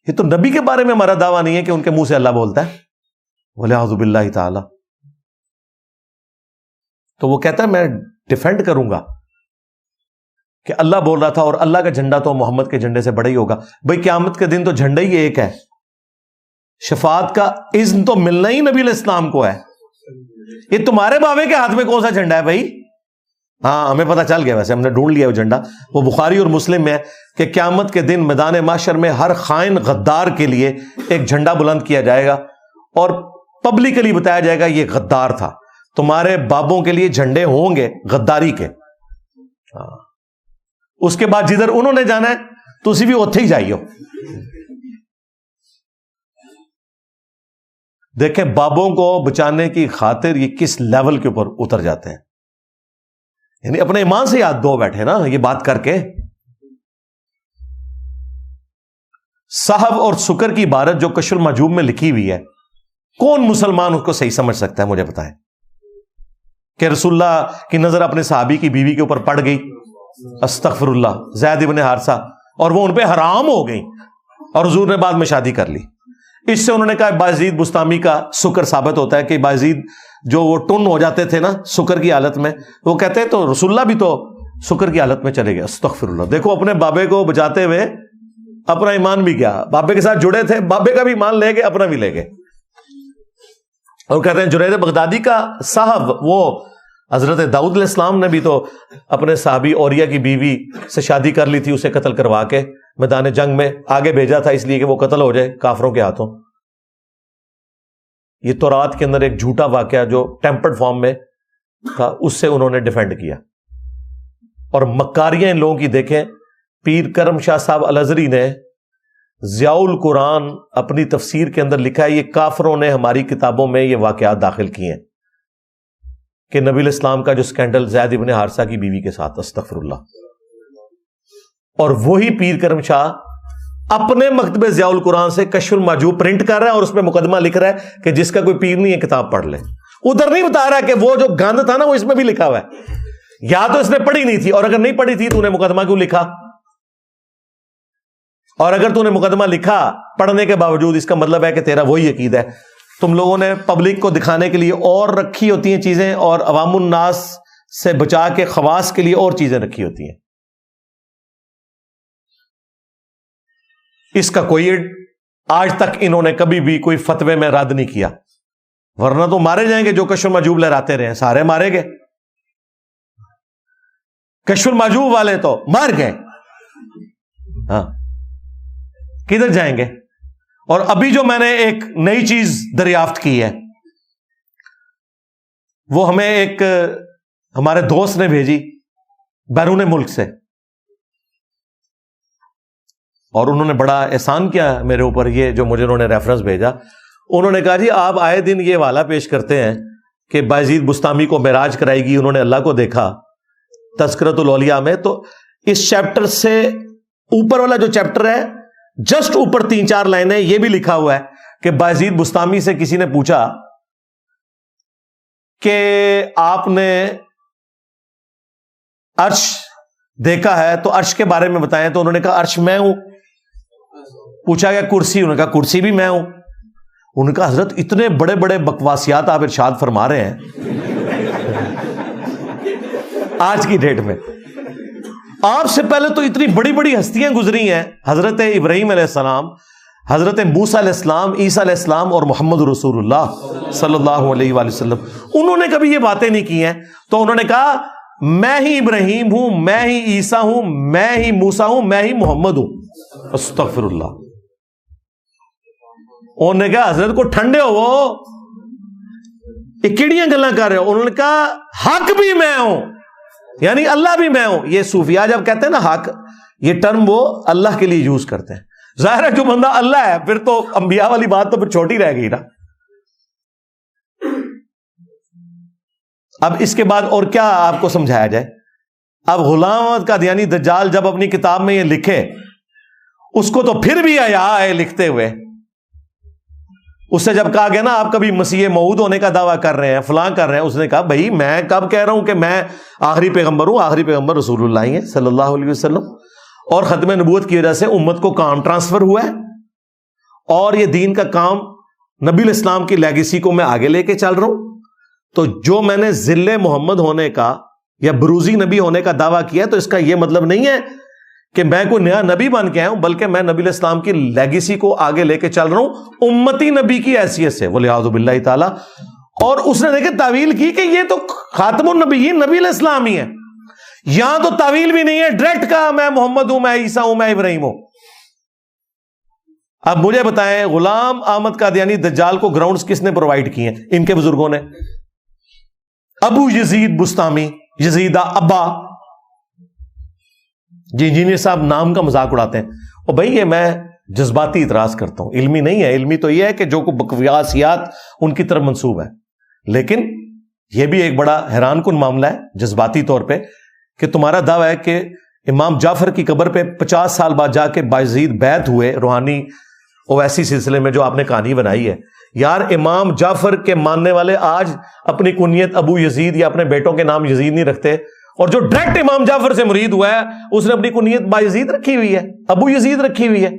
S3: یہ تو نبی کے بارے میں ہمارا دعویٰ نہیں ہے کہ ان کے منہ سے اللہ بولتا ہے، والعیاذ باللہ تعالی. تو وہ کہتا ہے میں ڈیفینڈ کروں گا کہ اللہ بول رہا تھا اور اللہ کا جھنڈا تو محمد کے جھنڈے سے بڑا ہی ہوگا. بھائی قیامت کے دن تو جھنڈا ہی ایک ہے، شفاعت کا اذن تو ملنا ہی نبی علیہ السلام کو ہے. یہ تمہارے بابے کے ہاتھ میں کون سا جھنڈا ہے بھائی؟ ہاں ہمیں پتہ چل گیا، ویسے ہم نے ڈھونڈ لیا وہ جھنڈا. وہ بخاری اور مسلم میں ہے کہ قیامت کے دن میدان محشر میں ہر خائن غدار کے لیے ایک جھنڈا بلند کیا جائے گا اور پبلکلی بتایا جائے گا یہ غدار تھا. تمہارے بابوں کے لیے جھنڈے ہوں گے غداری کے. اس کے بعد جدھر انہوں نے جانا ہے تسی بھی اوتھے ہی جائیو. دیکھیں بابوں کو بچانے کی خاطر یہ کس لیول کے اوپر اتر جاتے ہیں. یعنی اپنے ایمان سے یاد دو بیٹھے نا یہ بات کر کے. صحب اور سکر کی عبارت جو کشف المحجوب میں لکھی ہوئی ہے, کون مسلمان اس کو صحیح سمجھ سکتا ہے؟ مجھے بتائیں کہ رسول اللہ کی نظر اپنے صحابی کی بیوی کے اوپر پڑ گئی, استغفر اللہ, زید ابن حارثہ, اور وہ ان پہ حرام ہو گئی اور حضور نے بعد میں شادی کر لی. اس سے انہوں نے کہا بایزید بستامی کا سکر ثابت ہوتا ہے کہ بایزید جو وہ ٹن ہو جاتے تھے نا سکر کی حالت میں, وہ کہتے ہیں تو رسول اللہ بھی تو سکر کی حالت میں چلے گئے. استغفر اللہ. دیکھو اپنے بابے کو بچاتے ہوئے اپنا ایمان بھی گیا, بابے کے ساتھ جڑے تھے, بابے کا بھی ایمان لے گئے, اپنا بھی لے گئے. اور کہتے ہیں جنید بغدادی کا صاحب, وہ حضرت داؤد علیہ السلام نے بھی تو اپنے صحابی اوریہ کی بیوی سے شادی کر لی تھی, اسے قتل کروا کے میدان جنگ میں آگے بھیجا تھا اس لیے کہ وہ قتل ہو جائے کافروں کے ہاتھوں. یہ تورات کے اندر ایک جھوٹا واقعہ جو ٹیمپرڈ فارم میں تھا, اس سے انہوں نے ڈیفینڈ کیا. اور مکاریاں ان لوگوں کی دیکھیں. پیر کرم شاہ صاحب الازری نے ضیاء القرآن اپنی تفسیر کے اندر لکھا ہے یہ کافروں نے ہماری کتابوں میں یہ واقعات داخل کیے ہیں کہ نبی علیہ السلام کا جو سکینڈل زید ابن حارثہ کی بیوی کے ساتھ, استغفر اللہ. اور وہی پیر کرم شاہ اپنے مکتبہ ضیاء القرآن سے کشف المحجوب پرنٹ کر رہا ہے اور اس میں مقدمہ لکھ رہا ہے کہ جس کا کوئی پیر نہیں ہے کتاب پڑھ لے. ادھر نہیں بتا رہا کہ وہ جو گند تھا نا وہ اس میں بھی لکھا ہوا ہے, یا تو اس نے پڑھی نہیں تھی, اور اگر نہیں پڑھی تھی تو نے مقدمہ کیوں لکھا؟ اور اگر تو نے مقدمہ لکھا پڑھنے کے باوجود, اس کا مطلب ہے کہ تیرا وہی عقیدہ ہے. تم لوگوں نے پبلک کو دکھانے کے لیے اور رکھی ہوتی ہیں چیزیں, اور عوام الناس سے بچا کے خواص کے لیے اور چیزیں رکھی ہوتی ہیں. اس کا کوئی آج تک انہوں نے کبھی بھی کوئی فتوے میں رد نہیں کیا, ورنہ تو مارے جائیں گے. جو کشف المحجوب لہراتے رہے سارے مارے گئے. کشف المحجوب والے تو مار گئے, ہاں کدھر جائیں گے؟ اور ابھی جو میں نے ایک نئی چیز دریافت کی ہے وہ ہمیں ایک ہمارے دوست نے بھیجی بیرون ملک سے, اور انہوں نے بڑا احسان کیا میرے اوپر. یہ جو مجھے انہوں نے ریفرنس بھیجا, انہوں نے کہا جی آپ آئے دن یہ والا پیش کرتے ہیں کہ بایزید بستامی کو معراج کرائے گی, انہوں نے اللہ کو دیکھا تذکرۃ الاولیاء میں. تو اس چیپٹر سے اوپر والا جو چیپٹر ہے جسٹ اوپر 3-4 لائنیں یہ بھی لکھا ہوا ہے کہ بایزید بستامی سے کسی نے پوچھا کہ آپ نے عرش دیکھا ہے تو عرش کے بارے میں بتائیں. تو انہوں نے کہا عرش میں ہوں. پوچھا گیا کرسی, انہوں نے کہا کرسی بھی میں ہوں. انہوں نے کہا حضرت اتنے بڑے بڑے بکواسیات آپ ارشاد فرما رہے ہیں آج کی ڈیٹ میں. آپ سے پہلے تو اتنی بڑی بڑی ہستیاں گزری ہیں, حضرت ابراہیم علیہ السلام, حضرت موسیٰ علیہ السلام, عیسیٰ علیہ السلام اور محمد رسول اللہ صلی اللہ علیہ وآلہ وسلم. انہوں نے کبھی یہ باتیں نہیں کی ہیں. تو انہوں نے کہا میں ہی ابراہیم ہوں, میں ہی عیسیٰ ہوں, میں ہی موسیٰ ہوں, میں ہی محمد ہوں. استغفر اللہ. انہوں نے کہا حضرت کو ٹھنڈے ہو, یہ کیڑیاں گلاں کر رہے ہو. انہوں نے کہا حق بھی میں ہوں, یعنی اللہ بھی میں ہوں. یہ صوفیاء جب کہتے ہیں نا حق, یہ ٹرم وہ اللہ کے لیے یوز کرتے ہیں. ظاہر ہے جو بندہ اللہ ہے پھر تو انبیاء والی بات تو پھر چھوٹی رہ گئی نا. اب اس کے بعد اور کیا آپ کو سمجھایا جائے؟ اب غلام احمد قادیانی دجال جب اپنی کتاب میں یہ لکھے, اس کو تو پھر بھی حیا ہے لکھتے ہوئے. اس سے جب کہا گیا نا آپ کبھی مسیح موعود ہونے کا دعویٰ کر رہے ہیں, فلاں کر رہے ہیں, اس نے کہا بھائی میں کب کہہ رہا ہوں کہ میں آخری پیغمبر ہوں؟ آخری پیغمبر رسول اللہ ہی ہیں صلی اللہ علیہ وسلم, اور ختم نبوت کی وجہ سے امت کو کام ٹرانسفر ہوا ہے, اور یہ دین کا کام نبی علیہ السلام کی لیگیسی کو میں آگے لے کے چل رہا ہوں. تو جو میں نے ذل محمد ہونے کا یا بروزی نبی ہونے کا دعویٰ کیا, تو اس کا یہ مطلب نہیں ہے کہ میں کوئی نیا نبی بن کے آیا ہوں, بلکہ میں نبی علیہ السلام کی لیگیسی کو آگے لے کے چل رہا ہوں امتی نبی کی حیثیت سے, ولیعوذ باللہ تعالی. اور اس نے دیکھے تعویل کی کہ یہ تو خاتم النبیین نبی علیہ السلام ہی ہے. یہاں تو تعویل بھی نہیں ہے, ڈائریکٹ کہا میں محمد ہوں, میں عیسیٰ ہوں, میں ابراہیم ہوں. اب مجھے بتائیں غلام احمد قادیانی دجال کو گراؤنڈز کس نے پرووائڈ کیے ہیں؟ ان کے بزرگوں نے. ابو یزید بستامی, یزیدہ ابا, جی انجینئر صاحب نام کا مذاق اڑاتے ہیں. اور بھائی یہ میں جذباتی اعتراض کرتا ہوں, علمی نہیں ہے. علمی تو یہ ہے کہ جو کو بکواسیات ان کی طرف منسوب ہے, لیکن یہ بھی ایک بڑا حیران کن معاملہ ہے جذباتی طور پہ کہ تمہارا دعویٰ ہے کہ امام جعفر کی قبر پہ 50 سال بعد جا کے بایزید بیعت ہوئے روحانی اویسی سلسلے میں, جو آپ نے کہانی بنائی ہے. یار امام جعفر کے ماننے والے آج اپنی کنیت ابو یزید یا اپنے بیٹوں کے نام یزید نہیں رکھتے, اور جو ڈائریکٹ امام جعفر سے مرید ہوا ہے اس نے اپنی کنیت بایزید رکھی ہوئی ہے, ابو یزید رکھی ہوئی ہے.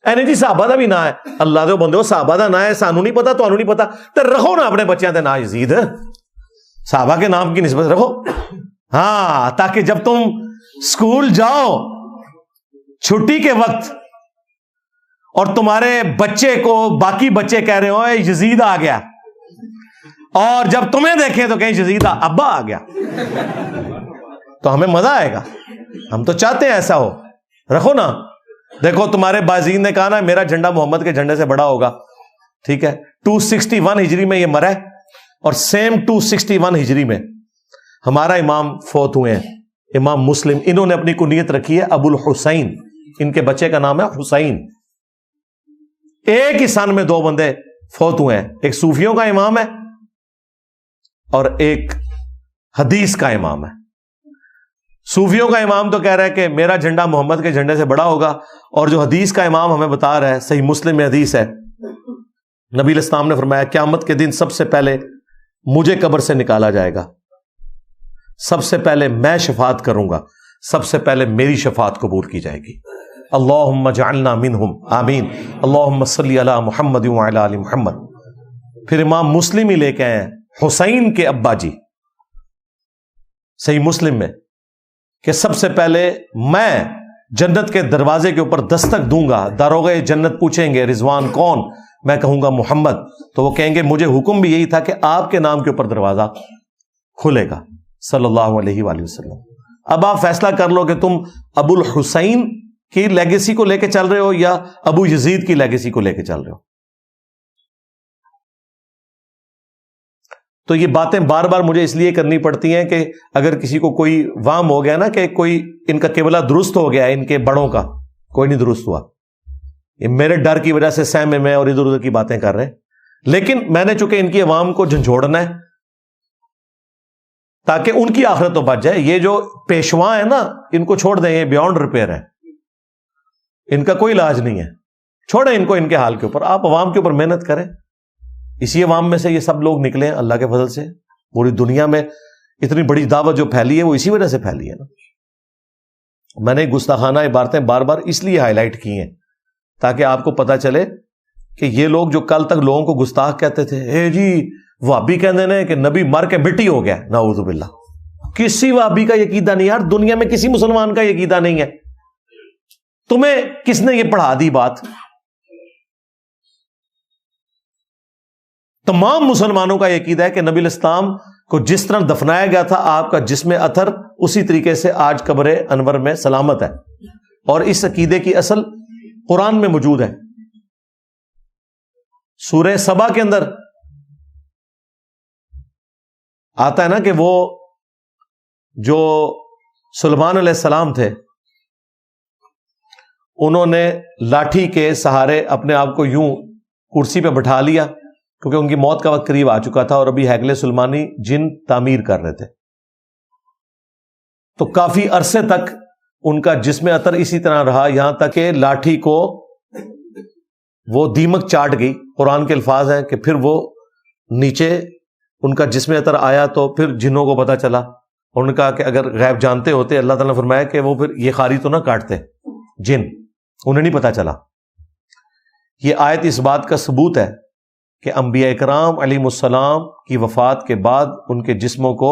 S3: جی صحابہ دا بھی نہ ہے, اللہ دے بندے صحابہ دا نہ ہے, سانو نہیں پتا تانوں نہیں پتا, تے رکھو نا اپنے بچیاں دے نا یزید, صحابہ کے نام کی نسبت رکھو. ہاں, تاکہ جب تم اسکول جاؤ چھٹی کے وقت اور تمہارے بچے کو باقی بچے کہہ رہے ہو یزید آ گیا, اور جب تمہیں دیکھیں تو کہیں یزید ابا آ گیا, تو ہمیں مزہ آئے گا. ہم تو چاہتے ہیں ایسا ہو. رکھو نا. دیکھو تمہارے بازین نے کہا نا میرا جھنڈا محمد کے جھنڈے سے بڑا ہوگا, ٹھیک ہے. 261 ہجری میں یہ مرا ہے, اور سیم 261 ہجری میں ہمارا امام فوت ہوئے ہیں, امام مسلم. انہوں نے اپنی کنیت رکھی ہے ابو الحسین, ان کے بچے کا نام ہے حسین. ایک ہی سن میں 2 بندے فوت ہوئے ہیں, ایک صوفیوں کا امام ہے اور ایک حدیث کا امام ہے. صوفیوں کا امام تو کہہ رہا ہے کہ میرا جھنڈا محمد کے جھنڈے سے بڑا ہوگا, اور جو حدیث کا امام ہمیں بتا رہا ہے, صحیح مسلم میں حدیث ہے, نبی علیہ السلام نے فرمایا قیامت کے دن سب سے پہلے مجھے قبر سے نکالا جائے گا, سب سے پہلے میں شفاعت کروں گا, سب سے پہلے میری شفاعت قبول کی جائے گی. اللہم اجعلنا منہم آمین. اللہم صلی علی محمد وعلی آل محمد. پھر امام مسلم ہی لے کے آئے ہیں حسین کے ابا جی, صحیح مسلم میں, کہ سب سے پہلے میں جنت کے دروازے کے اوپر دستک دوں گا, داروغ جنت پوچھیں گے رضوان کون, میں کہوں گا محمد, تو وہ کہیں گے مجھے حکم بھی یہی تھا کہ آپ کے نام کے اوپر دروازہ کھلے گا صلی اللہ علیہ وآلہ وسلم. اب آپ فیصلہ کر لو کہ تم ابو الحسین کی لیگیسی کو لے کے چل رہے ہو یا ابو یزید کی لیگیسی کو لے کے چل رہے ہو. تو یہ باتیں بار بار مجھے اس لیے کرنی پڑتی ہیں کہ اگر کسی کو کوئی وہم ہو گیا نا کہ کوئی ان کا قبلہ درست ہو گیا, ان کے بڑوں کا کوئی نہیں درست ہوا, یہ میرے ڈر کی وجہ سے سہم میں اور ادھر ادھر کی باتیں کر رہے ہیں. لیکن میں نے چونکہ ان کی عوام کو جھنجھوڑنا ہے تاکہ ان کی آخرت تو بچ جائے. یہ جو پیشوا ہیں نا, ان کو چھوڑ دیں, یہ بیونڈ ریپیئر ہے, ان کا کوئی علاج نہیں ہے, چھوڑیں ان کو ان کے حال کے اوپر. آپ عوام کے اوپر محنت کریں. اسی عوام میں سے یہ سب لوگ نکلے ہیں اللہ کے فضل سے. پوری دنیا میں اتنی بڑی دعوت جو پھیلی ہے وہ اسی وجہ سے پھیلی ہے نا. میں نے گستاخانہ عبارتیں بار بار اس لیے ہائی لائٹ کی ہیں تاکہ آپ کو پتا چلے کہ یہ لوگ جو کل تک لوگوں کو گستاخ کہتے تھے, اے جی وہابی کہتے ہیں کہ نبی مر کے مٹی ہو گیا, نعوذ باللہ. کسی وہابی کا یہ عقیدہ نہیں یار, دنیا میں کسی مسلمان کا یہ عقیدہ نہیں ہے. تمہیں کس نے یہ پڑھا دی بات؟ تمام مسلمانوں کا یہ عقیدہ ہے کہ نبی الاسلام کو جس طرح دفنایا گیا تھا آپ کا جسم اثر اسی طریقے سے آج قبر انور میں سلامت ہے, اور اس عقیدے کی اصل قرآن میں موجود ہے. سورہ سبا کے اندر آتا ہے نا کہ وہ جو سلیمان علیہ السلام تھے انہوں نے لاٹھی کے سہارے اپنے آپ کو یوں کرسی پہ بٹھا لیا کیونکہ ان کی موت کا وقت قریب آ چکا تھا اور ابھی ہیکل سلیمانی جن تعمیر کر رہے تھے. تو کافی عرصے تک ان کا جسم اثر اسی طرح رہا, یہاں تک کہ لاٹھی کو وہ دیمک چاٹ گئی. قرآن کے الفاظ ہیں کہ پھر وہ نیچے ان کا جسم اثر آیا تو پھر جنوں کو پتا چلا. انہوں نے کہا کہ اگر غیب جانتے ہوتے اللہ تعالیٰ نے فرمایا کہ وہ پھر یہ خاری تو نہ کاٹتے جن, انہیں نہیں پتا چلا. یہ آیت اس بات کا ثبوت ہے کہ انبیاء اکرام علیہ السلام کی وفات کے بعد ان کے جسموں کو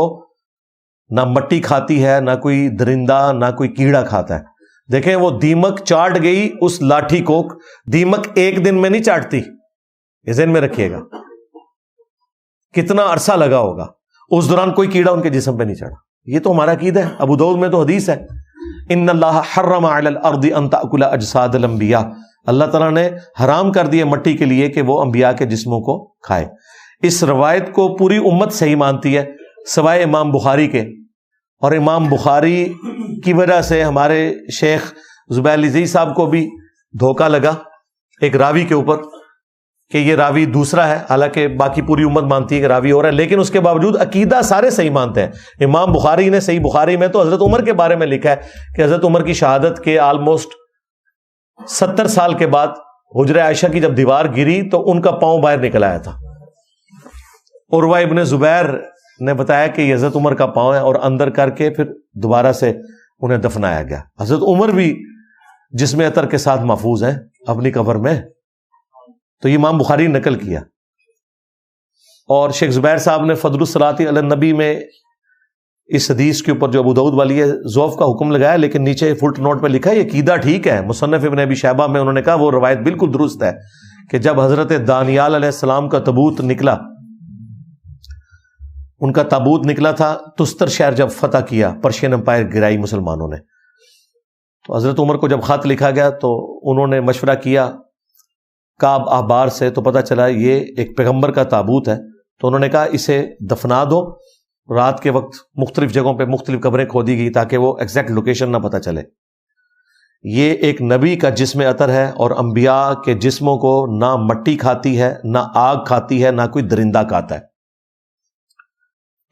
S3: نہ مٹی کھاتی ہے, نہ کوئی درندہ, نہ کوئی کیڑا کھاتا ہے. دیکھیں وہ دیمک چاٹ گئی اس لاٹھی کو, دیمک ایک دن میں نہیں چاٹتی, یہ ذہن میں رکھیے گا. کتنا عرصہ لگا ہوگا, اس دوران کوئی کیڑا ان کے جسم پہ نہیں چڑھا. یہ تو ہمارا عقیدہ ہے. ابو داؤد میں تو حدیث ہے, ان اللہ حرم علی الارض ان تأکل اجساد الانبیاء, اللہ تعالیٰ نے حرام کر دیے مٹی کے لیے کہ وہ انبیاء کے جسموں کو کھائے. اس روایت کو پوری امت صحیح مانتی ہے سوائے امام بخاری کے, اور امام بخاری کی وجہ سے ہمارے شیخ زبیر عزیز صاحب کو بھی دھوکہ لگا ایک راوی کے اوپر کہ یہ راوی دوسرا ہے، حالانکہ باقی پوری امت مانتی ہے کہ راوی اور ہے، لیکن اس کے باوجود عقیدہ سارے صحیح مانتے ہیں۔ امام بخاری نے صحیح بخاری میں تو حضرت عمر کے بارے میں لکھا ہے کہ حضرت عمر کی شہادت کے آلموسٹ 70 سال کے بعد حجرہ عائشہ کی جب دیوار گری تو ان کا پاؤں باہر نکل آیا تھا۔ عروہ ابن زبیر نے بتایا کہ یہ حضرت عمر کا پاؤں ہے، اور اندر کر کے پھر دوبارہ سے انہیں دفنایا گیا۔ حضرت عمر بھی جسم عطر کے ساتھ محفوظ ہیں اپنی قبر میں، تو یہ امام بخاری نے نقل کیا۔ اور شیخ زبیر صاحب نے فضل الصلاۃ علی النبی میں اس حدیث کے اوپر جو ابو داؤد والی ہے ضعف کا حکم لگایا، لیکن نیچے فٹ نوٹ پہ لکھا ہے یہ عقیدہ ٹھیک ہے۔ مصنف ابن ابی شیبہ میں انہوں نے کہا وہ روایت بالکل درست ہے کہ جب حضرت دانیال علیہ السلام کا تابوت نکلا، ان کا تابوت نکلا تھا، تستر شہر جب فتح کیا، پرشین امپائر گرائی مسلمانوں نے، تو حضرت عمر کو جب خط لکھا گیا تو انہوں نے مشورہ کیا کعب احبار سے، تو پتہ چلا یہ ایک پیغمبر کا تابوت ہے، تو انہوں نے کہا اسے دفنا دو۔ رات کے وقت مختلف جگہوں پہ مختلف قبریں کھودی گئی تاکہ وہ ایگزیکٹ لوکیشن نہ پتہ چلے۔ یہ ایک نبی کا جسم عطر ہے، اور انبیاء کے جسموں کو نہ مٹی کھاتی ہے، نہ آگ کھاتی ہے، نہ کوئی درندہ کھاتا ہے۔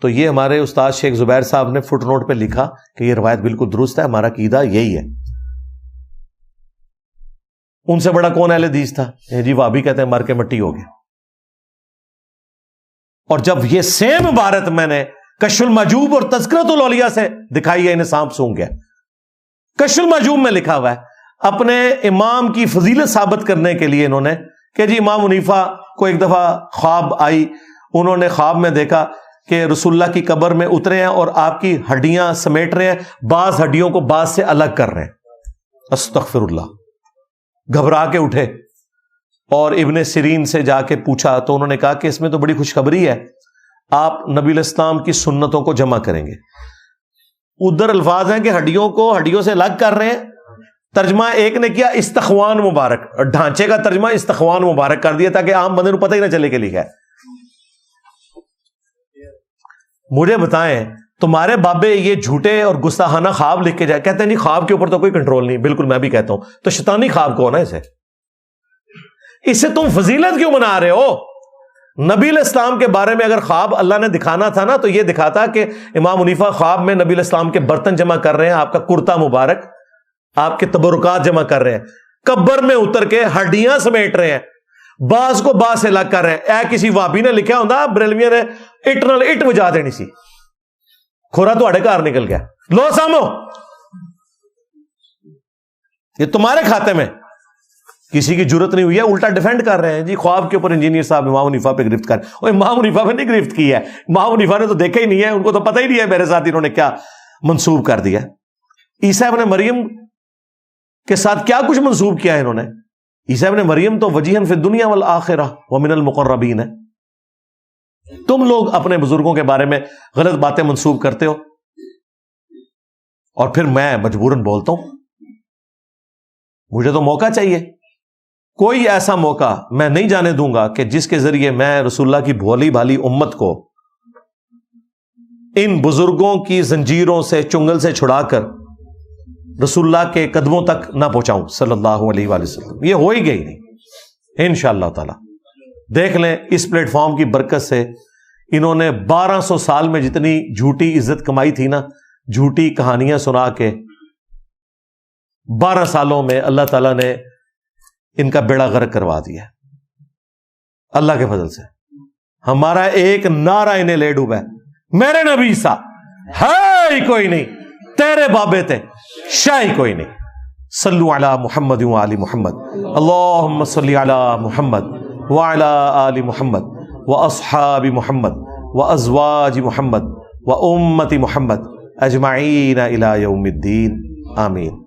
S3: تو یہ ہمارے استاد شیخ زبیر صاحب نے فٹ نوٹ پہ لکھا کہ یہ روایت بالکل درست ہے، ہمارا عقیدہ یہی ہے۔ ان سے بڑا کون اہل حدیث تھا؟ جی وہابی کہتے ہیں مر کے مٹی ہو گیا۔ اور جب یہ سیم عبارت میں نے کشف المحجوب اور تذکرۃ الاولیاء سے دکھائی ہے، انہیں سانپ سونگ گیا۔ کشف المحجوب میں لکھا ہوا ہے اپنے امام کی فضیلت ثابت کرنے کے لیے انہوں نے کہ جی امام حنیفہ کو ایک دفعہ خواب آئی، انہوں نے خواب میں دیکھا کہ رسول اللہ کی قبر میں اترے ہیں اور آپ کی ہڈیاں سمیٹ رہے ہیں، بعض ہڈیوں کو بعض سے الگ کر رہے ہیں۔ استغفر اللہ۔ گھبرا کے اٹھے اور ابن سیرین سے جا کے پوچھا تو انہوں نے کہا کہ اس میں تو بڑی خوشخبری ہے، آپ نبی الاسلام کی سنتوں کو جمع کریں گے۔ ادھر الفاظ ہیں کہ ہڈیوں کو ہڈیوں سے الگ کر رہے ہیں، ترجمہ ایک نے کیا استخوان مبارک، ڈھانچے کا ترجمہ استخوان مبارک کر دیا تاکہ عام بندے کو پتہ ہی نہ چلے کہ لکھا ہے۔ مجھے بتائیں تمہارے بابے یہ جھوٹے اور گستاخانہ خواب لکھ کے جائے، کہتے ہیں نہیں خواب کے اوپر تو کوئی کنٹرول نہیں، بالکل میں بھی کہتا ہوں، تو شیطانی خواب کو نا اسے تم فضیلت کیوں بنا رہے ہو؟ نبی الاسلام کے بارے میں اگر خواب اللہ نے دکھانا تھا نا تو یہ دکھاتا کہ امام حنیفہ خواب میں نبی الاسلام کے برتن جمع کر رہے ہیں، آپ کا کرتا مبارک، آپ کے تبرکات جمع کر رہے ہیں، قبر میں اتر کے ہڈیاں سمیٹ رہے ہیں، بعض کو بعض سے الگ کر رہے ہیں۔ اے کسی وابی نے لکھا ہوتا بریلویوں نے اٹ نال اٹ وجا دینی سی، کھورا تو گھر نکل گیا، لو سامو یہ تمہارے کھاتے میں، کسی کی جرت نہیں ہوئی ہے، الٹا ڈیفینڈ کر رہے ہیں جی خواب کے اوپر انجینئر صاحب امام حنیفہ پہ گرفت کر۔ اور امام حنیفہ پہ نہیں گرفت کی ہے، امام حنیفہ نے تو دیکھا ہی نہیں ہے، ان کو تو پتہ ہی نہیں ہے میرے ساتھ انہوں نے کیا منسوب کر دیا۔ عیسیٰ ابن مریم کے ساتھ کیا کچھ منسوب کیا ہے انہوں نے۔ عیسیٰ ابن مریم تو وجیہن فی الدنیا والآخرہ ومن المقربین ہے۔ تم لوگ اپنے بزرگوں کے بارے میں غلط باتیں منسوب کرتے ہو اور پھر میں مجبوراً بولتا ہوں، مجھے تو موقع چاہیے، کوئی ایسا موقع میں نہیں جانے دوں گا کہ جس کے ذریعے میں رسول اللہ کی بھولی بھالی امت کو ان بزرگوں کی زنجیروں سے چنگل سے چھڑا کر رسول اللہ کے قدموں تک نہ پہنچاؤں صلی اللہ علیہ وآلہ وسلم۔ یہ ہو ہی گئی نہیں انشاءاللہ تعالی۔ دیکھ لیں اس پلیٹ فارم کی برکت سے انہوں نے 1200 سال میں جتنی جھوٹی عزت کمائی تھی نا، جھوٹی کہانیاں سنا کے 12 سالوں میں اللہ تعالیٰ نے ان کا بیڑا غرق کروا دیا اللہ کے فضل سے۔ ہمارا ایک نعرہ انہیں لے ڈوبا ہے، میرے نبی سا ہے ہی کوئی نہیں، تیرے بابے تھے شاہی کوئی نہیں۔ صلو علی محمد وآل محمد، اللہم صلی علی محمد وعلی آل محمد واصحاب محمد وازواج محمد وامت محمد اجمعین الی یوم الدین، آمین۔